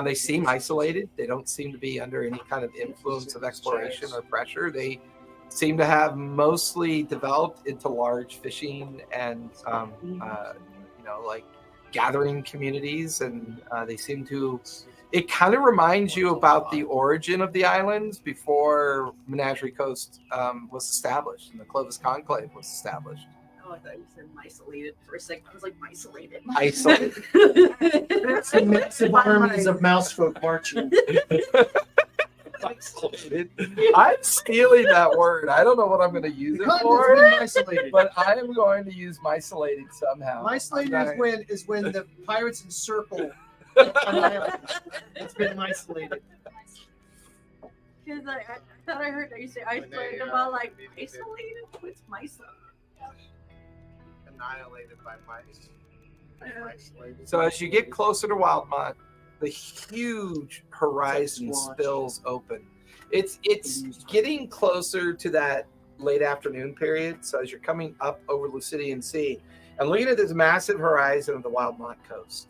Speaker 8: They seem isolated. They don't seem to be under any kind of influence of exploration or pressure. They seem to have mostly developed into large fishing and like gathering communities, and they seem to. It kind of reminds you about the origin of the islands before Menagerie Coast was established and the Clovis Conclave was established.
Speaker 6: Oh, I thought you said isolated for a second. I was like, isolated.
Speaker 8: Isolated.
Speaker 5: It's a massive armies of mouse folk marching.
Speaker 8: Isolated. I'm stealing that word. I don't know what I'm going to use it for,
Speaker 5: Isolated.
Speaker 8: but I am going to use mycelated somehow.
Speaker 5: Isolated is when the pirates encircle an island. It's been isolated.
Speaker 6: Because I thought I heard that you say isolated about like isolated. What's isolated?
Speaker 10: Annihilated by mice. Isolated.
Speaker 8: So as you get closer to Wildmont, the huge horizon spills open. It's getting closer to that late afternoon period. So as you're coming up over Lucidian Sea and looking at this massive horizon of the Wildmont coast,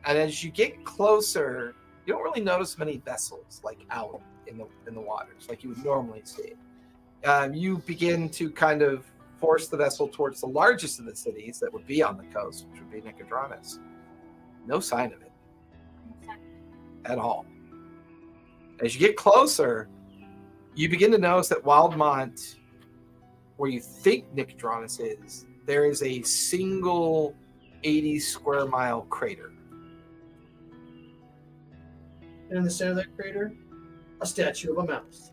Speaker 8: and as you get closer, you don't really notice many vessels like out in the waters like you would normally see. You begin to kind of force the vessel towards the largest of the cities that would be on the coast, which would be Nicodranas. No sign of it at all. As you get closer, you begin to notice that Wildmont, where you think Nicodranas is, there is a single 80 square mile crater.
Speaker 5: And in the center of that crater, a statue of a mouse.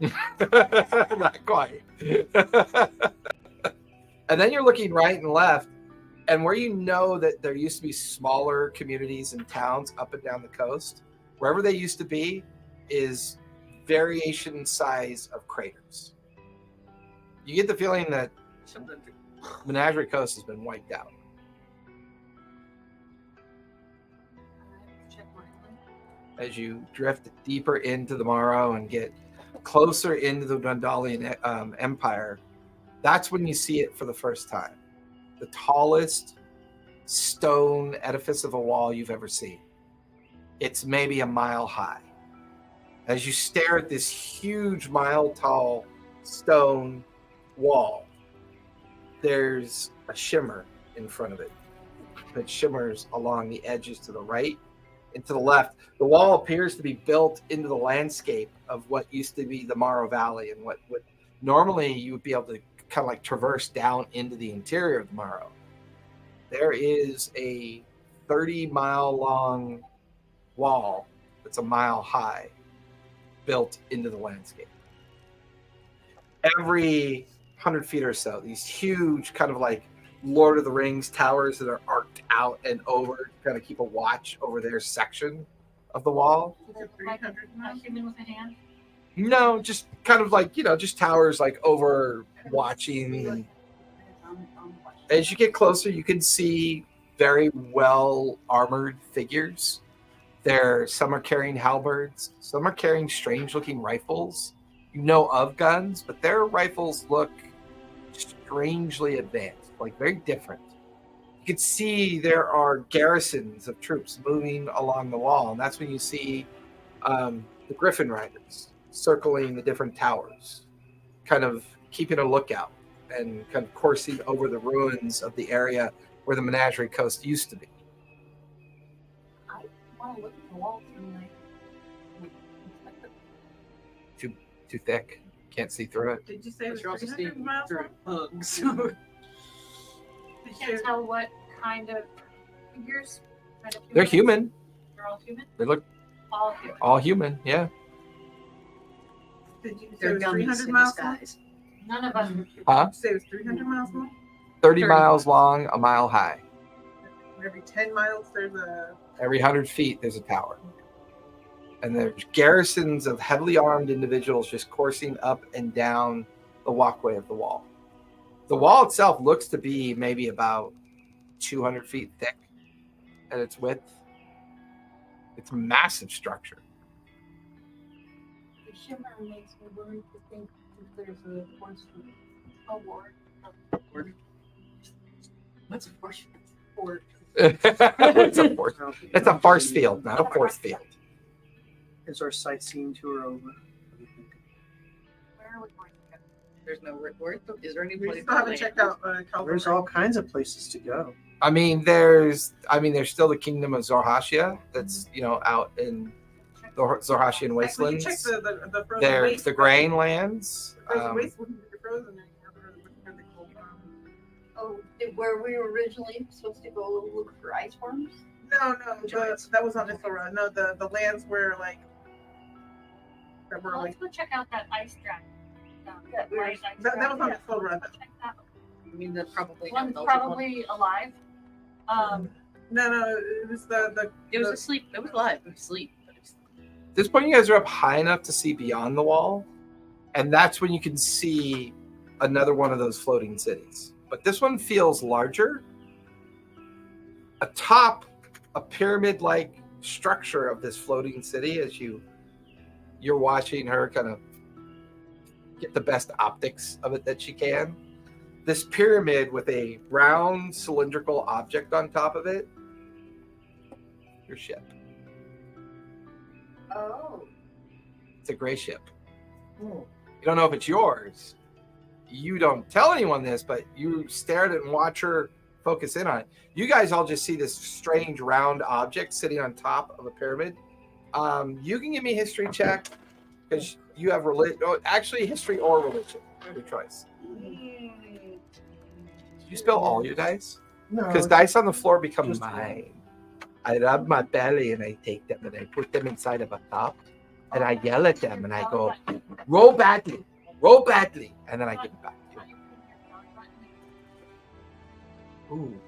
Speaker 8: Not quite. And then you're looking right and left, and where you know that there used to be smaller communities and towns up and down the coast, wherever they used to be is variation size of craters. You get the feeling that Menagerie Coast has been wiped out. As you drift deeper into the Morrow and get closer into the Dundalian Empire, that's when you see it for the first time. The tallest stone edifice of a wall you've ever seen. It's maybe a mile high. As you stare at this huge mile-tall stone wall, there's a shimmer in front of it that shimmers along the edges to the right and to the left. The wall appears to be built into the landscape of what used to be the Morrow Valley and what normally you would be able to kind of like traverse down into the interior of the Morrow. There is a 30-mile long wall that's a mile high built into the landscape. Every 100 feet or so, these huge kind of like Lord of the Rings towers that are arced out and over to kind of keep a watch over their section of the wall.
Speaker 4: like
Speaker 3: 300
Speaker 4: a
Speaker 3: miles?
Speaker 4: human with a hand?
Speaker 8: No, just kind of like, just towers like over watching. As you get closer, you can see very well armored figures. Some are carrying halberds, some are carrying strange looking rifles. You know of guns, but their rifles look strangely advanced, like very different. You can see there are garrisons of troops moving along the wall, and that's when you see the Griffin Riders circling the different towers, kind of keeping a lookout and kind of coursing over the ruins of the area where the Menagerie Coast used to be.
Speaker 4: I want to look at the walls and
Speaker 8: Too thick. Can't see through it.
Speaker 3: Did you say it was
Speaker 7: But you're also
Speaker 3: 300
Speaker 7: seeing
Speaker 3: miles?
Speaker 7: through hugs.
Speaker 3: Did you
Speaker 4: can't tell what kind of figures. Kind of
Speaker 8: They're human.
Speaker 4: They're all human.
Speaker 8: They look
Speaker 4: All human.
Speaker 8: all human, yeah.
Speaker 3: Did you say it
Speaker 7: They're
Speaker 3: was
Speaker 7: dummies
Speaker 3: 300
Speaker 7: in
Speaker 3: miles long?
Speaker 7: disguise.
Speaker 4: None of us.
Speaker 8: Huh?
Speaker 3: Did you say it was 300 miles long?
Speaker 8: 30
Speaker 7: 30
Speaker 8: miles long, a mile high.
Speaker 3: Every 10 miles, there's a.
Speaker 8: Every 100 feet, there's a tower. And there's garrisons of heavily armed individuals just coursing up and down the walkway of the wall. The wall itself looks to be maybe about 200 feet thick at its width. It's a massive structure.
Speaker 4: The shimmer makes me willing to think that there's a force award.
Speaker 7: What's a force?
Speaker 4: Or
Speaker 8: It's a force. It's a farce field, not a force field.
Speaker 5: Is our sightseeing tour over?
Speaker 4: where would we go?
Speaker 7: There's no reward. Is there any
Speaker 3: We
Speaker 7: place?
Speaker 3: still haven't checked out Calvary.
Speaker 5: There's all kinds of places to go.
Speaker 8: I mean, there's still the kingdom of Zorhashia that's, out in the Zorhashian
Speaker 3: We can check
Speaker 8: wastelands.
Speaker 3: the frozen
Speaker 8: There's
Speaker 3: waste.
Speaker 8: the grain lands.
Speaker 3: Frozen waste wouldn't be frozen anymore. Where they cold down.
Speaker 9: Oh, where we were originally supposed to go look for ice worms?
Speaker 3: No, that was on Issylra. No, the lands where that were
Speaker 4: Well,
Speaker 3: like
Speaker 4: let's go check out that ice dragon.
Speaker 9: That we were-
Speaker 4: Ice
Speaker 3: that was
Speaker 4: dragon.
Speaker 3: on Issylra.
Speaker 4: Check that
Speaker 7: I mean, that's probably
Speaker 4: one's
Speaker 7: not
Speaker 4: probably alive.
Speaker 3: No, it was the
Speaker 7: It was asleep. It was alive. It was asleep.
Speaker 8: At this point, you guys are up high enough to see beyond the wall, and that's when you can see another one of those floating cities. But this one feels larger. Atop a pyramid-like structure of this floating city, as you're watching her kind of get the best optics of it that she can. This pyramid with a round cylindrical object on top of it. Your ship.
Speaker 9: Oh.
Speaker 8: It's a gray ship. You don't know if it's yours. You don't tell anyone this, but you stare at it and watch her focus in on it. You guys all just see this strange round object sitting on top of a pyramid. You can give me a history check because you have actually history or religion. Your choice. Did you spill all your dice?
Speaker 5: No.
Speaker 8: Because dice on the floor become
Speaker 5: Just
Speaker 8: mine. I rub my belly and I take them and I put them inside of a cup and I yell at them and I go, roll badly, and then I give it back to you. Ooh.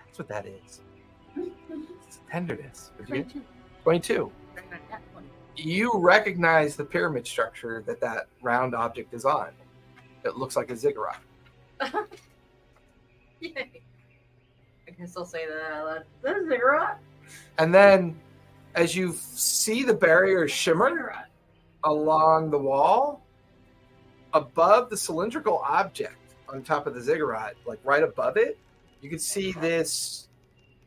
Speaker 8: That's what that is. It's tenderness. 22. You recognize the pyramid structure that round object is on. It looks like a ziggurat.
Speaker 7: Yay. I guess I'll say that out loud. That's a ziggurat.
Speaker 8: And then as you see the barrier shimmer along the wall, above the cylindrical object on top of the ziggurat, like right above it, you can see this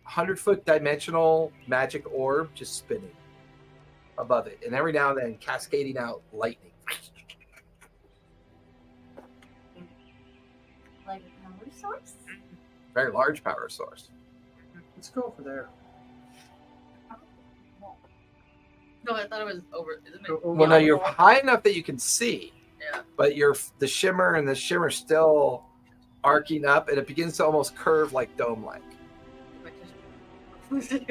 Speaker 8: 100-foot dimensional magic orb just spinning above it. And every now and then cascading out lightning.
Speaker 9: Like a power source?
Speaker 8: Very large power source.
Speaker 5: Let's go over there.
Speaker 7: No, I thought it was over. Isn't it?
Speaker 5: Go over
Speaker 8: Well, no,
Speaker 5: the
Speaker 8: you're
Speaker 5: wall.
Speaker 8: high enough that you can see,
Speaker 7: Yeah.
Speaker 8: but the shimmer still arcing up, and it begins to almost curve like dome-like.
Speaker 3: let's see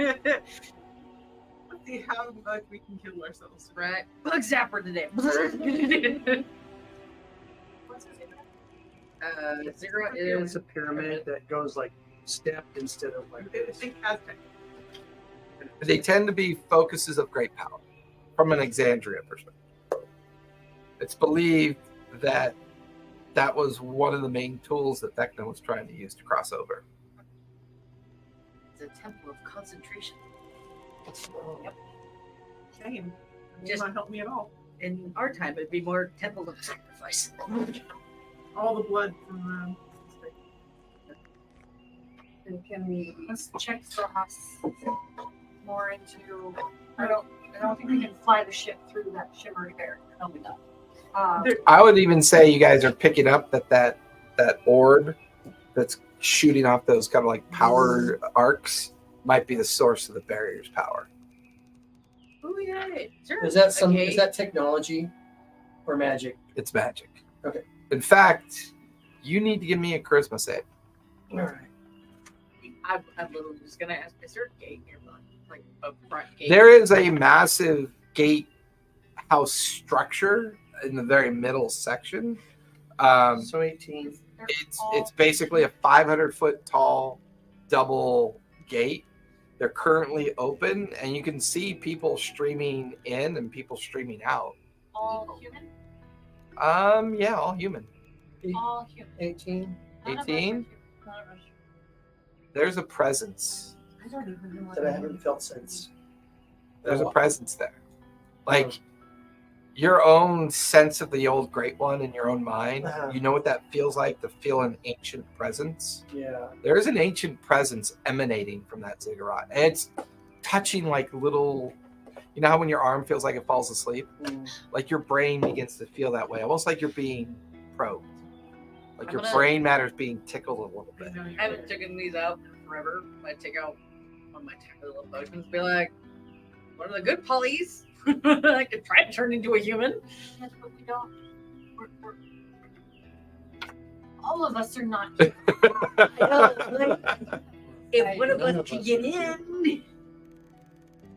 Speaker 3: how much we can kill ourselves.
Speaker 7: Right. Bug zapper today. Ziggurat
Speaker 5: It's
Speaker 7: is
Speaker 5: a pyramid that goes like stepped instead of like
Speaker 3: I
Speaker 5: this.
Speaker 3: think Aztec.
Speaker 8: They tend to be focuses of great power from an Exandria perspective. It's believed that that was one of the main tools that Vecna was trying to use to cross over.
Speaker 6: It's a temple of concentration.
Speaker 3: Yep. Same. It
Speaker 6: Just-
Speaker 3: does not help me at all.
Speaker 6: In our time, it'd be more temple of sacrifice.
Speaker 3: All the blood from
Speaker 4: And can we let's check for us more into? I don't think we can fly the ship through that shimmery bear. No, we don't.
Speaker 8: I would even say you guys are picking up that orb that's shooting off those kind of like power arcs might be the source of the barrier's power.
Speaker 6: Oh yeah, sure.
Speaker 5: Is that some?
Speaker 6: Okay.
Speaker 5: Is that technology or magic?
Speaker 8: It's magic.
Speaker 5: Okay.
Speaker 8: In fact, you need to give me a charisma save.
Speaker 5: All right.
Speaker 6: I'm literally just gonna ask, is there a gate nearby? Like a front gate?
Speaker 8: There is a massive gate house structure in the very middle section.
Speaker 5: So 18.
Speaker 8: It's basically a 500-foot tall double gate. They're currently open, and you can see people streaming in and people streaming out.
Speaker 4: All human.
Speaker 8: Yeah, all human.
Speaker 4: All human.
Speaker 5: 18.
Speaker 4: None of us are
Speaker 8: 18?
Speaker 4: human. None of us.
Speaker 8: There's a presence.
Speaker 3: I don't even know what
Speaker 5: That I haven't felt since.
Speaker 8: There's a presence there. Like your own sense of the old Great One in your own mind. You know what that feels like, to feel an ancient presence.
Speaker 5: Yeah.
Speaker 8: There is an ancient presence emanating from that ziggurat. And it's touching like little, you know how when your arm feels like it falls asleep? Like your brain begins to feel that way, almost like you're being probed. Like your brain matter is being tickled a little bit.
Speaker 6: I haven't taken these out in forever. I take out one of my tiny little potions, be like, what are the good polys? I could try to turn into a human.
Speaker 4: Yes, but we don't. We're, all of us are not human.
Speaker 6: If one of
Speaker 10: None
Speaker 6: us
Speaker 10: of
Speaker 6: can
Speaker 10: us
Speaker 6: get
Speaker 10: are
Speaker 6: in.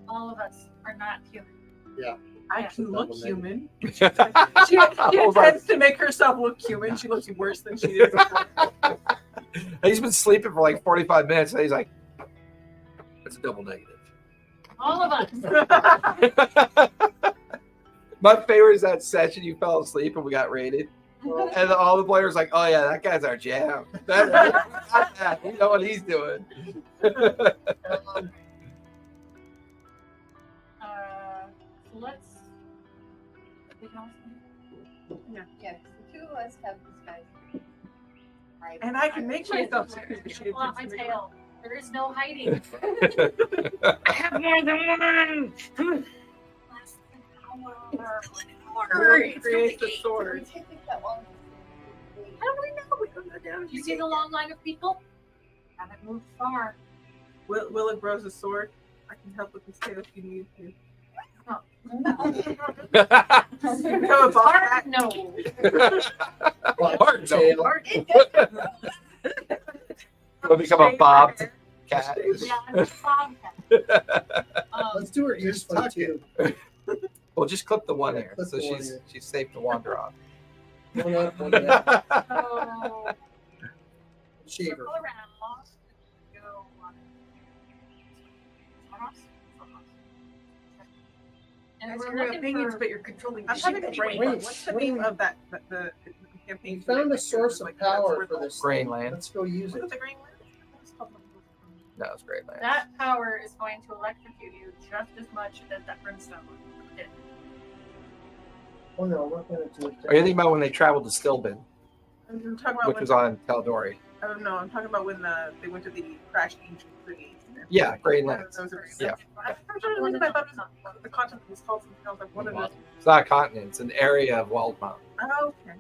Speaker 4: All of us are not human.
Speaker 3: I can look
Speaker 10: Double
Speaker 3: human.
Speaker 8: Hold
Speaker 3: She
Speaker 8: on.
Speaker 3: tends to make herself look human. She looks worse than she did before.
Speaker 8: He's been sleeping for like 45 minutes, and he's like, that's a double negative.
Speaker 4: All of us.
Speaker 8: My favorite is that session you fell asleep and we got raided. And all the players like, oh yeah, that guy's our jam. We know what he's doing.
Speaker 4: So let's.
Speaker 9: Yes, the two of us have disguised. Right.
Speaker 3: And I can make myself suspicious.
Speaker 4: Pull out my tail. There is no hiding.
Speaker 6: I have more than one.
Speaker 4: Less than an hour.
Speaker 3: Create the sword.
Speaker 9: I think that one.
Speaker 6: How do we know we don't go down?
Speaker 4: You see the long line of people? Haven't moved far.
Speaker 3: Willa grows a sword. I can help with this tail if you need to.
Speaker 9: Oh.
Speaker 3: Become a boss cat.
Speaker 4: No.
Speaker 8: Hard no.
Speaker 5: Tail.
Speaker 8: We'll become a bob cat.
Speaker 4: Yeah, I'm a bobcat.
Speaker 5: Let's do her ears funny too.
Speaker 8: We'll just clip the one ear,
Speaker 5: Clip
Speaker 8: so
Speaker 5: the one
Speaker 8: she's
Speaker 5: ear.
Speaker 8: safe to wander off.
Speaker 5: One up, one down.
Speaker 4: So,
Speaker 5: Shaver.
Speaker 4: circle around. Go on. Across. And
Speaker 6: That's
Speaker 4: we're
Speaker 6: your
Speaker 4: looking
Speaker 6: opinions,
Speaker 4: for.
Speaker 6: but you're controlling the
Speaker 3: I'm
Speaker 6: ship
Speaker 3: having a
Speaker 6: anyway.
Speaker 3: brain.
Speaker 5: Wait,
Speaker 3: What's the
Speaker 5: wait.
Speaker 3: name of that the campaign?
Speaker 5: We found a source of power for this.
Speaker 8: Grainland.
Speaker 5: Let's go use
Speaker 3: Was
Speaker 5: it.
Speaker 3: it the green one?
Speaker 8: No, it's great, man.
Speaker 4: That power is going to electrocute you just as much as that brimstone did.
Speaker 5: Oh no, we're gonna do it.
Speaker 8: Are you thinking about when they traveled to Stilben,
Speaker 3: I'm talking about
Speaker 8: which
Speaker 3: when,
Speaker 8: was on Caldori?
Speaker 3: I don't know. I'm talking about when they went to the crashed ancient city.
Speaker 8: Yeah, Grainland. Yeah.
Speaker 3: I'm trying to think if I thought it was the continent was called something else. Like, what is it?
Speaker 8: It's not a continent, it's an area of Wildmount.
Speaker 3: Oh, okay.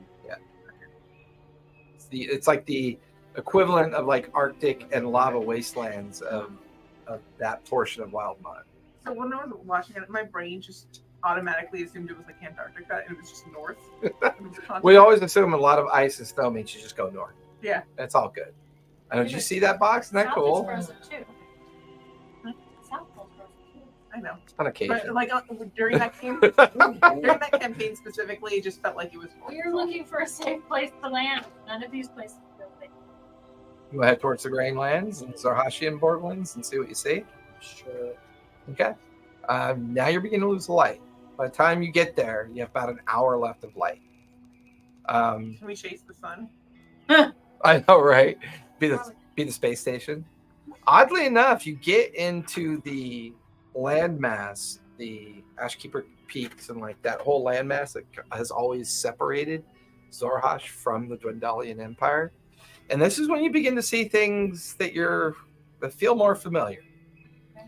Speaker 8: It's like the equivalent of like Arctic and lava wastelands of that portion of Wildmont.
Speaker 3: So when I was watching it, my brain just automatically assumed it was like Antarctica, and it was just north. It was a continent.
Speaker 8: We always assume a lot of ice and snow means you just go north.
Speaker 3: Yeah.
Speaker 8: That's all good. Did you see that box? Isn't that
Speaker 4: South
Speaker 8: cool?
Speaker 4: is frozen too. South is frozen too.
Speaker 3: I know.
Speaker 8: On occasion.
Speaker 3: But like during that campaign specifically, it just felt like it was.
Speaker 4: We're looking for a safe place to land. None of these places are safe.
Speaker 8: You want to head towards the Grainlands and Zarhashi and Borglands and see what you see?
Speaker 5: Sure.
Speaker 8: Okay. Now you're beginning to lose the light. By the time you get there, you have about an hour left of light.
Speaker 3: Can we chase the sun?
Speaker 8: I know, right? Be the space station. Oddly enough, you get into the landmass, the Ashkeeper Peaks, and like that whole landmass that has always separated Zorhash from the Dwendalian Empire. And this is when you begin to see things that feel more familiar.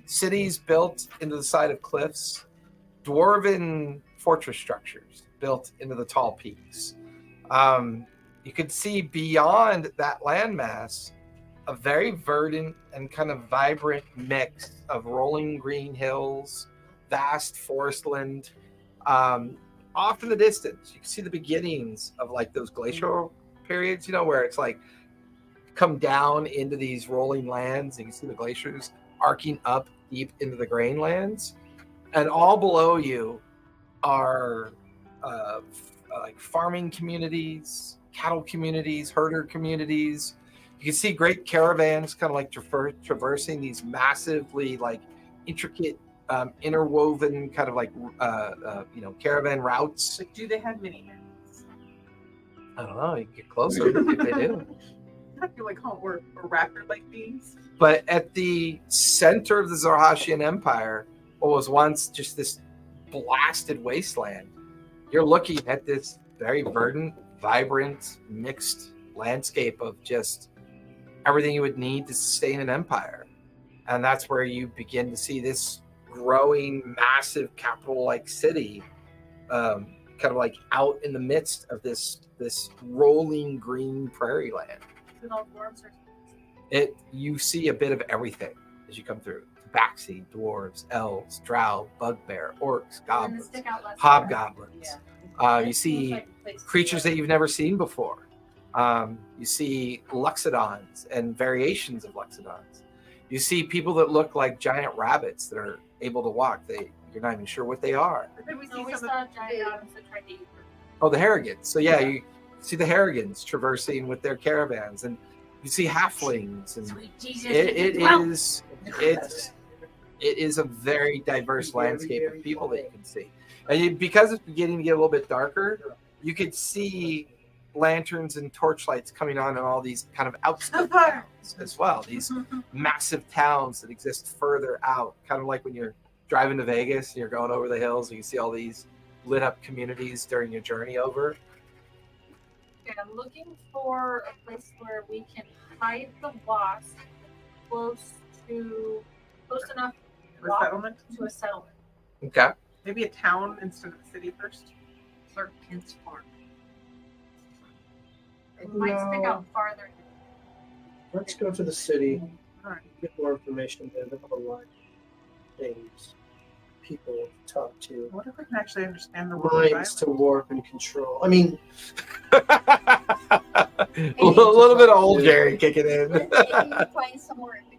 Speaker 8: Cities built into the side of cliffs, dwarven fortress structures built into the tall peaks. You could see beyond that landmass a very verdant and kind of vibrant mix of rolling green hills, vast forestland. Off in the distance, you can see the beginnings of like those glacial periods, where it's like come down into these rolling lands. And you can see the glaciers arcing up deep into the grain lands. And all below you are like farming communities, cattle communities, herder communities. You can see great caravans kind of like traversing these massively like intricate interwoven kind of like caravan routes.
Speaker 3: Like, do they have minivans?
Speaker 8: I don't know. You can get closer if they do.
Speaker 3: I feel like or raptor like these.
Speaker 8: But at the center of the Zorhashian Empire, what was once just this blasted wasteland, you're looking at this very verdant, vibrant, mixed landscape of just everything you would need to sustain an empire. And that's where you begin to see this growing, massive capital-like city, kind of like out in the midst of this rolling green prairie land. You see a bit of everything as you come through. Tabaxi, dwarves, elves, drow, bugbear, orcs, goblins, hobgoblins. You see creatures that you've never seen before. You see Luxodons and variations of Luxodons. You see people that look like giant rabbits that are able to walk. You're not even sure what they are.
Speaker 3: We
Speaker 4: So we
Speaker 3: see some
Speaker 4: saw giant rabbits that tried to eat fruit.
Speaker 8: Oh, the Harrogans. So yeah, you see the Harrogans traversing with their caravans, and you see halflings, and
Speaker 4: Sweet Jesus.
Speaker 8: it is a very diverse landscape of people that you can see. And because it's beginning to get a little bit darker, you could see lanterns and torchlights coming on in all these kind of outskirts towns as well. These massive towns that exist further out, kind of like when you're driving to Vegas and you're going over the hills, and you see all these lit up communities during your journey over.
Speaker 4: Okay, I'm looking for a place where we can hide the wasp close enough
Speaker 3: for
Speaker 4: walk
Speaker 3: settlement.
Speaker 4: to a settlement.
Speaker 8: Okay.
Speaker 3: Maybe a town instead of a city first.
Speaker 6: Clerk Kent's farm.
Speaker 4: It might stick out farther.
Speaker 5: Let's go to the city,
Speaker 3: All right.
Speaker 5: get more information there. They have a lot of things, people to talk to,
Speaker 3: What if we can actually understand the word
Speaker 5: minds to warp and control. I mean,
Speaker 8: a little bit of old Jerry kicking in.
Speaker 9: Maybe find somewhere in between.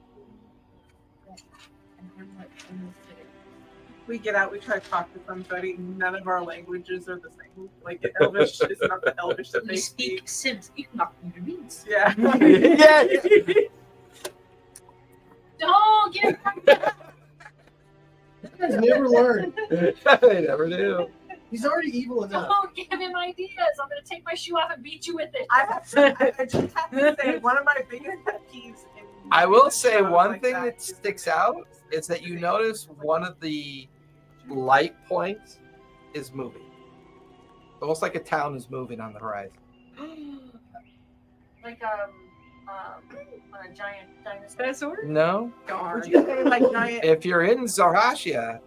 Speaker 3: We get out, we try to talk to somebody. None of our languages are the same. Like Elvish is not the Elvish that
Speaker 6: We
Speaker 3: they speak.
Speaker 6: speak Sims. You knock on your knees.
Speaker 3: Yeah.
Speaker 8: Yeah.
Speaker 4: Don't get
Speaker 5: you guys never learn.
Speaker 8: They never do.
Speaker 5: He's already evil enough.
Speaker 4: Don't give him ideas. I'm gonna take my shoe off and beat you with it.
Speaker 3: I just have to say, one of my biggest pet peeves in
Speaker 8: I will say
Speaker 3: shows
Speaker 8: one
Speaker 3: like
Speaker 8: thing that
Speaker 3: is
Speaker 8: sticks out is that you notice one of the light points is moving. Almost like a town is moving on the horizon.
Speaker 4: Like a giant dinosaur.
Speaker 6: Dinosaur?
Speaker 8: No?
Speaker 3: Would you say like giant?
Speaker 8: If you're in Zorhashia,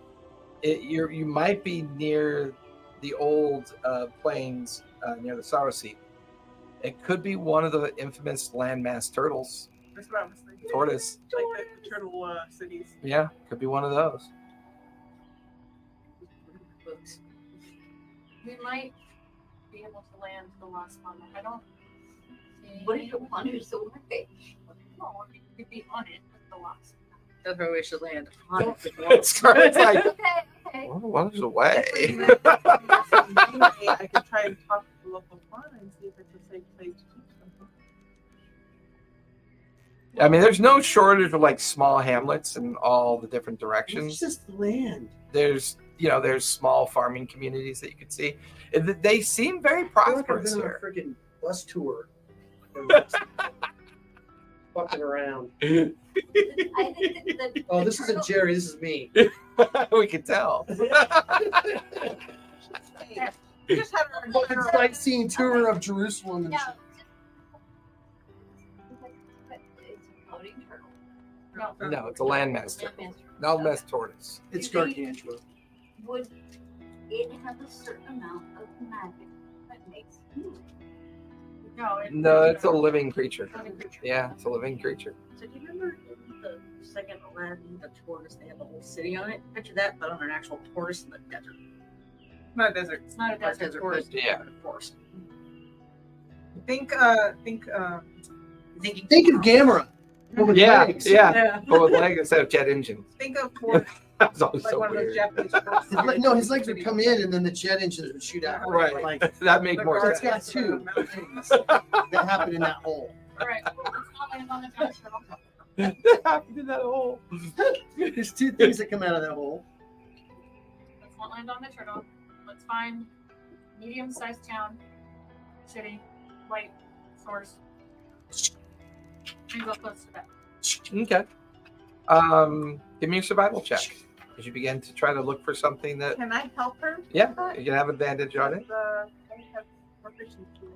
Speaker 8: you might be near the old plains near the Sorrow Seat. It could be one of the infamous landmass turtles.
Speaker 3: That's what I was thinking.
Speaker 8: Tortoise.
Speaker 3: Like the turtle cities.
Speaker 8: Yeah, could be one of those.
Speaker 4: We might be able to land the last one. I don't see.
Speaker 9: What do you want to do?
Speaker 4: No, we could be on it with the last
Speaker 6: That's where we should land. On it.
Speaker 8: It's like,
Speaker 9: Okay.
Speaker 8: well, there's a way.
Speaker 3: I could try and talk to the local farm and see if it's a safe place to keep something.
Speaker 8: I mean, there's no shortage of like small hamlets in all the different
Speaker 5: It's
Speaker 8: directions.
Speaker 5: just land.
Speaker 8: There's there's small farming communities that you can see. They seem very
Speaker 5: I feel like I've
Speaker 8: prosperous
Speaker 5: been on a
Speaker 8: here.
Speaker 5: freaking bus tour. Fucking around.
Speaker 9: I think that
Speaker 5: Oh, this isn't Jerry. This is me.
Speaker 8: We can tell.
Speaker 3: We just had our
Speaker 5: Fucking sightseeing tour of Jerusalem. And
Speaker 9: No.
Speaker 5: shit.
Speaker 9: But it's a floating turtle.
Speaker 8: No, it's a landmass turtle. Landmass tortoise.
Speaker 5: It's gargantuan.
Speaker 9: Would it have a certain amount of magic that makes it move?
Speaker 8: No, it's a living creature. Yeah, it's a living creature.
Speaker 6: So do you remember in the second Aladdin, the tortoise, they had the whole city on it? Picture that, but on an actual tortoise in the desert.
Speaker 3: not a desert.
Speaker 6: It's not a desert tortoise,
Speaker 8: Yeah.
Speaker 6: but a forest.
Speaker 3: Think
Speaker 6: Thinking
Speaker 5: Think of Gamera. but with
Speaker 8: Yeah,
Speaker 5: legs.
Speaker 8: yeah. But with legs instead of jet engines.
Speaker 3: think of forest,
Speaker 8: That's always
Speaker 3: like
Speaker 8: so
Speaker 3: one of those
Speaker 8: weird.
Speaker 3: Japanese forests.
Speaker 5: His legs would come in and then the jet engines would shoot out.
Speaker 8: Right.
Speaker 5: Like,
Speaker 8: That made
Speaker 3: The
Speaker 8: more
Speaker 3: guards
Speaker 8: sense.
Speaker 5: got two.
Speaker 3: got mountains.
Speaker 5: that happened in that hole.
Speaker 9: Alright, let's not land on the turtle.
Speaker 8: That happened in that hole.
Speaker 5: There's two things that come out of that hole.
Speaker 11: Let's not land on the turtle. Let's find medium-sized town, city, light source, and go close to that.
Speaker 8: Okay. Give me a survival check. As you begin to try to look for something that,
Speaker 3: Can I help her?
Speaker 8: yeah, you can have advantage on it.
Speaker 3: I have proficiency in it.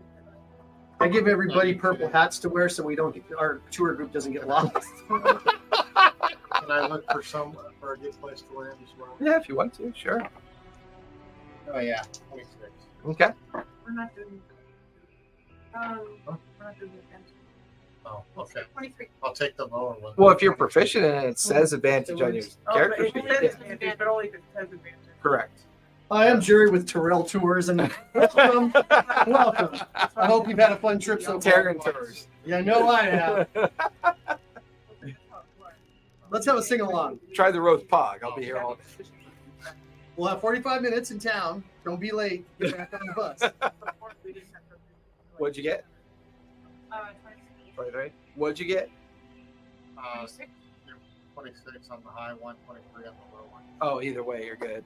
Speaker 5: I give everybody purple hats to wear so we don't get, our tour group doesn't get lost.
Speaker 10: Can I look for a good place to land as well?
Speaker 8: Yeah, if you want to, sure.
Speaker 10: Oh yeah, 26.
Speaker 8: Okay.
Speaker 3: We're not doing. We're not doing adventure.
Speaker 10: Oh, okay.
Speaker 11: 23.
Speaker 10: I'll take the lower one.
Speaker 8: Well, if you're proficient in it, it says advantage on your
Speaker 3: Oh,
Speaker 8: character
Speaker 3: but
Speaker 8: sheet.
Speaker 3: it says
Speaker 8: Yeah,
Speaker 3: advantage, but only if it has advantage.
Speaker 8: correct.
Speaker 5: Hi, I'm Jerry with Terrell Tours, and welcome. Welcome. I hope you've had a fun trip so far.
Speaker 8: Terran tours.
Speaker 5: Yeah, I know I have. Let's have a sing along.
Speaker 8: Try the roast pog. I'll be here all day.
Speaker 5: We'll have 45 minutes in town. Don't be late. Get back on the bus.
Speaker 8: What'd you get?
Speaker 11: 26.
Speaker 8: 23. What'd you get?
Speaker 10: 26 on the high one, 23 on the low one.
Speaker 8: Oh, either way, you're good.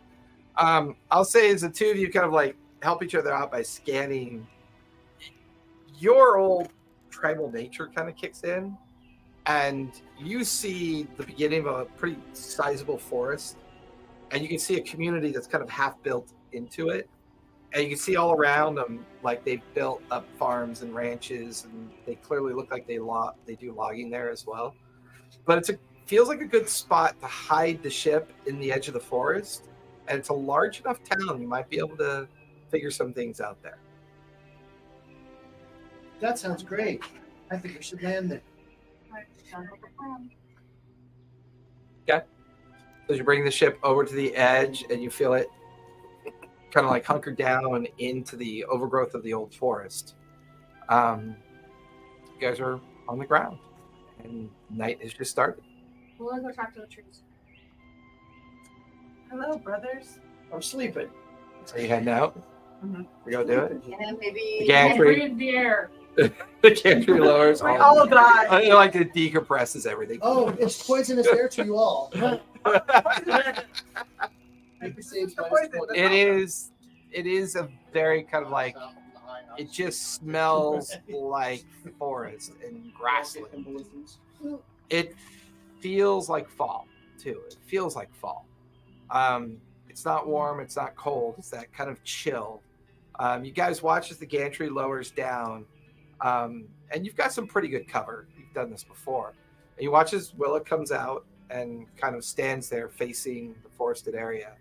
Speaker 8: I'll say as the two of you kind of like help each other out by scanning, your old tribal nature kind of kicks in, and you see the beginning of a pretty sizable forest, and you can see a community that's kind of half built into it, and you can see all around them like they've built up farms and ranches, and they clearly look like they do logging there as well. But feels like a good spot to hide the ship in the edge of the forest, and it's a large enough town you might be able to figure some things out there.
Speaker 5: That sounds great. I think we should land there.
Speaker 8: As you bring the ship over to the edge and you feel it kind of like hunker down into the overgrowth of the old forest, you guys are on the ground and night has just started.
Speaker 11: We'll go talk to the trees.
Speaker 3: Hello, brothers.
Speaker 5: I'm sleeping.
Speaker 8: So you heading out?
Speaker 3: Mhm.
Speaker 8: We go do it.
Speaker 6: And then maybe
Speaker 8: The gantry,
Speaker 11: Breathe the air.
Speaker 8: the gantry lowers.
Speaker 3: We all die.
Speaker 8: I like it decompresses everything.
Speaker 5: Oh, it's poisonous air to you all. Make your saves minus 20.
Speaker 8: It is a very kind of like, it just smells like forest and grassland. It feels like fall too. It feels like fall. It's not warm, it's not cold, it's that kind of chill. You guys watch as the gantry lowers down, and you've got some pretty good cover. You've done this before. And you watch as Willa comes out and kind of stands there facing the forested area.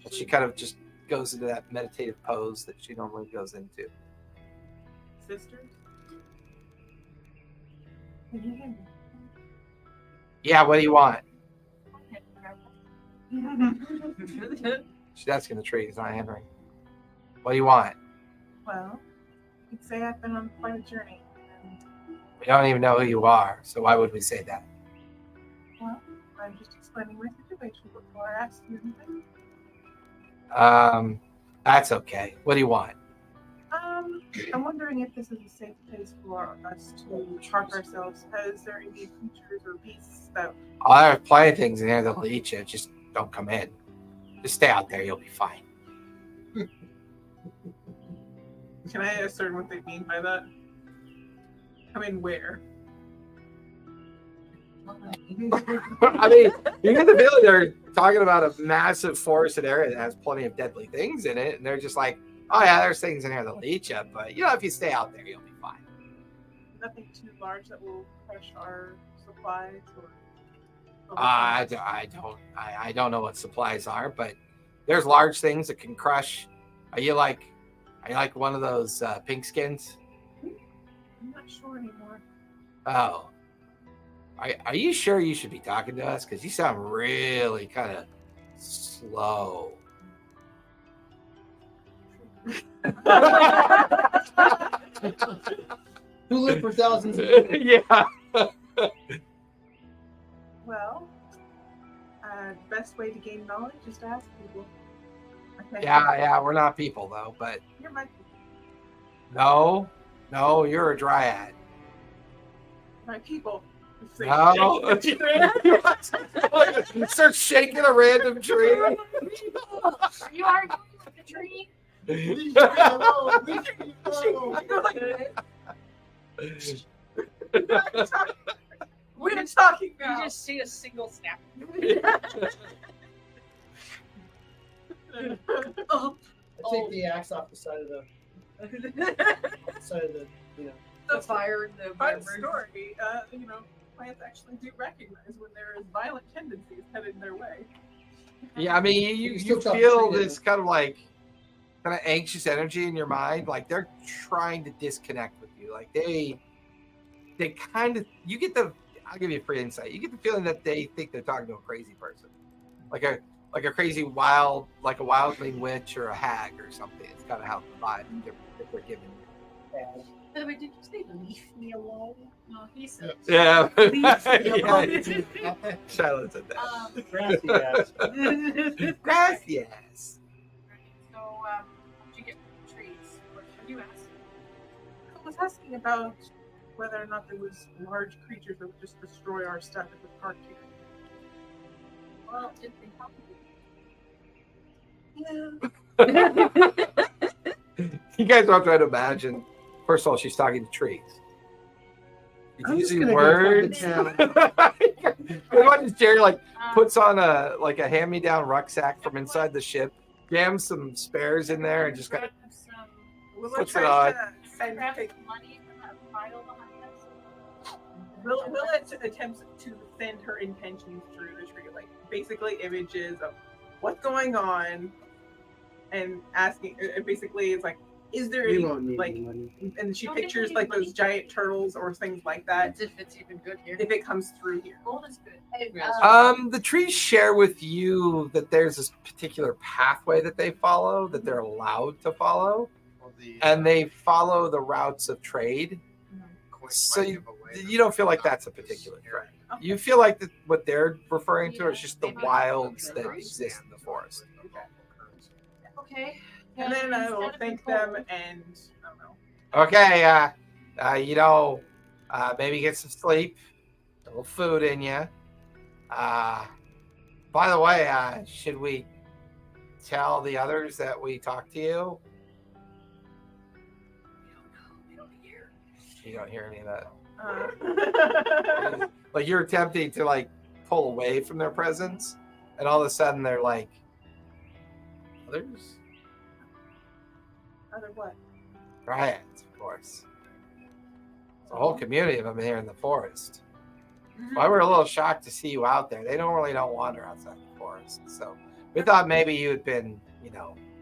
Speaker 8: And she kind of just goes into that meditative pose that she normally goes into.
Speaker 3: Sisters?
Speaker 8: Yeah, what do you want? She's asking the trees, not Henry. What do you want?
Speaker 3: Well, you'd say I've been on quite a journey. And,
Speaker 8: We don't even know who you are, so why would we say that?
Speaker 3: well, I'm just explaining my situation before I ask you anything.
Speaker 8: That's okay. What do you want?
Speaker 3: I'm wondering if this is a safe place for us to park ourselves. Is there any creatures or beasts that?
Speaker 8: Oh, there's plenty of things in here that'll eat you. Just don't come in. Just stay out there. You'll be fine.
Speaker 3: Can I discern what they mean by that? I mean, where?
Speaker 8: I mean, you get the feeling they're talking about a massive forested area that has plenty of deadly things in it, and they're just like, "Oh yeah, there's things in here that'll eat you, but you know, if you stay out there, you'll be fine."
Speaker 3: Nothing too large that will crush our supplies or.
Speaker 8: I don't know what supplies are, but there's large things that can crush. Are you like one of those pink skins?
Speaker 3: I'm not sure anymore.
Speaker 8: Oh. Are you sure you should be talking to us? Because you sound really kind of slow.
Speaker 5: Who lived for thousands of years?
Speaker 8: Yeah.
Speaker 3: Well, best way to gain knowledge is to ask people. Okay.
Speaker 8: Yeah, we're not people though, but
Speaker 3: You're my
Speaker 8: no, you're a dryad.
Speaker 3: people.
Speaker 8: No. Start shaking a random tree.
Speaker 11: Are you arguing with the tree?
Speaker 3: We're talking
Speaker 7: You
Speaker 3: now.
Speaker 7: just see a single snap. Oh.
Speaker 5: I take the axe off the side of the
Speaker 7: The fire and the
Speaker 3: Fun story. Plants actually do recognize when there is violent tendencies headed their way.
Speaker 8: Yeah, I mean, you
Speaker 5: still chop
Speaker 8: feel
Speaker 5: the tree
Speaker 8: this kind of anxious energy in your mind. Like they're trying to disconnect with you. Like they kind of, I'll give you a free insight. You get the feeling that they think they're talking to a crazy person, like a crazy wildling witch or a hag or something. It's kind of how the vibe they're giving you.
Speaker 7: By the way, did you say leave me alone?
Speaker 11: No, he said.
Speaker 8: Yeah.
Speaker 7: Leave me alone.
Speaker 8: Charlotte said that.
Speaker 11: Gracias.
Speaker 8: Gracias.
Speaker 11: So, did you get trees? What did you ask?
Speaker 3: I was asking about whether or not there was large creatures that would just destroy our stuff if we parked here.
Speaker 11: Well, did they help you?
Speaker 8: You guys don't try to imagine. First of all, she's talking to trees. She's
Speaker 5: I'm just
Speaker 8: using
Speaker 5: gonna
Speaker 8: words.
Speaker 5: go fucking town.
Speaker 8: What Jerry puts on a hand-me-down rucksack from inside the ship, jams some spares in there, and just kind of
Speaker 3: Will
Speaker 8: What's
Speaker 3: try
Speaker 8: it on?
Speaker 3: to send
Speaker 11: money from that pile behind us?
Speaker 3: Will attempts to send her intentions through the tree, like basically images of what's going on, and asking. Basically, it's like, is there
Speaker 5: We
Speaker 3: any
Speaker 5: won't need
Speaker 3: like?
Speaker 5: any money.
Speaker 3: And she
Speaker 11: Don't
Speaker 3: pictures
Speaker 11: need
Speaker 3: like
Speaker 11: money.
Speaker 3: those giant turtles or things like that.
Speaker 7: That's if it's even good here.
Speaker 3: If it comes through here,
Speaker 11: Gold is good.
Speaker 8: The trees share with you that there's this particular pathway that they follow, that they're allowed to follow, and they follow the routes of trade. So you don't feel like that's a particular trade. You feel like what they're referring to is just the wilds that exist in the forest.
Speaker 11: Okay.
Speaker 3: and then I will
Speaker 11: Instead of
Speaker 3: thank
Speaker 11: gold,
Speaker 3: them and I don't know.
Speaker 8: Okay, maybe get some sleep, a little food in you. By the way, should we tell the others that we talked to you? We don't hear. You don't hear any of that. Like you're attempting to pull away from their presence, and all of a sudden they're like, others?
Speaker 3: Other what?
Speaker 8: Dryads, of course. There's a whole community of them here in the forest. Why we're a little shocked to see you out there. They don't wander outside the forest. So we thought maybe you had been,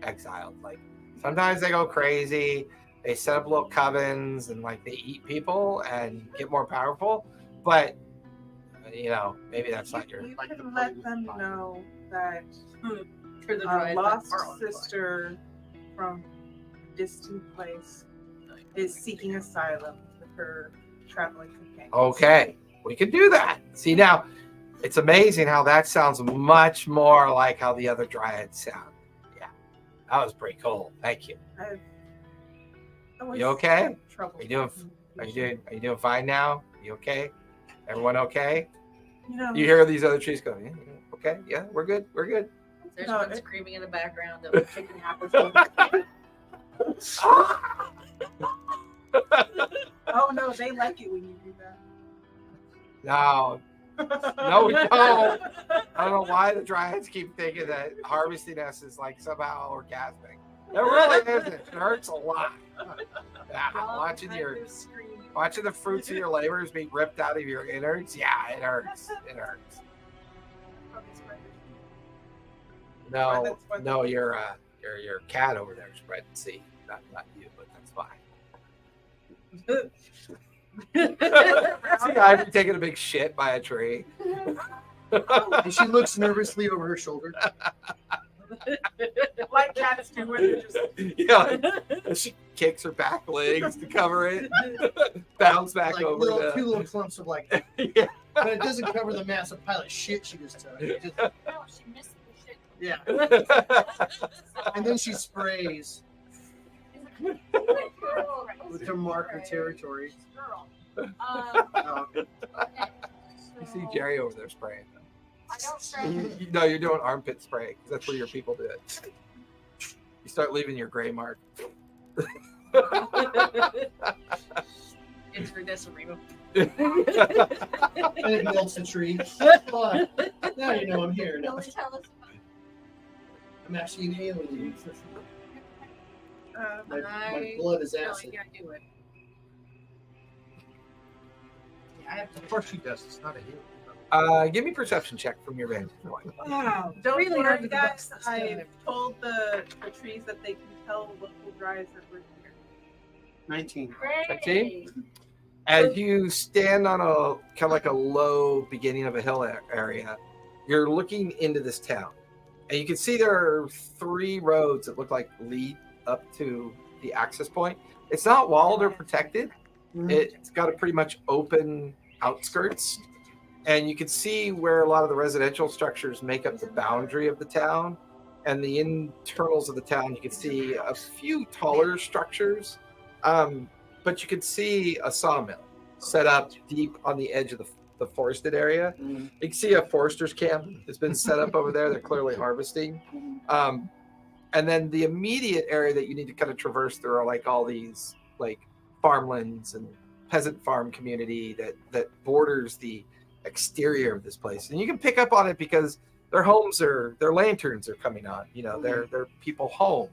Speaker 8: exiled. Like sometimes they go crazy. They set up little covens and they eat people and get more powerful. But maybe that's not your.
Speaker 3: You can let them know that
Speaker 7: For the
Speaker 3: our
Speaker 7: drive
Speaker 3: lost
Speaker 7: that are on the
Speaker 3: sister from a distant place is seeking asylum with her traveling companions.
Speaker 8: Okay, we can do that. See, now it's amazing how that sounds much more like how the other dryads sound. Yeah, that was pretty cool. Thank you. You okay?
Speaker 3: Trouble.
Speaker 8: Are you doing fine now? You okay? Everyone okay? You hear these other trees go, yeah, okay, yeah, we're good.
Speaker 6: There's
Speaker 3: No,
Speaker 6: one
Speaker 3: it-
Speaker 6: screaming in the background of a chicken nap or something.
Speaker 3: Oh no, they like it when you do that.
Speaker 8: No, we don't. I don't know why the Dryads keep thinking that harvesting us is like somehow orgasmic. It really isn't. It hurts a lot. Yeah, watching the fruits of your labors being ripped out of your innards. Yeah, it hurts. It hurts. No, your cat over there spreading seed. Not you, but that's fine. See, I've been taking a big shit by a tree.
Speaker 5: And she looks nervously over her shoulder.
Speaker 3: Like cats do when they're just
Speaker 8: Yeah, she kicks her back legs to cover it, bounce back
Speaker 5: Like
Speaker 8: over
Speaker 5: two little clumps of like,
Speaker 8: yeah.
Speaker 5: but it doesn't cover the massive pile of shit she just took. It just-
Speaker 11: No, she missed the shit.
Speaker 5: yeah. And then she sprays to mark her territory.
Speaker 11: Girl.
Speaker 5: Oh,
Speaker 8: You see Jerry over there spraying.
Speaker 11: I don't spray.
Speaker 8: No, you're doing armpit spray because that's where your people do it. You start leaving your gray mark.
Speaker 6: It's for Decimino.
Speaker 5: and it melts the tree. Oh, now you know I'm here. Now.
Speaker 9: Don't tell us.
Speaker 5: I'm actually an alien. My
Speaker 6: I-
Speaker 5: blood is
Speaker 6: No,
Speaker 5: acid.
Speaker 6: you can't do it.
Speaker 10: I have to, of course she does. It's not a hero.
Speaker 8: Give me a perception check from your vantage point.
Speaker 3: wow. Don't
Speaker 6: Really
Speaker 3: worry,
Speaker 6: hard to
Speaker 3: guys.
Speaker 6: box this
Speaker 3: I
Speaker 6: down.
Speaker 3: told the trees that they can tell local dries that we're here.
Speaker 5: 19.
Speaker 11: Great.
Speaker 8: As you stand on a kind of like a low beginning of a hill area, you're looking into this town, and you can see there are 3 roads that look like lead up to the access point. It's not walled or protected. It's got a pretty much open outskirts, and you can see where a lot of the residential structures make up the boundary of the town, and the internals of the town. You can see a few taller structures, but you can see a sawmill set up deep on the edge of the forested area. You can see a forester's camp has been set up over there. They're clearly harvesting. And then the immediate area that you need to kind of traverse through are like all these like farmlands and peasant farm community that borders the exterior of this place. And you can pick up on it because their lanterns are coming on, their people home.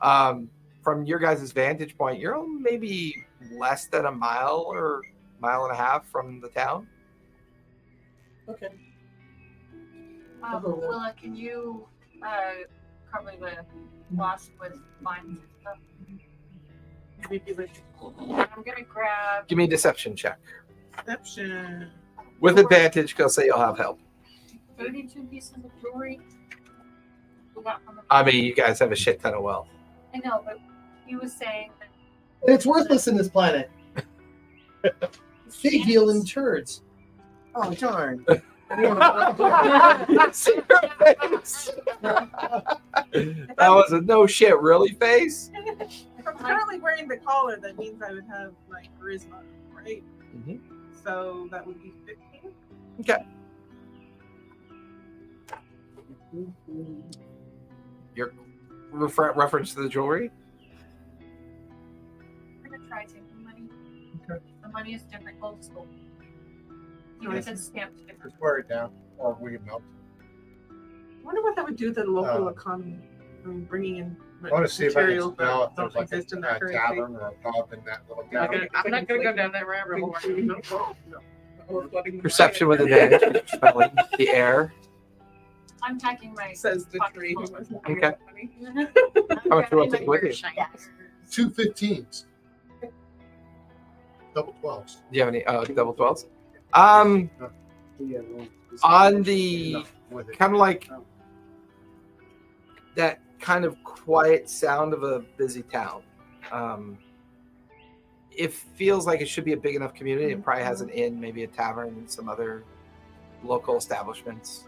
Speaker 8: From your guys' vantage point, you're maybe less than a mile or mile and a half from the town.
Speaker 5: Okay.
Speaker 11: Willa, can you cover the wasp with vines and stuff? I'm gonna grab.
Speaker 8: Give me a deception check.
Speaker 3: Deception.
Speaker 8: With advantage, because say you'll have help.
Speaker 11: 32 pieces of jewelry. We got from the-
Speaker 8: I mean, you guys have a shit ton of wealth.
Speaker 11: I know, but he was saying that
Speaker 5: It's worthless in this planet. They deal in turds. Oh, darn.
Speaker 8: See her face. That was a no shit really face.
Speaker 3: If I'm currently wearing the collar, that means I would have like charisma, right?
Speaker 8: Mhm.
Speaker 3: So that would be 15.
Speaker 8: Okay. Your reference to the jewelry?
Speaker 11: we're gonna try taking money.
Speaker 8: Okay.
Speaker 11: The money is different old school. Even if it's stamped different.
Speaker 10: Just wear it down, or we can melt.
Speaker 3: I wonder what that would do to the local economy. I mean, bringing in
Speaker 10: I want to see if I can
Speaker 3: materials
Speaker 10: smell
Speaker 3: that
Speaker 10: if there's
Speaker 3: don't
Speaker 10: like
Speaker 3: exist in
Speaker 10: a
Speaker 3: that currency.
Speaker 10: tavern or a pub in that little town.
Speaker 6: I'm not gonna go down that rabbit hole.
Speaker 8: Perception with advantage. Smelling the air.
Speaker 11: I'm packing my.
Speaker 3: Says the
Speaker 11: pocket
Speaker 3: tree.
Speaker 11: full.
Speaker 8: Okay.
Speaker 11: I'm
Speaker 8: How much you want to
Speaker 11: grabbing
Speaker 8: take with
Speaker 11: my
Speaker 8: you?
Speaker 11: shiny
Speaker 9: Yes.
Speaker 10: 2 15s. Double 12s.
Speaker 8: Do you have any double 12s? On the
Speaker 10: With it.
Speaker 8: kind of like that kind of quiet sound of a busy town. It feels like it should be a big enough community. It probably has an inn, maybe a tavern, and some other local establishments.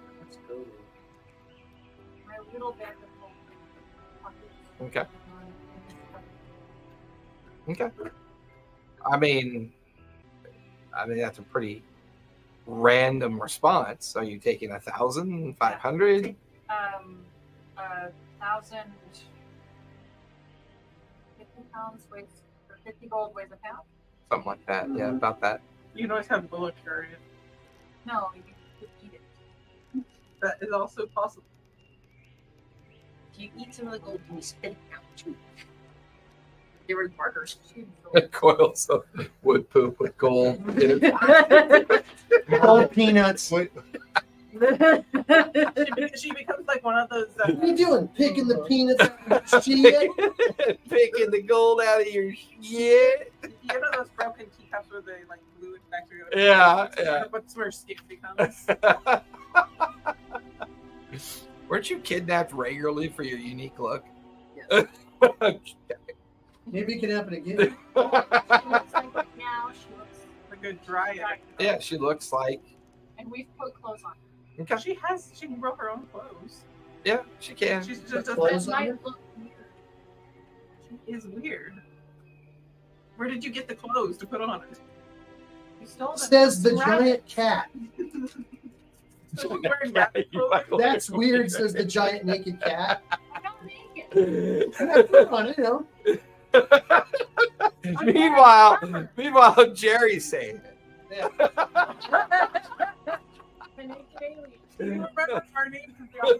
Speaker 11: My little bag of gold.
Speaker 8: Okay. Okay. I mean that's a pretty random response. Are you taking 1,000, 500?
Speaker 11: 1,000. 50 pounds weighs, or 50 gold weighs a pound.
Speaker 8: Something like that. Yeah, about that.
Speaker 3: You can always have bullet carry it.
Speaker 11: No, you could eat it.
Speaker 3: That is also possible.
Speaker 6: If you eat some of the gold, can you spit it out too? They were markers.
Speaker 8: Coils of wood poop with gold in it.
Speaker 5: All peanuts. What
Speaker 3: She becomes like one of those.
Speaker 5: are you doing? Picking the peanuts out of your shit?
Speaker 8: Picking the gold out of your shit.
Speaker 3: You know those broken teacups where they like glue it back together?
Speaker 8: Yeah.
Speaker 3: That's where skin becomes.
Speaker 8: Weren't you kidnapped regularly for your unique look?
Speaker 5: Maybe it can happen again.
Speaker 11: She looks like now. She looks
Speaker 3: Like a dryad.
Speaker 8: Yeah, she looks like.
Speaker 11: and we've put clothes on.
Speaker 8: Okay.
Speaker 3: She can grow her own clothes.
Speaker 8: Yeah, she can.
Speaker 3: She's just
Speaker 5: Put
Speaker 3: a
Speaker 5: clothes
Speaker 11: It
Speaker 5: on
Speaker 11: might
Speaker 5: her?
Speaker 11: look weird.
Speaker 3: She is weird. Where did you get the clothes to put on it?
Speaker 11: You stole them.
Speaker 5: Says the
Speaker 11: Rabbit.
Speaker 5: giant cat.
Speaker 3: So we're wearing rabbit clothes.
Speaker 5: That's weird, says the giant naked cat.
Speaker 11: I don't make it.
Speaker 5: Put on it, you know.
Speaker 8: meanwhile, Jerry's saying it.
Speaker 5: Yeah.
Speaker 11: The naked alien.
Speaker 3: You remember our names because they all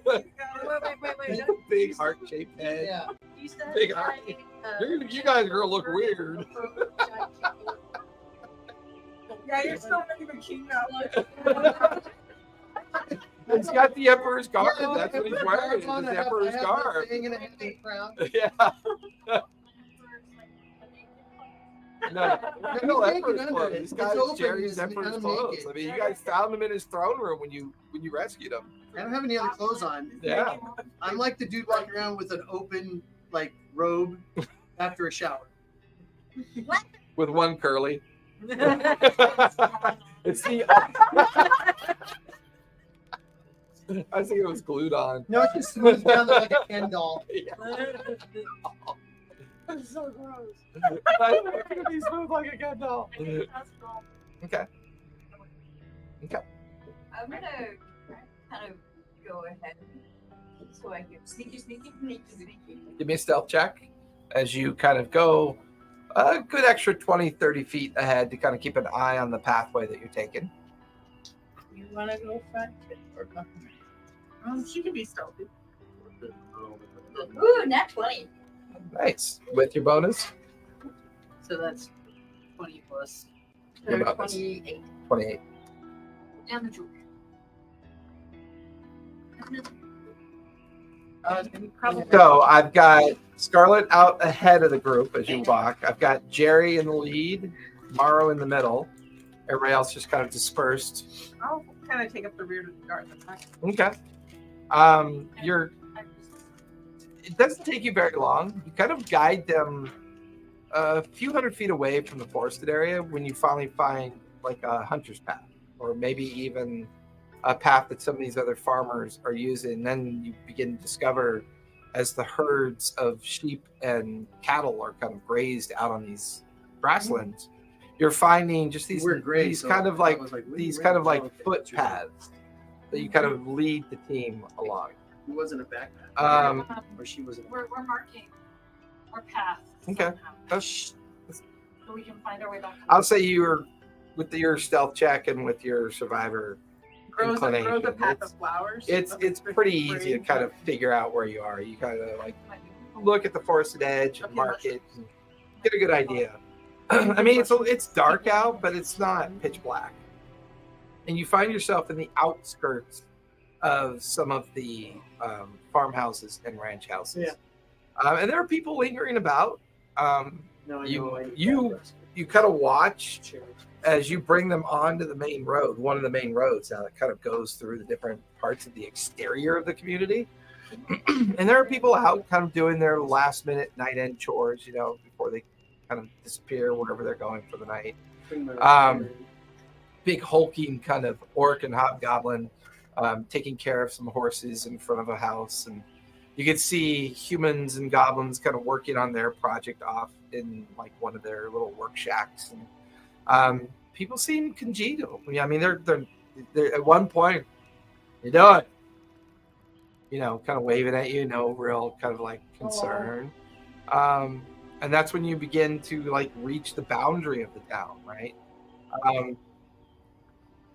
Speaker 6: Wait.
Speaker 8: Big heart-shaped head.
Speaker 5: Yeah.
Speaker 6: You said
Speaker 8: Big
Speaker 6: that,
Speaker 8: eye. You guys are gonna look weird.
Speaker 3: Yeah, you're still not even king now.
Speaker 8: He's got the Emperor's garb.
Speaker 5: Yeah,
Speaker 8: That's what he's wearing. His Emperor's garb.
Speaker 5: Hanging a hanging crown.
Speaker 8: Yeah. No, Emperor's
Speaker 5: under
Speaker 8: clothes.
Speaker 5: it.
Speaker 8: This
Speaker 5: It's
Speaker 8: guy's
Speaker 5: open,
Speaker 8: Jerry's
Speaker 5: he's
Speaker 8: Emperor's
Speaker 5: gonna
Speaker 8: clothes.
Speaker 5: make it.
Speaker 8: I mean, you guys found him in his throne room when you rescued him.
Speaker 5: I don't have any other clothes on.
Speaker 8: Yeah.
Speaker 5: I'm like the dude walking around with an open like robe after a shower.
Speaker 8: With one curly. It's the. I think it was glued on.
Speaker 5: No, it just smooths down like a Ken doll.
Speaker 11: That's so gross.
Speaker 8: I think it's gonna be smooth like a gun doll.
Speaker 11: That's cool.
Speaker 8: Okay.
Speaker 9: I'm gonna kind of go ahead so I can sneaky.
Speaker 8: Give me a stealth check as you kind of go a good extra 20, 30 feet ahead to kind of keep an eye on the pathway that you're taking.
Speaker 6: You want to go front or behind?
Speaker 3: She can be stealthy.
Speaker 9: Ooh, nat 20.
Speaker 8: Nice. With your bonus?
Speaker 6: So that's 20 plus.
Speaker 8: Your bonus.
Speaker 6: 28.
Speaker 8: 28.
Speaker 11: And the jewelry.
Speaker 8: So I've got Scarlet out ahead of the group as you walk. I've got Jerry in the lead, Morrow in the middle. Everybody else just kind of dispersed.
Speaker 3: I'll kind of take up the rear to guard the back.
Speaker 8: Okay. It doesn't take you very long. You kind of guide them a few hundred feet away from the forested area when you finally find like a hunter's path, or maybe even a path that some of these other farmers are using. Then you begin to discover as the herds of sheep and cattle are kind of grazed out on these grasslands, you're finding just these kind of like footpaths that you kind of lead the team along.
Speaker 5: He wasn't a backpack. Or she wasn't.
Speaker 11: We're marking our path.
Speaker 8: Okay.
Speaker 11: somehow, so we can find our way back.
Speaker 8: I'll say you're with your stealth check and with your survivor
Speaker 3: Grows a
Speaker 8: inclination.
Speaker 3: path of flowers.
Speaker 8: It's pretty easy to kind of figure out where you are. You kind of like look at the forested edge and mark it and get a good idea. I mean, it's dark out, but it's not pitch black. And you find yourself in the outskirts of some of the farmhouses and ranch houses.
Speaker 5: Yeah.
Speaker 8: And there are people lingering about.
Speaker 5: No, I
Speaker 8: You
Speaker 5: know.
Speaker 8: kind of watch as you bring them onto the main road, one of the main roads now that kind of goes through the different parts of the exterior of the community. And there are people out kind of doing their last minute night end chores, before they kind of disappear wherever they're going for the night. Big hulking kind of orc and hobgoblin taking care of some horses in front of a house. And You can see humans and goblins kind of working on their project off in like one of their little work shacks, and people seem congenial. Yeah, I mean, they're at one point, you know it, kind of waving at you, no real kind of like concern. And that's when you begin to like reach the boundary of the town, right?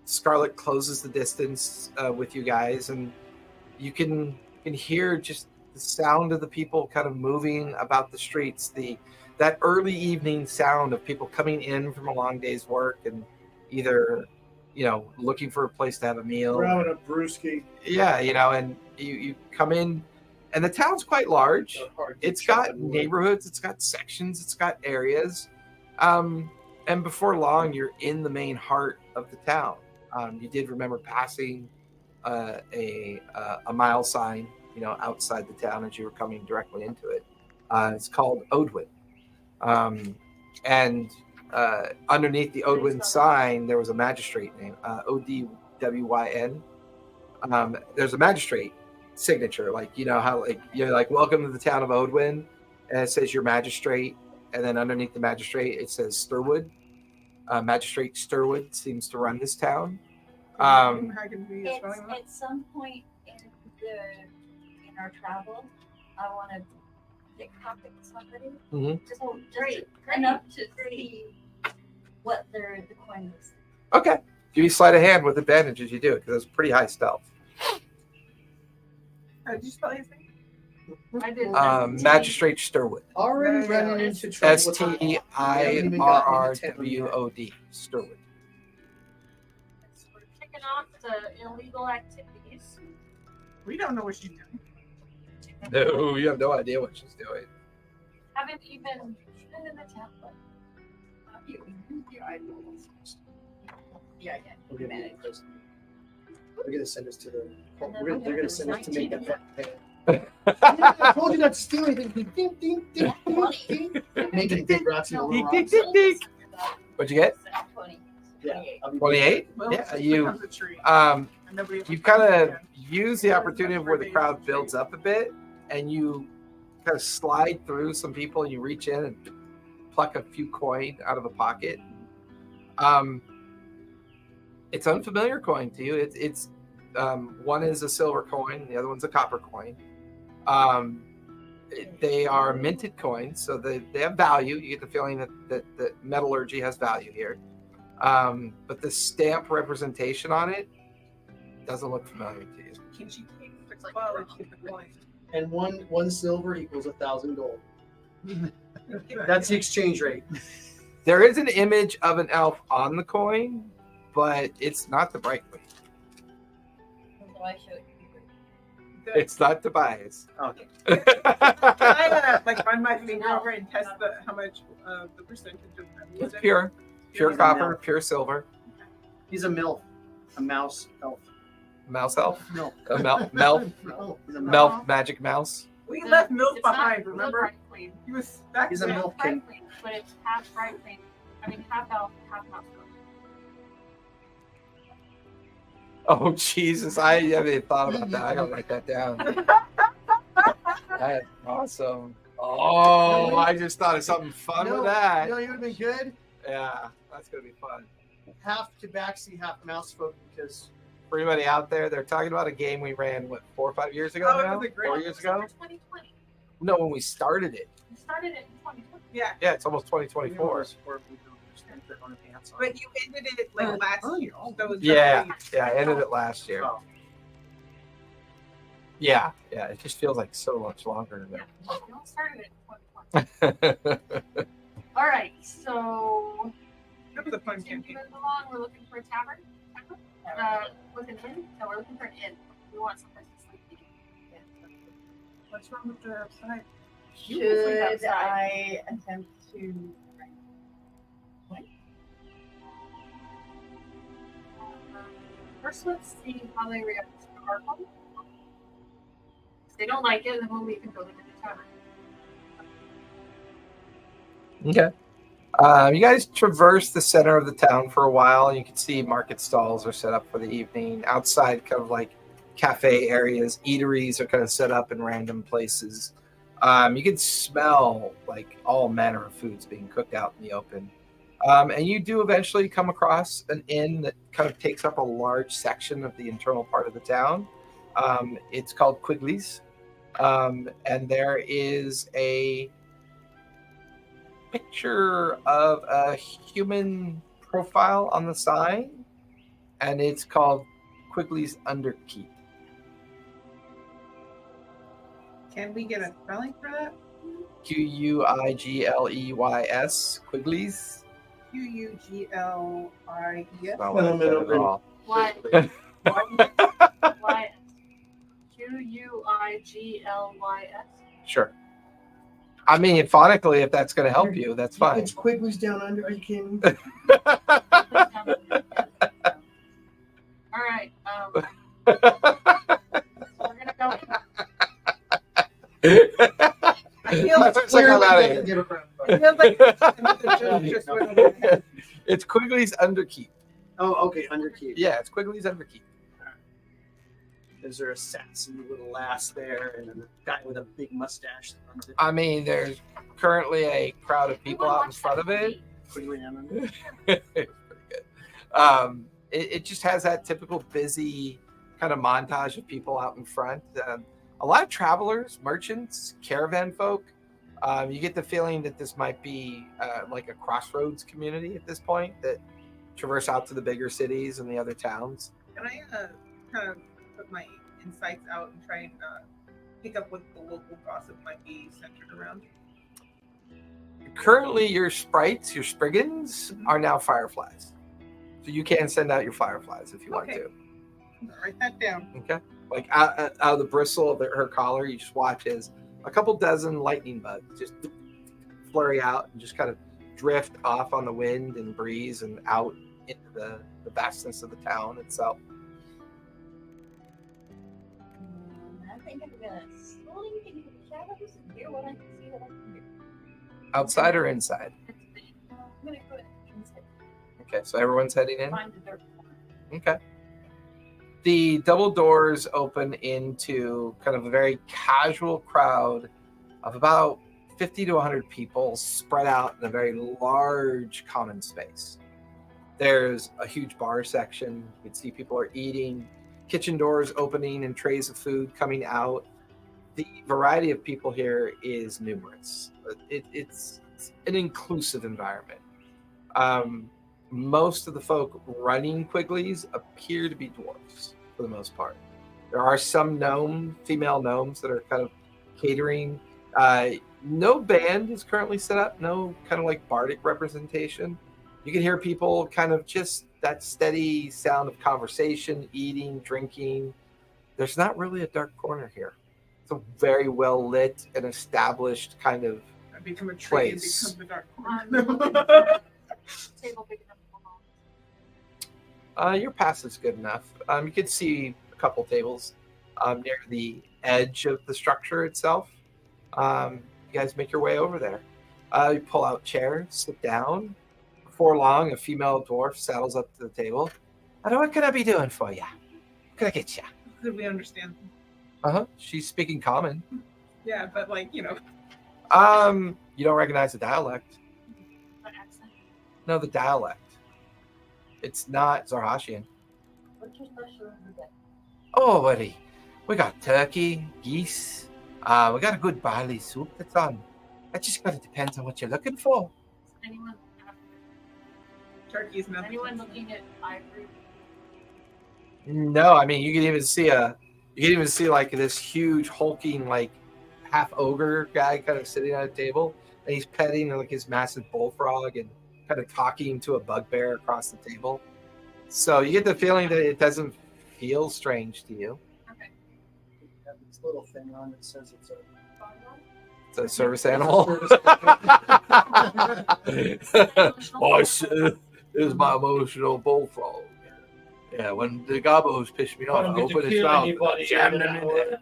Speaker 8: Scarlet closes the distance with you guys, and you can hear just the sound of the people kind of moving about the streets, that early evening sound of people coming in from a long day's work and either looking for a place to have a meal.
Speaker 5: We're having a brewski.
Speaker 8: Yeah, and you come in, and the town's quite large. It's got neighborhoods, it's got sections, it's got areas. And before long, you're in the main heart of the town. You did remember passing a mile sign, outside the town as you were coming directly into it. It's called Odwin. And underneath the Odwin sign, there was a magistrate named Odwyn. There's a magistrate signature, like how like you're like, welcome to the town of Odwin, and it says your magistrate, and then underneath the magistrate it says Sturwood. Magistrate Sturwood seems to run this town.
Speaker 9: It's at some point in our travel, I want to pickpocket somebody. Just enough to see what the coin is.
Speaker 8: Okay, give me sleight of hand with advantage as you do it, because it's pretty high stealth.
Speaker 3: Did you spell his name?
Speaker 11: I did.
Speaker 8: Magistrate Sturwood.
Speaker 5: Already running into trouble.
Speaker 8: Stirrwod. Sturwood.
Speaker 11: We're kicking off the illegal activities.
Speaker 3: We don't know what she's doing.
Speaker 8: No, you have no idea what she's doing.
Speaker 11: Haven't even been in the town, but
Speaker 5: Yeah. They're gonna send us to the. They're gonna send us to make that. I told you not to steal anything. Ding, ding, ding, ding, ding. Making big rocks and little rocks.
Speaker 8: What'd you get?
Speaker 9: 20.
Speaker 5: Yeah.
Speaker 8: 28.
Speaker 3: Well,
Speaker 8: Yeah,
Speaker 3: it
Speaker 8: you
Speaker 3: becomes a tree.
Speaker 8: you kind of use the opportunity of where the crowd builds up a bit, and you kind of slide through some people, and you reach in and pluck a few coin out of a pocket. It's unfamiliar coin to you. It's one is a silver coin, the other one's a copper coin. They are minted coins, so they have value. You get the feeling that metallurgy has value here. But the stamp representation on it doesn't look familiar to you.
Speaker 3: Can she take the quality of the coin?
Speaker 5: And one silver equals 1,000 gold. That's the exchange rate.
Speaker 8: There is an image of an elf on the coin, but it's not the bright queen.
Speaker 9: So I showed you.
Speaker 8: It's not Tobias.
Speaker 5: Okay.
Speaker 3: Can I run my finger over and test how much the percentage of
Speaker 8: It's pure copper, pure silver.
Speaker 5: He's a MILF, a mouse elf.
Speaker 8: Mouse elf?
Speaker 5: No.
Speaker 8: A melf?
Speaker 5: No, he's a
Speaker 8: Melf magic mouse?
Speaker 3: We left Milk
Speaker 11: It's not
Speaker 3: behind,
Speaker 11: the
Speaker 3: remember?
Speaker 11: Bright Queen.
Speaker 3: He was back
Speaker 5: He's a
Speaker 3: then.
Speaker 5: MILF
Speaker 11: Bright
Speaker 5: king.
Speaker 11: Queen, but it's half Bright Queen. I mean, half elf, half mouse.
Speaker 8: Oh, Jesus. I haven't thought about that. I gotta write that down. That's awesome. Oh, I just thought of something fun with that.
Speaker 5: You would have been good.
Speaker 8: Yeah, that's gonna be fun.
Speaker 5: Half Tabaxi, half mouse folk, because
Speaker 8: For anybody out there, they're talking about a game we ran, 4 or 5 years ago
Speaker 3: Oh, it
Speaker 8: now?
Speaker 3: was a great
Speaker 8: 4 years ago?
Speaker 11: 2020.
Speaker 8: No, when we started it.
Speaker 11: We started it in 2020.
Speaker 3: Yeah,
Speaker 8: Yeah, it's almost 2024.
Speaker 3: but you ended it like last year. So it was
Speaker 8: Yeah,
Speaker 3: definitely-
Speaker 8: yeah, I ended it last year.
Speaker 5: Oh.
Speaker 8: Yeah, it just feels like so much longer
Speaker 11: Yeah,
Speaker 8: ago.
Speaker 11: we all started it in 2020. All right, so
Speaker 3: That was a fun
Speaker 11: continue
Speaker 3: campaign.
Speaker 11: along. We're looking for a tavern. With an inn. So we're looking for an inn. We want someplace to sleep.
Speaker 3: What's wrong with the side?
Speaker 11: You can sleep
Speaker 6: Should
Speaker 11: outside.
Speaker 6: I attempt to?
Speaker 11: First, let's see how they react to our home. If they don't like it, then we'll leave and go to the tavern.
Speaker 8: Okay. You guys traverse the center of the town for a while. You can see market stalls are set up for the evening. Outside, kind of like cafe areas. Eateries are kind of set up in random places. You can smell like all manner of foods being cooked out in the open. And you do eventually come across an inn that kind of takes up a large section of the internal part of the town. It's called Quigley's. And there is a picture of a human profile on the sign, and it's called Quigley's Underkeep.
Speaker 3: Can we get a spelling for that?
Speaker 8: Quigley's. Quigley's.
Speaker 3: Quigley's.
Speaker 8: Not what I said at all.
Speaker 11: Why? Why? Quiglys.
Speaker 8: Sure. I mean, phonetically, if that's going to help you, that's fine.
Speaker 5: It's Quigley's down under. Are you kidding?
Speaker 11: All right. We're gonna go.
Speaker 3: I feel like
Speaker 8: It's like I'm out of here.
Speaker 5: Get a friend.
Speaker 3: I feel like the joke just went over my head.
Speaker 8: It's Quigley's Underkeep.
Speaker 5: Oh, okay, underkeep.
Speaker 8: Yeah, it's Quigley's Underkeep.
Speaker 5: Is there a sassy little lass there and a guy with a big mustache that runs it?
Speaker 8: I mean, there's currently a crowd of people out in front of it.
Speaker 5: Quigley and
Speaker 8: It's pretty good. It just has that typical busy kind of montage of people out in front. A lot of travelers, merchants, caravan folk. You get the feeling that this might be like a crossroads community at this point that traverse out to the bigger cities and the other towns.
Speaker 3: Can I kind of put my insights out and try and pick up what the local gossip might be centered around?
Speaker 8: Currently, your sprites, your spriggans, are now fireflies. So you can send out your fireflies if you want
Speaker 3: Okay.
Speaker 8: to.
Speaker 3: Write that down.
Speaker 8: Okay. Like out of the bristle of her collar, you just watch as a couple dozen lightning bugs just flurry out and just kind of drift off on the wind and breeze and out into the vastness of the town itself.
Speaker 9: I think I'm gonna slowly get into the shadows and hear what I can see what I can do.
Speaker 8: Outside or inside?
Speaker 9: I'm gonna go inside.
Speaker 8: Okay, so everyone's heading in?
Speaker 9: Find the dirt.
Speaker 8: Okay. The double doors open into kind of a very casual crowd of about 50 to 100 people spread out in a very large common space. There's a huge bar section. You can see people are eating, kitchen doors opening and trays of food coming out. The variety of people here is numerous. It's an inclusive environment. Most of the folk running Quigley's appear to be dwarves for the most part. There are some female gnomes that are kind of catering. No band is currently set up, no kind of like bardic representation. You can hear people kind of just that steady sound of conversation, eating, drinking. There's not really a dark corner here. It's a very well lit and established kind of
Speaker 3: I become a tree and
Speaker 8: place.
Speaker 3: become the dark corner.
Speaker 11: Table big enough for
Speaker 8: Your pass is good enough. You can see a couple tables near the edge of the structure itself. You guys make your way over there. You pull out chairs, sit down. Before long, a female dwarf saddles up to the table. What can I be doing for you? What can I get you?
Speaker 3: Did we understand?
Speaker 8: She's speaking common.
Speaker 3: Yeah, but like,
Speaker 8: You don't recognize the dialect.
Speaker 11: What accent?
Speaker 8: No, the dialect. It's not Zarhashian.
Speaker 9: What's your special in the day?
Speaker 8: Oh, buddy. We got turkey, geese. We got a good barley soup that's on. That just kind of depends on what you're looking for.
Speaker 11: Is anyone
Speaker 3: turkey's nothing.
Speaker 11: anyone looking at ivory?
Speaker 8: No, I mean you can even see like this huge hulking like half ogre guy kind of sitting at a table, and he's petting like his massive bullfrog and kind of talking to a bugbear across the table. So you get the feeling that it doesn't feel strange to you.
Speaker 5: Have this little thing on that says it's a
Speaker 8: It's a service animal. This is my emotional bullfrog. Yeah, when the gobos piss me off, I open his mouth, jam them in there.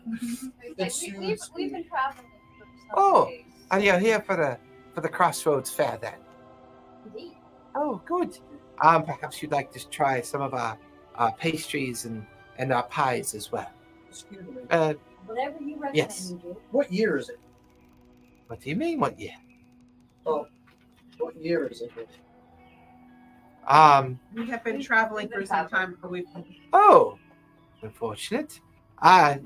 Speaker 9: We've been traveling for some
Speaker 8: Oh,
Speaker 9: days.
Speaker 8: Are you here for the Crossroads Fair then?
Speaker 9: Indeed.
Speaker 8: Oh, good. Perhaps you'd like to try some of our pastries and our pies as well.
Speaker 5: Excuse me.
Speaker 9: Whatever you recommend
Speaker 8: Yes.
Speaker 9: you do.
Speaker 5: What year is it?
Speaker 8: What do you mean? What year?
Speaker 5: Oh, what year is it?
Speaker 3: We have been traveling for some time, but we've
Speaker 8: Oh, unfortunate. Well,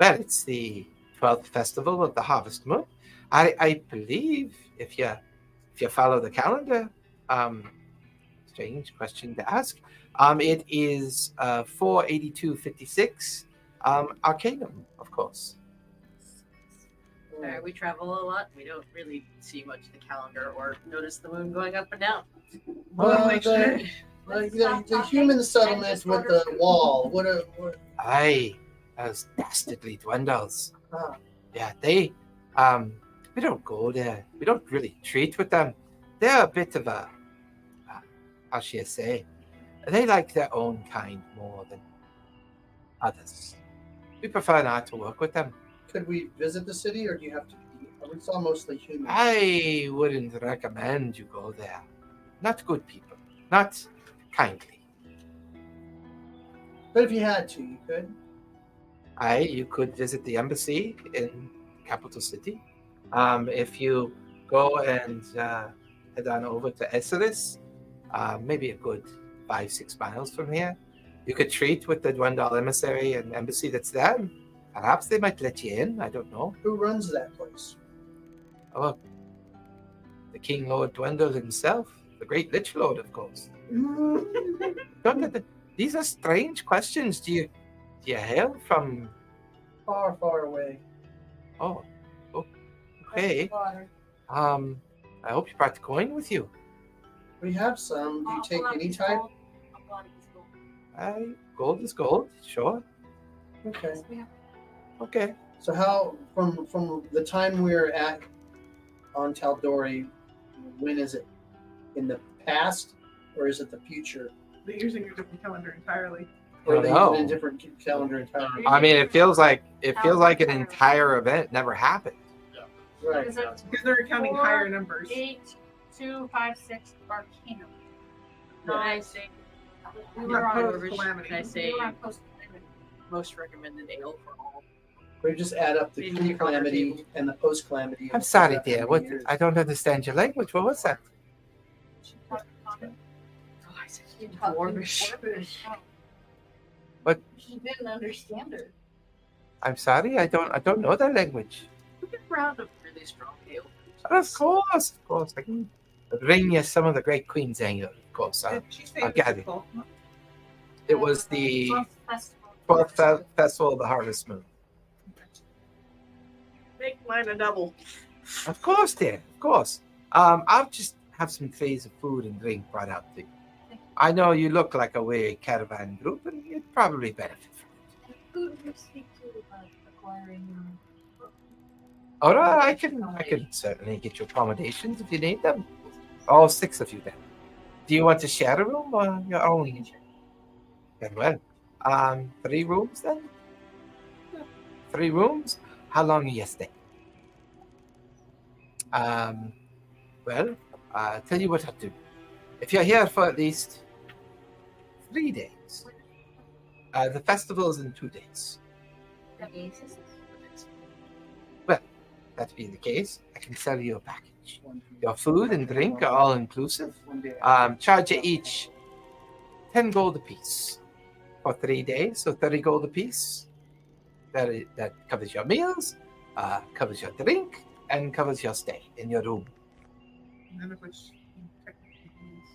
Speaker 8: it's the 12th festival of the Harvest Moon. I believe if you follow the calendar, strange question to ask. It is 48256, Arcanum, of course.
Speaker 6: We travel a lot. We don't really see much of the calendar or notice the moon going up and down.
Speaker 5: Well,
Speaker 3: make sure.
Speaker 5: the human settlement with the wall. What?
Speaker 8: Aye, those dastardly dwindles.
Speaker 5: Ah.
Speaker 8: Yeah, they, we don't go there. We don't really treat with them. They're a bit of a, how shall I say, they like their own kind more than others. We prefer not to work with them.
Speaker 5: Could we visit the city, or do you have to? We saw mostly humans.
Speaker 8: I wouldn't recommend you go there. Not good people. Not kindly.
Speaker 5: But if you had to, you could.
Speaker 8: You could visit the embassy in capital city. If you go and head on over to Esseris, maybe a good 5-6 miles from here, you could treat with the Dwendal emissary and embassy that's there. Perhaps they might let you in. I don't know.
Speaker 5: Who runs that place?
Speaker 8: Oh, the King Lord Dwendal himself, the Great Lich Lord, of course. These are strange questions. Do you hail from?
Speaker 5: Far, far away.
Speaker 8: Oh, okay. I hope you brought the coin with you.
Speaker 5: We have some. Do you take any type?
Speaker 8: Gold is gold, sure.
Speaker 5: Okay.
Speaker 8: Okay.
Speaker 5: So how from the time we're at on Tal'Dorei, when is it? In the past, or is it the future?
Speaker 3: They're using a different calendar entirely.
Speaker 5: Or are they
Speaker 8: No.
Speaker 5: using a different calendar entirely?
Speaker 8: I mean, it feels like an entire event never happened.
Speaker 5: Right.
Speaker 3: Because they're counting higher numbers.
Speaker 11: 8, 2, 5, 6 Arcanum.
Speaker 6: I say,
Speaker 3: We
Speaker 6: we
Speaker 3: were
Speaker 6: were
Speaker 3: on
Speaker 6: on
Speaker 3: post
Speaker 6: Can I
Speaker 3: calamity.
Speaker 6: say
Speaker 11: We were on post calamity.
Speaker 6: most recommended ale for all?
Speaker 5: We just add up the pre-calamity and the post-calamity.
Speaker 8: I'm sorry, dear. What? I don't understand your language. What was that?
Speaker 6: Oh, I said
Speaker 9: You talk in
Speaker 6: Dwarvish.
Speaker 9: Dwarvish.
Speaker 8: What?
Speaker 9: He didn't understand her.
Speaker 8: I'm sorry. I don't know that language.
Speaker 6: We get round of really strong ale.
Speaker 8: Of course. I can bring you some of the Great Queen's Ale. Of course.
Speaker 3: She stayed
Speaker 8: I'll get it.
Speaker 3: physical.
Speaker 8: It was the
Speaker 11: 12th festival.
Speaker 8: 12th Festival of the Harvest Moon.
Speaker 6: Make mine a double.
Speaker 8: Of course, dear. Of course. I'll just have some trays of food and drink brought out to you. I know you look like a weary caravan group, and you'd probably benefit from it.
Speaker 9: Who do you speak to about acquiring
Speaker 8: All right, I can certainly get you accommodations if you need them. All 6 of you then. Do you want to share a room or your own? Very well. 3 rooms then? 3 rooms? How long are you staying? Well, tell you what I'll do. If you're here for at least 3 days, the festival is in 2 days. Well, that being the case, I can sell you a package. Your food and drink are all inclusive. Charge you each 10 gold apiece for 3 days, so 30 gold apiece. That covers your meals, covers your drink, and covers your stay in your room.
Speaker 3: None of which technically means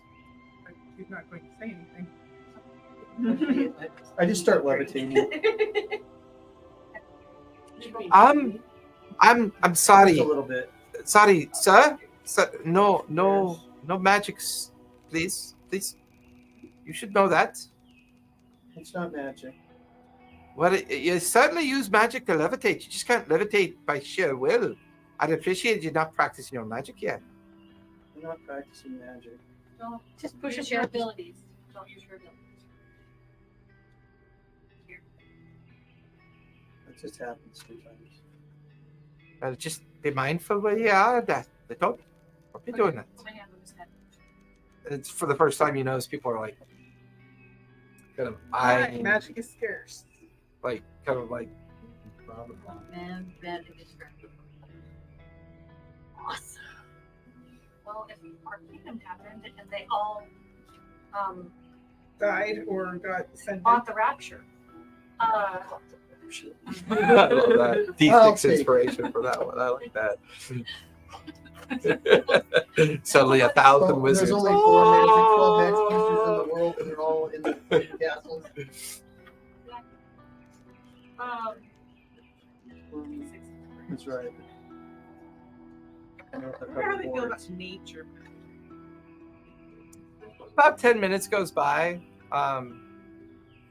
Speaker 3: like, she's not going to say anything.
Speaker 5: I just start levitating.
Speaker 8: I'm sorry.
Speaker 5: Just a little bit.
Speaker 8: Sorry, sir. No magics, please. You should know that.
Speaker 5: It's not magic.
Speaker 8: Well, you certainly use magic to levitate. You just can't levitate by sheer will. I'd appreciate you not practicing your magic yet.
Speaker 5: I'm not practicing magic.
Speaker 11: Don't
Speaker 6: Just push
Speaker 11: use
Speaker 6: it
Speaker 11: your
Speaker 6: your
Speaker 11: abilities. Don't use your abilities.
Speaker 5: It just happens sometimes.
Speaker 8: Well, just be mindful where you are. Don't be doing that.
Speaker 11: Put my hand on his head.
Speaker 8: It's for the first time you notice people are like, kind of
Speaker 3: Right,
Speaker 8: eyeing.
Speaker 3: magic is scarce.
Speaker 8: like kind of like
Speaker 6: Man, bad to distract. Awesome.
Speaker 11: Well, if our kingdom happened and they all
Speaker 3: Died or got sent
Speaker 11: bought the rapture,
Speaker 8: I love that. D6 inspiration for that one. I like that. Suddenly 1,000 wizards.
Speaker 5: There's only 4 magic club magic users in the world, and they're all in the castles. That's right.
Speaker 3: I wonder how they feel about nature.
Speaker 8: About 10 minutes goes by.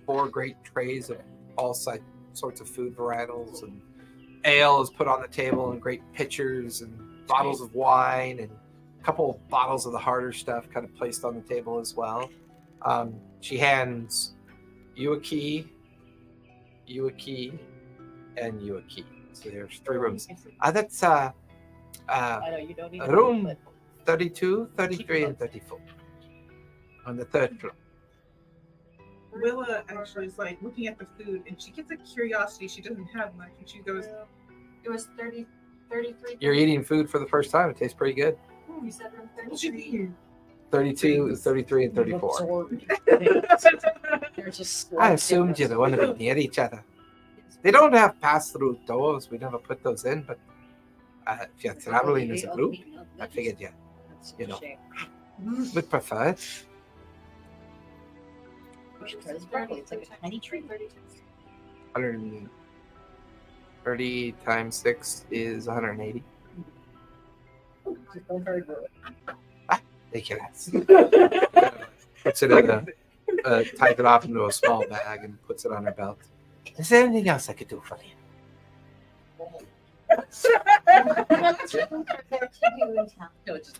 Speaker 8: 4 great trays of all sorts of food varietals, and ale is put on the table in great pitchers, and bottles of wine, and a couple of bottles of the harder stuff kind of placed on the table as well. She hands you a key, and you a key. So there's 3 rooms. That's
Speaker 6: I know you don't need
Speaker 8: room 32, 33, and 34 on the 3rd floor.
Speaker 3: Willa actually is like looking at the food, and she gets a curiosity. She doesn't have much, and she goes,
Speaker 11: it was 30, 33.
Speaker 8: You're eating food for the first time. It tastes pretty good.
Speaker 11: You said room
Speaker 3: "Well, she's
Speaker 11: 33.
Speaker 3: eating."
Speaker 8: 32, 33, and 34.
Speaker 6: They're just
Speaker 8: I assumed you want to be near each other. They don't have pass-through doors. We never put those in, but if you're traveling as a group, I figured you know, would prefer it.
Speaker 6: It's like a tiny tree.
Speaker 8: 130 times 6 is 180.
Speaker 6: Just don't hurry through it.
Speaker 8: Take your ass. Puts it in ties it off into a small bag and puts it on her belt. Is there anything else I could do for you?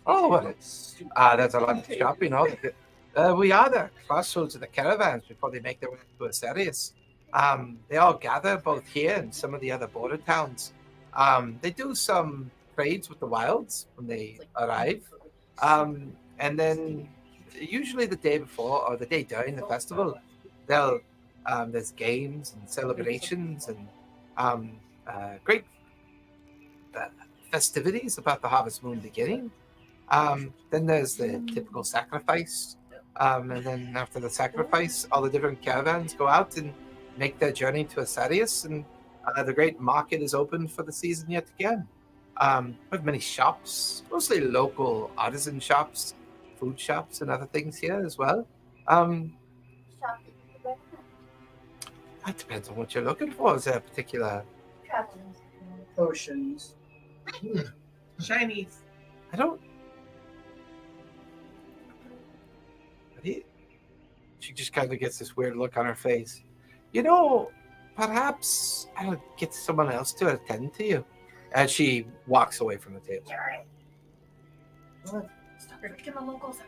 Speaker 8: Oh, well, that's a lot of shopping. We are the crossroads of the caravans before they make their way to Asarius. They all gather both here and some of the other border towns. They do some trades with the wilds when they arrive. And then usually the day before or the day during the festival, there's games and celebrations and great festivities about the harvest moon beginning. Then there's the typical sacrifice. And then after the sacrifice, all the different caravans go out and make their journey to Asarius, and the great market is open for the season yet again. We have many shops, mostly local artisan shops, food shops, and other things here as well. That depends on what you're looking for. Is there a particular
Speaker 5: Potions.
Speaker 3: Shinies.
Speaker 8: I don't. She just kind of gets this weird look on her face. You know, perhaps I'll get someone else to attend to you. As she walks away from the table.
Speaker 5: What?
Speaker 11: Stop freaking the locals out.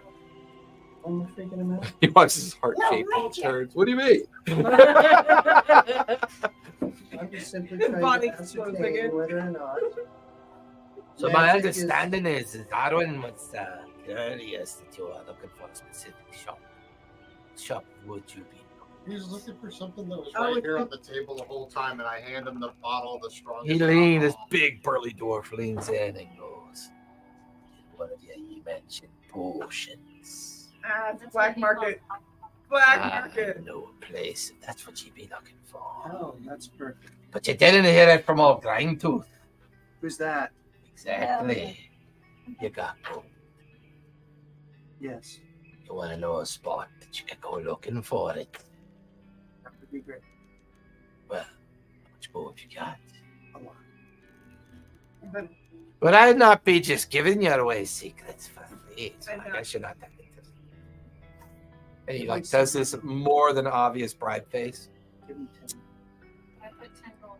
Speaker 5: I'm freaking him out.
Speaker 8: He watches his heart shape and turns. What do you mean?
Speaker 5: I'm just simply
Speaker 3: His
Speaker 5: trying
Speaker 3: body
Speaker 5: to
Speaker 3: explodes
Speaker 5: ascertain
Speaker 3: again.
Speaker 5: whether or not.
Speaker 8: So my
Speaker 5: magic
Speaker 8: understanding is Darwin was curious that you are looking for a specific shop. Shop would you be?
Speaker 10: He was looking for something that was
Speaker 3: Oh,
Speaker 10: right
Speaker 3: it's-
Speaker 10: here on the table the whole time, and I hand him the bottle of the strongest.
Speaker 8: He leans, this
Speaker 10: alcohol.
Speaker 8: big burly dwarf leans in and goes, "One of you mentioned potions.
Speaker 3: It's black market. Black market.
Speaker 8: I know a place if that's what you'd be looking for.
Speaker 5: Oh, that's perfect.
Speaker 8: But you didn't hear it from old Grindtooth.
Speaker 5: Who's that?
Speaker 8: Exactly. You got gold.
Speaker 5: Yes,
Speaker 8: You want to know a spot that you can go looking for it.
Speaker 5: that would be great.
Speaker 8: Well, how much gold you got?
Speaker 5: A lot.
Speaker 3: But
Speaker 8: But I'd not be just giving you away secrets for free. So
Speaker 3: I
Speaker 8: I
Speaker 3: know.
Speaker 8: guess you're not that interested. And he like does this more than obvious bribe face.
Speaker 5: Give me 10.
Speaker 11: I put 10 gold.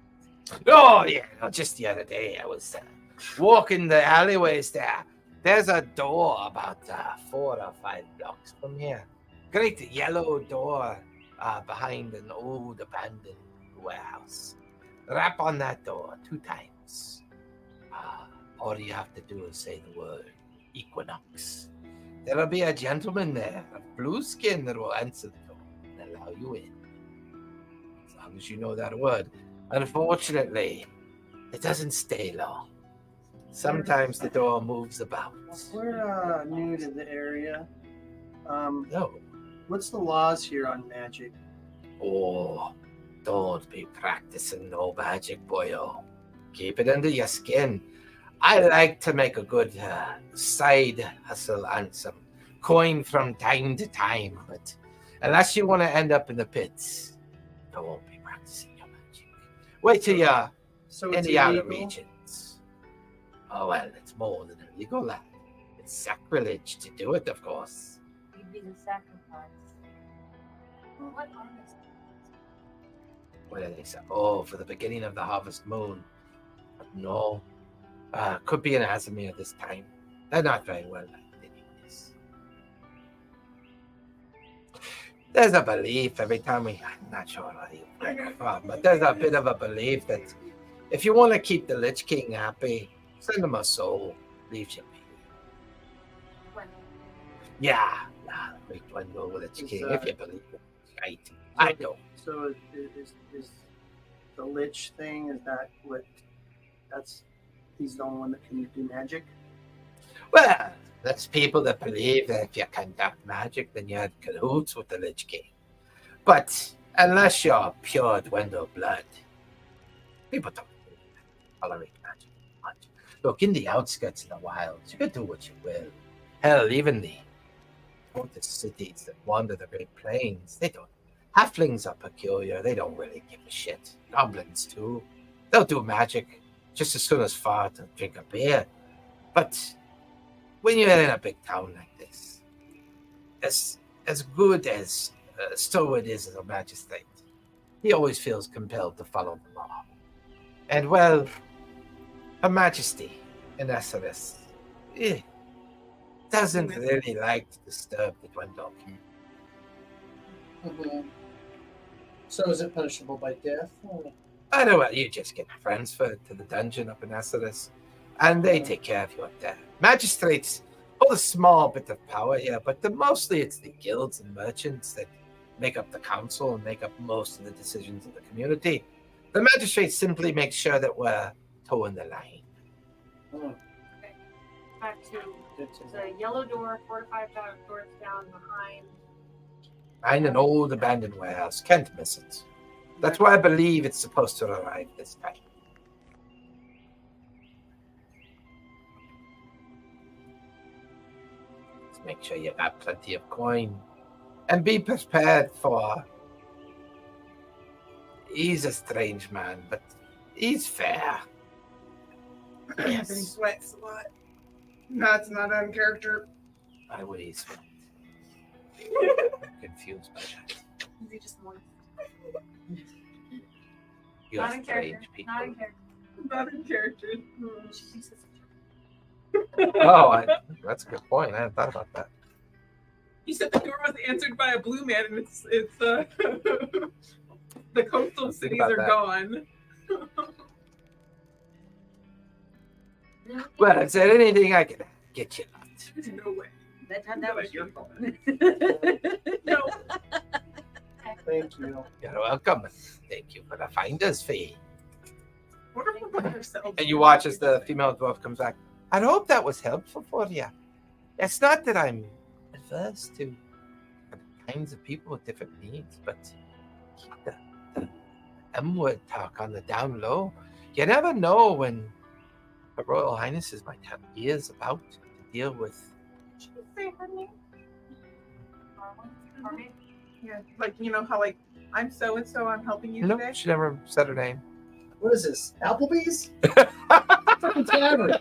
Speaker 8: Oh yeah, no, just the other day I was walking the alleyways there. There's a door about 4 or 5 blocks from here. Great yellow door behind an old abandoned warehouse. Rap on that door 2 times. All you have to do is say the word Equinox. There'll be a gentleman there of blue skin that will answer the door and allow you in. That's long as you know that word. Unfortunately, it doesn't stay long. Sometimes the door moves about.
Speaker 5: We're new to the area.
Speaker 8: No.
Speaker 5: What's the laws here on magic?
Speaker 8: Oh, don't be practicing no magic, boyo. Keep it under your skin. I like to make a good side hustle and some coin from time to time, but unless you want to end up in the pits, don't be practicing your magic. Wait till you're
Speaker 5: So
Speaker 8: in
Speaker 5: it's
Speaker 8: the outer
Speaker 5: illegal?
Speaker 8: regions. Oh, well, it's more than illegal, lad. It's sacrilege to do it, of course.
Speaker 9: You'd be the sacrifice.
Speaker 11: What are these?
Speaker 8: What do they say? Oh, for the beginning of the harvest moon. No. Could be an Azamir this time. They're not very well liked anyways. There's a belief every time I'm not sure where you bring it from, but there's a bit of a belief that if you want to keep the Lich King happy, send him a soul, leave you be. Yeah, the great Wendell with Lich King, if you believe it. Right. I don't.
Speaker 5: So is the Lich thing, is that what, he's the only one that can do magic?
Speaker 8: Well, there's people that believe that if you conduct magic, then you're in cahoots with the Lich King. But unless you're pure Dwendal blood, people don't tolerate magic much. Look, in the outskirts of the wilds, you can do what you will. Hell, even the cities that wander the Great Plains, they don't. Halflings are peculiar. They don't really give a shit. Goblins, too. They'll do magic just as soon as far to drink a beer. But when you're in a big town like this, as good as Stoward is as a magistrate, he always feels compelled to follow the law. And, well, Her Majesty in Esseris doesn't really like to disturb the Dwendal King.
Speaker 5: Mm-hmm. So is it punishable by death?
Speaker 8: I know, well, you just get transferred to the dungeon up in Esseris, and they take care of you up there. Magistrates hold a small bit of power here, but mostly it's the guilds and merchants that make up the council and make up most of the decisions of the community. The magistrates simply make sure that we're towing the line.
Speaker 11: Okay. Back to the yellow door, 4 to 5 doors down behind.
Speaker 8: Behind an old abandoned warehouse. Can't miss it. That's why I believe it's supposed to arrive this time. Let's make sure you got plenty of coin. And be prepared for... He's a strange man, but he's fair.
Speaker 3: Yes. He sweats a lot. No, it's not on character.
Speaker 8: I would he sweat. I'm confused by that.
Speaker 11: Is he just one?
Speaker 8: You're
Speaker 11: Not in character.
Speaker 8: strange people.
Speaker 11: Not in character.
Speaker 3: Not in character.
Speaker 8: Oh, that's a good point. I hadn't thought about that.
Speaker 3: You said the door was answered by a blue man, and it's the coastal cities
Speaker 8: about
Speaker 3: are
Speaker 8: that.
Speaker 3: gone.
Speaker 8: Well, is there anything I can get you?
Speaker 3: No way.
Speaker 6: That was your fault.
Speaker 3: No.
Speaker 5: Thank you.
Speaker 8: You're welcome. Thank you for the finder's fee.
Speaker 3: Wonderful by yourself.
Speaker 8: And you watch as the female dwarf comes back. I hope that was helpful for you. It's not that I'm averse to kinds of people with different needs, but keep the M-word talk on the down low. You never know when Her Royal Highnesses might have ears about to deal with.
Speaker 11: Say her name. Harmony?
Speaker 3: Yeah, like you know how like I'm so and so, I'm helping you
Speaker 8: No,
Speaker 3: today.
Speaker 8: she never said her name.
Speaker 5: What is this? Applebee's? Fucking tavern.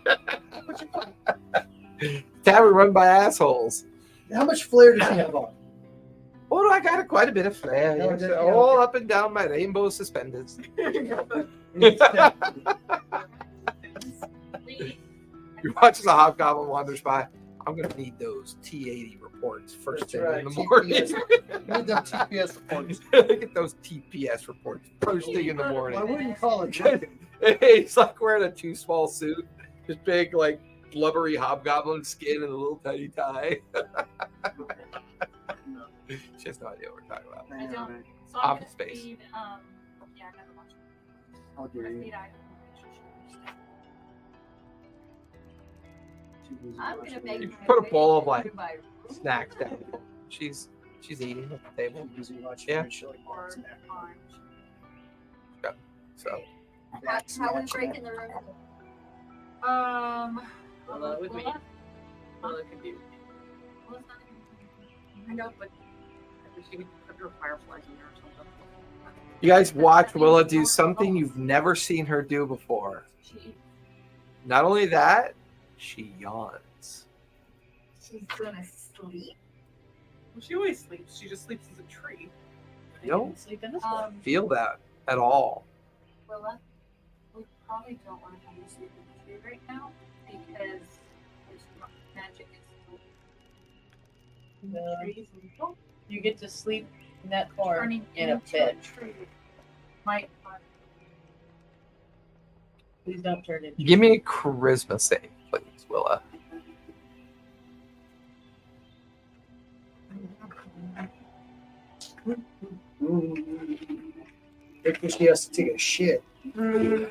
Speaker 8: Tavern run by assholes.
Speaker 5: How much flair does he have on?
Speaker 8: Oh, I got quite a bit of flair.
Speaker 5: No,
Speaker 8: Yes,
Speaker 5: yeah,
Speaker 8: all
Speaker 5: okay.
Speaker 8: up and down my rainbow suspenders. You're watching the Hobgoblin wanders by. I'm going to need those T80 reports first
Speaker 5: That's
Speaker 8: thing
Speaker 5: right.
Speaker 8: in the morning.
Speaker 5: TPS. You need them TPS reports.
Speaker 8: Get those TPS reports first thing in the
Speaker 5: I
Speaker 8: morning.
Speaker 5: wouldn't call it drinking.
Speaker 8: He's like wearing a too small suit, this big, like, blubbery hobgoblin skin and a little tiny tie. She has no idea what we're talking about.
Speaker 11: I don't. So
Speaker 8: Office
Speaker 11: I'm gonna
Speaker 8: space.
Speaker 11: feed Yeah, I never watched it.
Speaker 5: How dare you?
Speaker 11: Rafida, I
Speaker 9: I'm gonna make.
Speaker 8: You
Speaker 9: my
Speaker 8: put a
Speaker 9: way
Speaker 8: bowl of,
Speaker 9: to
Speaker 8: like,
Speaker 9: my room.
Speaker 8: snacks down. She's eating at the table.
Speaker 5: Busy watching
Speaker 8: Yeah.
Speaker 5: your show, like,
Speaker 11: or
Speaker 5: snack.
Speaker 11: orange.
Speaker 8: So
Speaker 9: How we break in the room?
Speaker 7: Well, with me.
Speaker 11: Willa?
Speaker 7: Well, it could be.
Speaker 11: Willa's not even-
Speaker 7: I know, but I wish you could put your fireflies in there or something.
Speaker 8: you guys watch Willa do something you've never seen her do before.
Speaker 11: She
Speaker 8: Not only that, she yawns.
Speaker 9: She's gonna sleep.
Speaker 3: Well, she always sleeps. She just sleeps as a tree.
Speaker 7: They
Speaker 8: Nope.
Speaker 7: didn't sleep in this one.
Speaker 8: Feel that at all.
Speaker 11: Willa, we probably don't want to have you sleep in the tree right now because there's magic is still
Speaker 7: No.
Speaker 11: trees and oh,
Speaker 7: You get to sleep in that farm
Speaker 11: turning
Speaker 7: in a
Speaker 11: into
Speaker 7: bed.
Speaker 11: tree. Might
Speaker 7: Please don't turn it.
Speaker 8: Give me a charisma save, please, Willa.
Speaker 5: Maybe she has to take a shit. Really?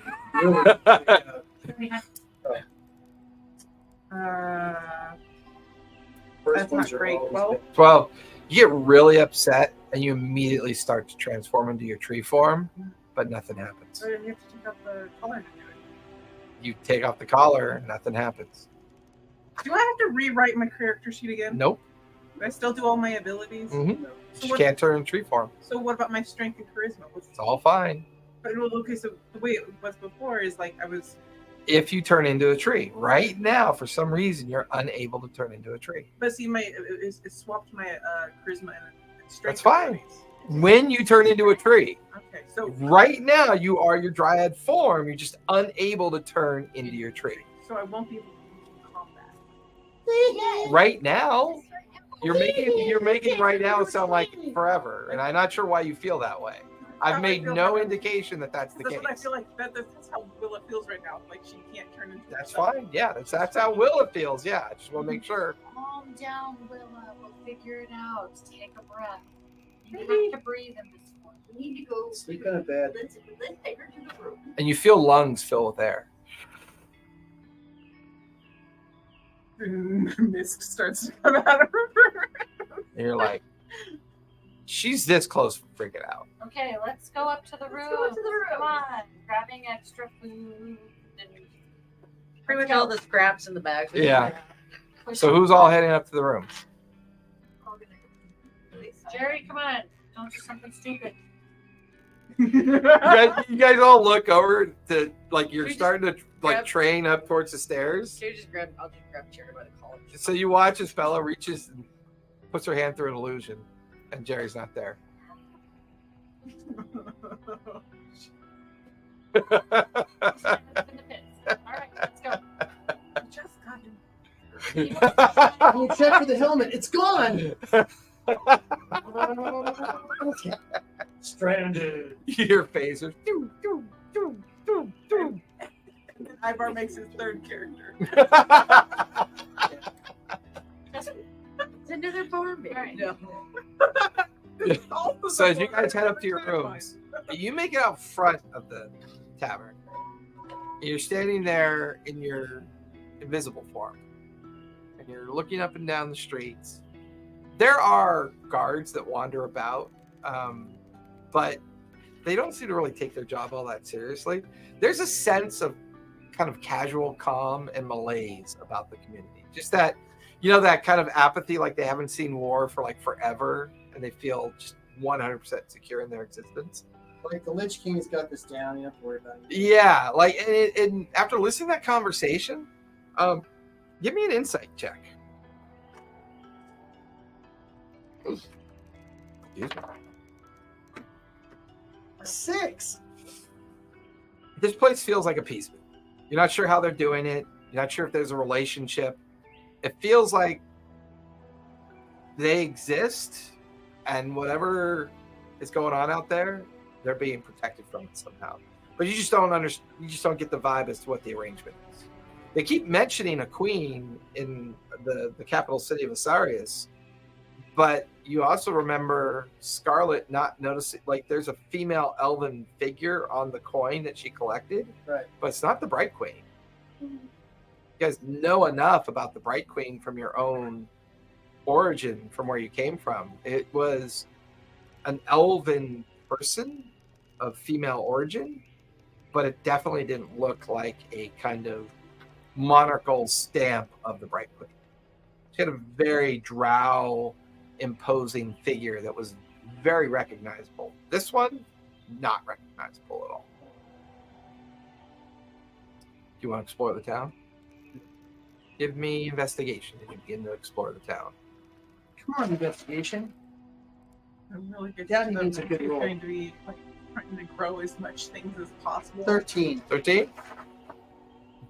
Speaker 5: First
Speaker 3: That's
Speaker 5: ones
Speaker 3: not
Speaker 5: are
Speaker 3: great.
Speaker 5: always
Speaker 3: Well,
Speaker 5: big.
Speaker 8: Well, you get really upset and you immediately start to transform into your tree form, but nothing happens.
Speaker 3: so you have to take out the color to do it.
Speaker 8: You take off the collar, nothing happens.
Speaker 3: Do I have to rewrite my character sheet again?
Speaker 8: Nope.
Speaker 3: Do I still do all my abilities?
Speaker 8: Mm-hmm.
Speaker 3: So
Speaker 8: You
Speaker 3: what,
Speaker 8: can't turn in tree form.
Speaker 3: so what about my strength and charisma?
Speaker 8: It's all fine.
Speaker 3: But, well, okay, so the way it was before is like I was.
Speaker 8: If you turn into a tree. Right now, for some reason, you're unable to turn into a tree.
Speaker 3: But see, it swapped my charisma and strength.
Speaker 8: That's fine.
Speaker 3: abilities.
Speaker 8: When you turn into a tree,
Speaker 3: Okay, so
Speaker 8: right now you are your dryad form. You're just unable to turn into your tree.
Speaker 3: I won't be able to combat.
Speaker 8: Right now, you're making right now sound like forever, and I'm not sure why you feel that way. I've made no indication that that's the
Speaker 3: That's
Speaker 8: case.
Speaker 3: what I feel like. That's how Willa feels right now. Like she can't turn into.
Speaker 8: That's
Speaker 3: herself.
Speaker 8: fine. Yeah, that's how Willa feels. Yeah, I just want to make sure.
Speaker 11: calm down, Willa. We'll figure it out. Take a breath. You have to breathe in this one.
Speaker 9: We need to go.
Speaker 5: Sleep in a bed.
Speaker 9: Let's take her to the room.
Speaker 8: And you feel lungs fill with air.
Speaker 3: Mist starts to come out of her.
Speaker 8: And you're like, she's this close to freaking out.
Speaker 11: Okay, let's go up to the room.
Speaker 9: go up to the room.
Speaker 11: Come on, grabbing extra food. And
Speaker 7: Pretty much all the scraps in the bag.
Speaker 8: Yeah. So who's all heading up to the room?
Speaker 11: Jerry, come on. Don't do something stupid.
Speaker 8: You guys all look over to like you're
Speaker 7: We just
Speaker 8: starting to like
Speaker 7: grab-
Speaker 8: train up towards the stairs.
Speaker 7: So you just grab. I'll just grab Cherry by the collar.
Speaker 8: So you watch this fella reaches and puts her hand through an illusion, and Jerry's not there.
Speaker 11: All right, let's go.
Speaker 3: Just got him.
Speaker 5: You check for the helmet. It's gone. Stranded.
Speaker 8: Your phaser. Doo, doo, doo, doo, doo.
Speaker 3: Ivar makes his third character.
Speaker 7: It's another Barbie.
Speaker 11: All right.
Speaker 7: No.
Speaker 8: So as you guys head up to your rooms, you make it out front of the tavern. You're standing there in your invisible form, and you're looking up and down the streets. There are guards that wander about, but they don't seem to really take their job all that seriously. There's a sense of kind of casual calm and malaise about the community. Just that, that kind of apathy, like they haven't seen war for like forever, and they feel just 100% secure in their existence.
Speaker 5: Like the Lich King's got this down. You don't have to worry about it.
Speaker 8: Yeah, like, and after listening to that conversation, give me an insight check. Excuse me.
Speaker 5: 6.
Speaker 8: This place feels like a peace. You're not sure how they're doing it. You're not sure if there's a relationship. It feels like they exist, and whatever is going on out there, they're being protected from it somehow. But you just don't understand. You just don't get the vibe as to what the arrangement is. They keep mentioning a queen in the capital city of Asarius, but you also remember Scarlet not noticing, like, there's a female elven figure on the coin that she collected,
Speaker 5: Right.
Speaker 8: but it's not the Bright Queen. You guys know enough about the Bright Queen from your own origin, from where you came from. It was an elven person of female origin, but it definitely didn't look like a kind of monarchical stamp of the Bright Queen. She had a very drow, imposing figure that was very recognizable. This one, not recognizable at all. Do you want to explore the town? Give me investigation as you begin to explore the town.
Speaker 5: Come on, investigation.
Speaker 3: I'm really good.
Speaker 5: Daddy needs a good roll.
Speaker 3: Going to be like trying to grow as much things as possible.
Speaker 5: 13.
Speaker 8: 13?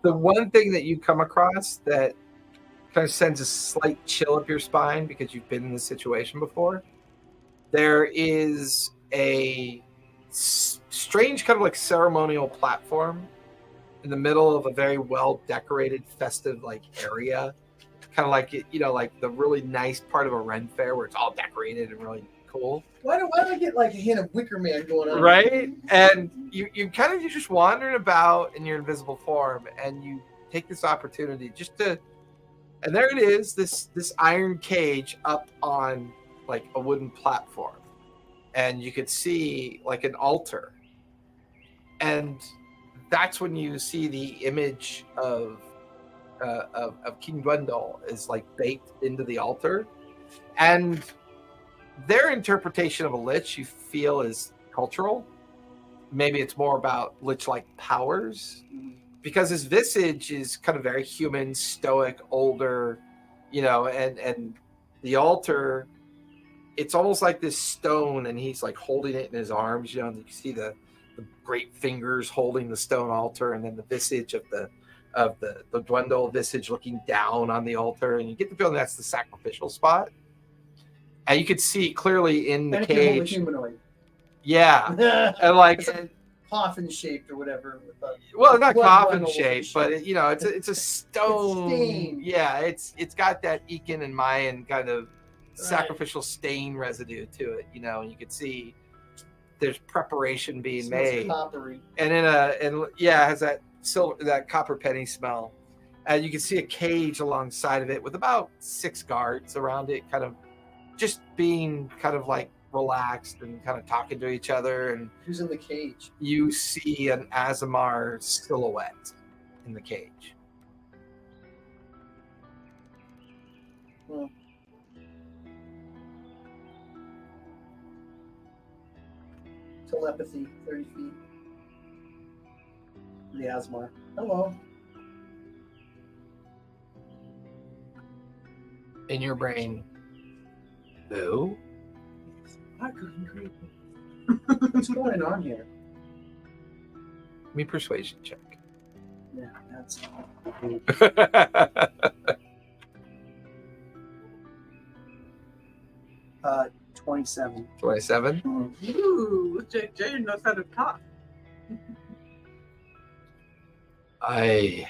Speaker 8: The one thing that you come across that kind of sends a slight chill up your spine because you've been in this situation before, there is a strange kind of like ceremonial platform in the middle of a very well decorated festive like area, kind of like, you know, like the really nice part of a Ren fair where it's all decorated and really cool.
Speaker 5: Why do I get like a hint of Wicker Man going on?
Speaker 8: Right? And you're just wandering about in your invisible form, and you take this opportunity just to, and there it is, this iron cage up on like a wooden platform, and you could see like an altar, and that's when you see the image of King Gwendol is like baked into the altar, and their interpretation of a lich you feel is cultural. Maybe it's more about lich-like powers, because his visage is kind of very human, stoic, older, you know, and the altar, it's almost like this stone, and he's like holding it in his arms, you know, and you see the great fingers holding the stone altar, and then the visage of the Dwendal visage looking down on the altar, and you get the feeling that's the sacrificial spot. And you could see clearly in the cage.
Speaker 5: Humanoid.
Speaker 8: Yeah. And like
Speaker 5: coffin shaped or whatever.
Speaker 8: Well, not coffin
Speaker 5: bundle
Speaker 8: shaped, but it, you know, it's a stone.
Speaker 5: Stain.
Speaker 8: Yeah, it's got that Ekin and Mayan kind of sacrificial stain residue to it, you know, and you could see there's preparation being made.
Speaker 5: Coppery.
Speaker 8: And it has that silver, that copper penny smell. And you can see a cage alongside of it with about 6 guards around it, kind of just being kind of like relaxed and kind of talking to each other. And
Speaker 5: who's in the cage?
Speaker 8: You see an Azamar silhouette in the cage.
Speaker 5: Well, telepathy, 30 feet. The Azamar. Hello.
Speaker 8: In your brain, who?
Speaker 3: I couldn't agree.
Speaker 5: What's going on here?
Speaker 8: Give me persuasion check.
Speaker 5: Yeah, that's 27.
Speaker 8: 27?
Speaker 3: Ooh, JJ knows how to talk.
Speaker 8: I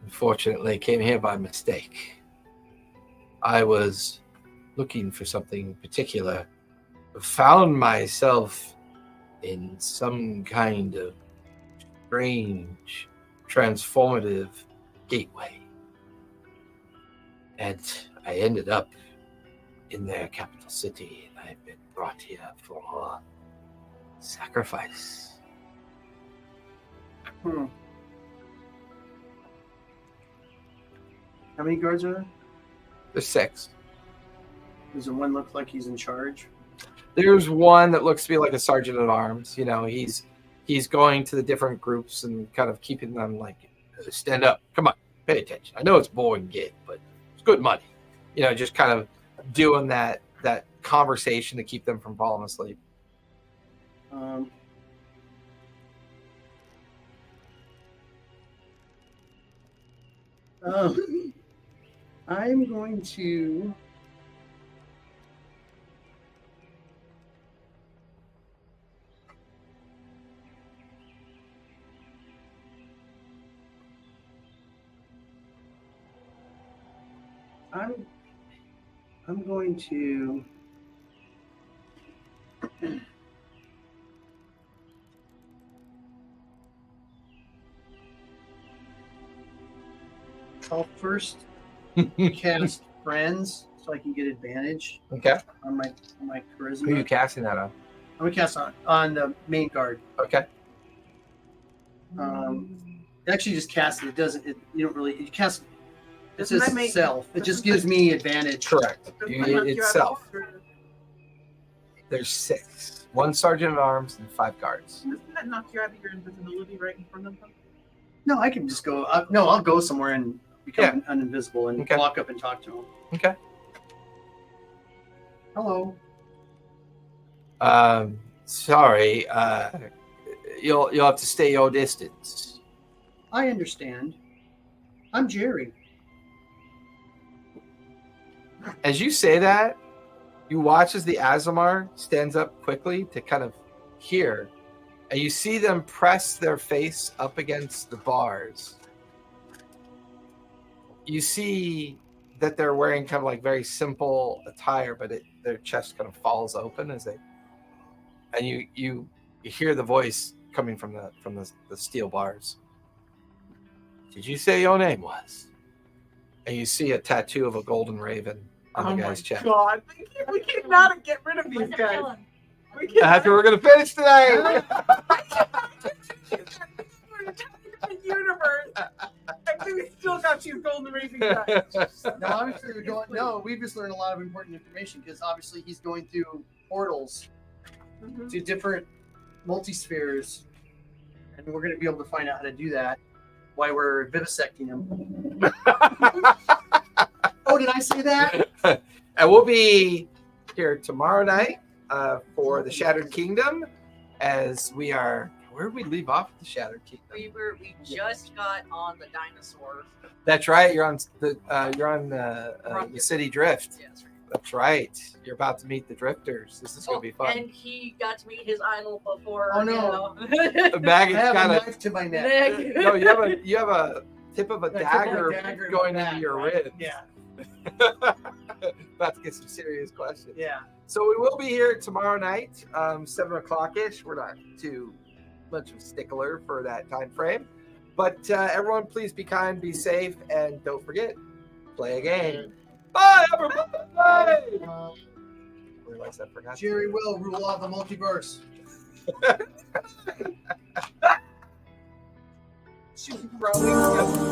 Speaker 8: unfortunately came here by mistake. I was looking for something particular, found myself in some kind of strange, transformative gateway. And I ended up in their capital city, and I've been brought here for sacrifice.
Speaker 5: How many guards are there?
Speaker 8: There's 6.
Speaker 5: Does the one look like he's in charge?
Speaker 8: There's one that looks to be like a sergeant at arms. You know, he's going to the different groups and kind of keeping them like, stand up, come on, pay attention. I know it's a boring gig, but it's good money. You know, just kind of doing that conversation to keep them from falling asleep.
Speaker 5: I'm going to I'm going to. I'll first cast friends so I can get advantage
Speaker 8: Okay.
Speaker 5: on my
Speaker 8: Who are you
Speaker 5: charisma.
Speaker 8: casting that on?
Speaker 5: I'm gonna cast on the main guard.
Speaker 8: Okay.
Speaker 5: It actually just casts it. It doesn't. You don't really. You cast. It
Speaker 3: Doesn't
Speaker 5: says
Speaker 3: that make-
Speaker 5: self. It just gives me advantage.
Speaker 8: Correct.
Speaker 3: Doesn't that knock you out of
Speaker 8: Itself.
Speaker 3: order?
Speaker 8: There's 6. 1 sergeant at arms and 5 guards.
Speaker 3: Doesn't that knock you out of your invisibility right in front of them?
Speaker 5: No, I can just go. I'll go somewhere and become uninvisible and
Speaker 8: Okay.
Speaker 5: walk up and talk to him.
Speaker 8: Okay.
Speaker 5: Hello.
Speaker 8: Sorry. You'll have to stay your distance.
Speaker 5: I understand. I'm Jerry.
Speaker 8: As you say that, you watch as the Azamar stands up quickly to kind of hear, and you see them press their face up against the bars. You see that they're wearing kind of like very simple attire, but their chest kind of falls open as they, and you hear the voice coming from the steel bars. Did you say your name was? And you see a tattoo of a golden raven on the guy's chest.
Speaker 3: God, we cannot get rid of these guys. We cannot.
Speaker 8: That's what we're gonna finish today.
Speaker 3: Universe, and we still got you golden raven guys.
Speaker 5: No, obviously we're going. No, we've just learned a lot of important information because obviously he's going through portals to different multispheres, and we're going to be able to find out how to do that. Why we're vivisecting him? Oh, did I say that?
Speaker 8: And we'll be here tomorrow night for the Shattered Kingdom, as we are. Where did we leave off the Shattered Kingdom?
Speaker 6: We just got on the dinosaur.
Speaker 8: That's right. You're on the City Drift.
Speaker 6: Yes.
Speaker 8: That's right. You're about to meet the Drifters. This is gonna be fun.
Speaker 6: And he got to meet his idol before.
Speaker 5: Oh, no.
Speaker 8: The bag
Speaker 5: I have
Speaker 8: got
Speaker 5: a
Speaker 8: a
Speaker 5: knife to my neck.
Speaker 8: no. You have a tip of a dagger
Speaker 5: in
Speaker 8: going
Speaker 5: my
Speaker 8: into
Speaker 5: back,
Speaker 8: your
Speaker 5: right?
Speaker 8: ribs.
Speaker 5: Yeah.
Speaker 8: About to get some serious questions.
Speaker 5: Yeah.
Speaker 8: So we will be here tomorrow night, 7:00 ish. We're not too much of a stickler for that time frame, but everyone, please be kind, be safe, and don't forget, play a game. Bye, everybody. I realized I forgot.
Speaker 5: Jerry will rule out the multiverse.
Speaker 3: She's growing.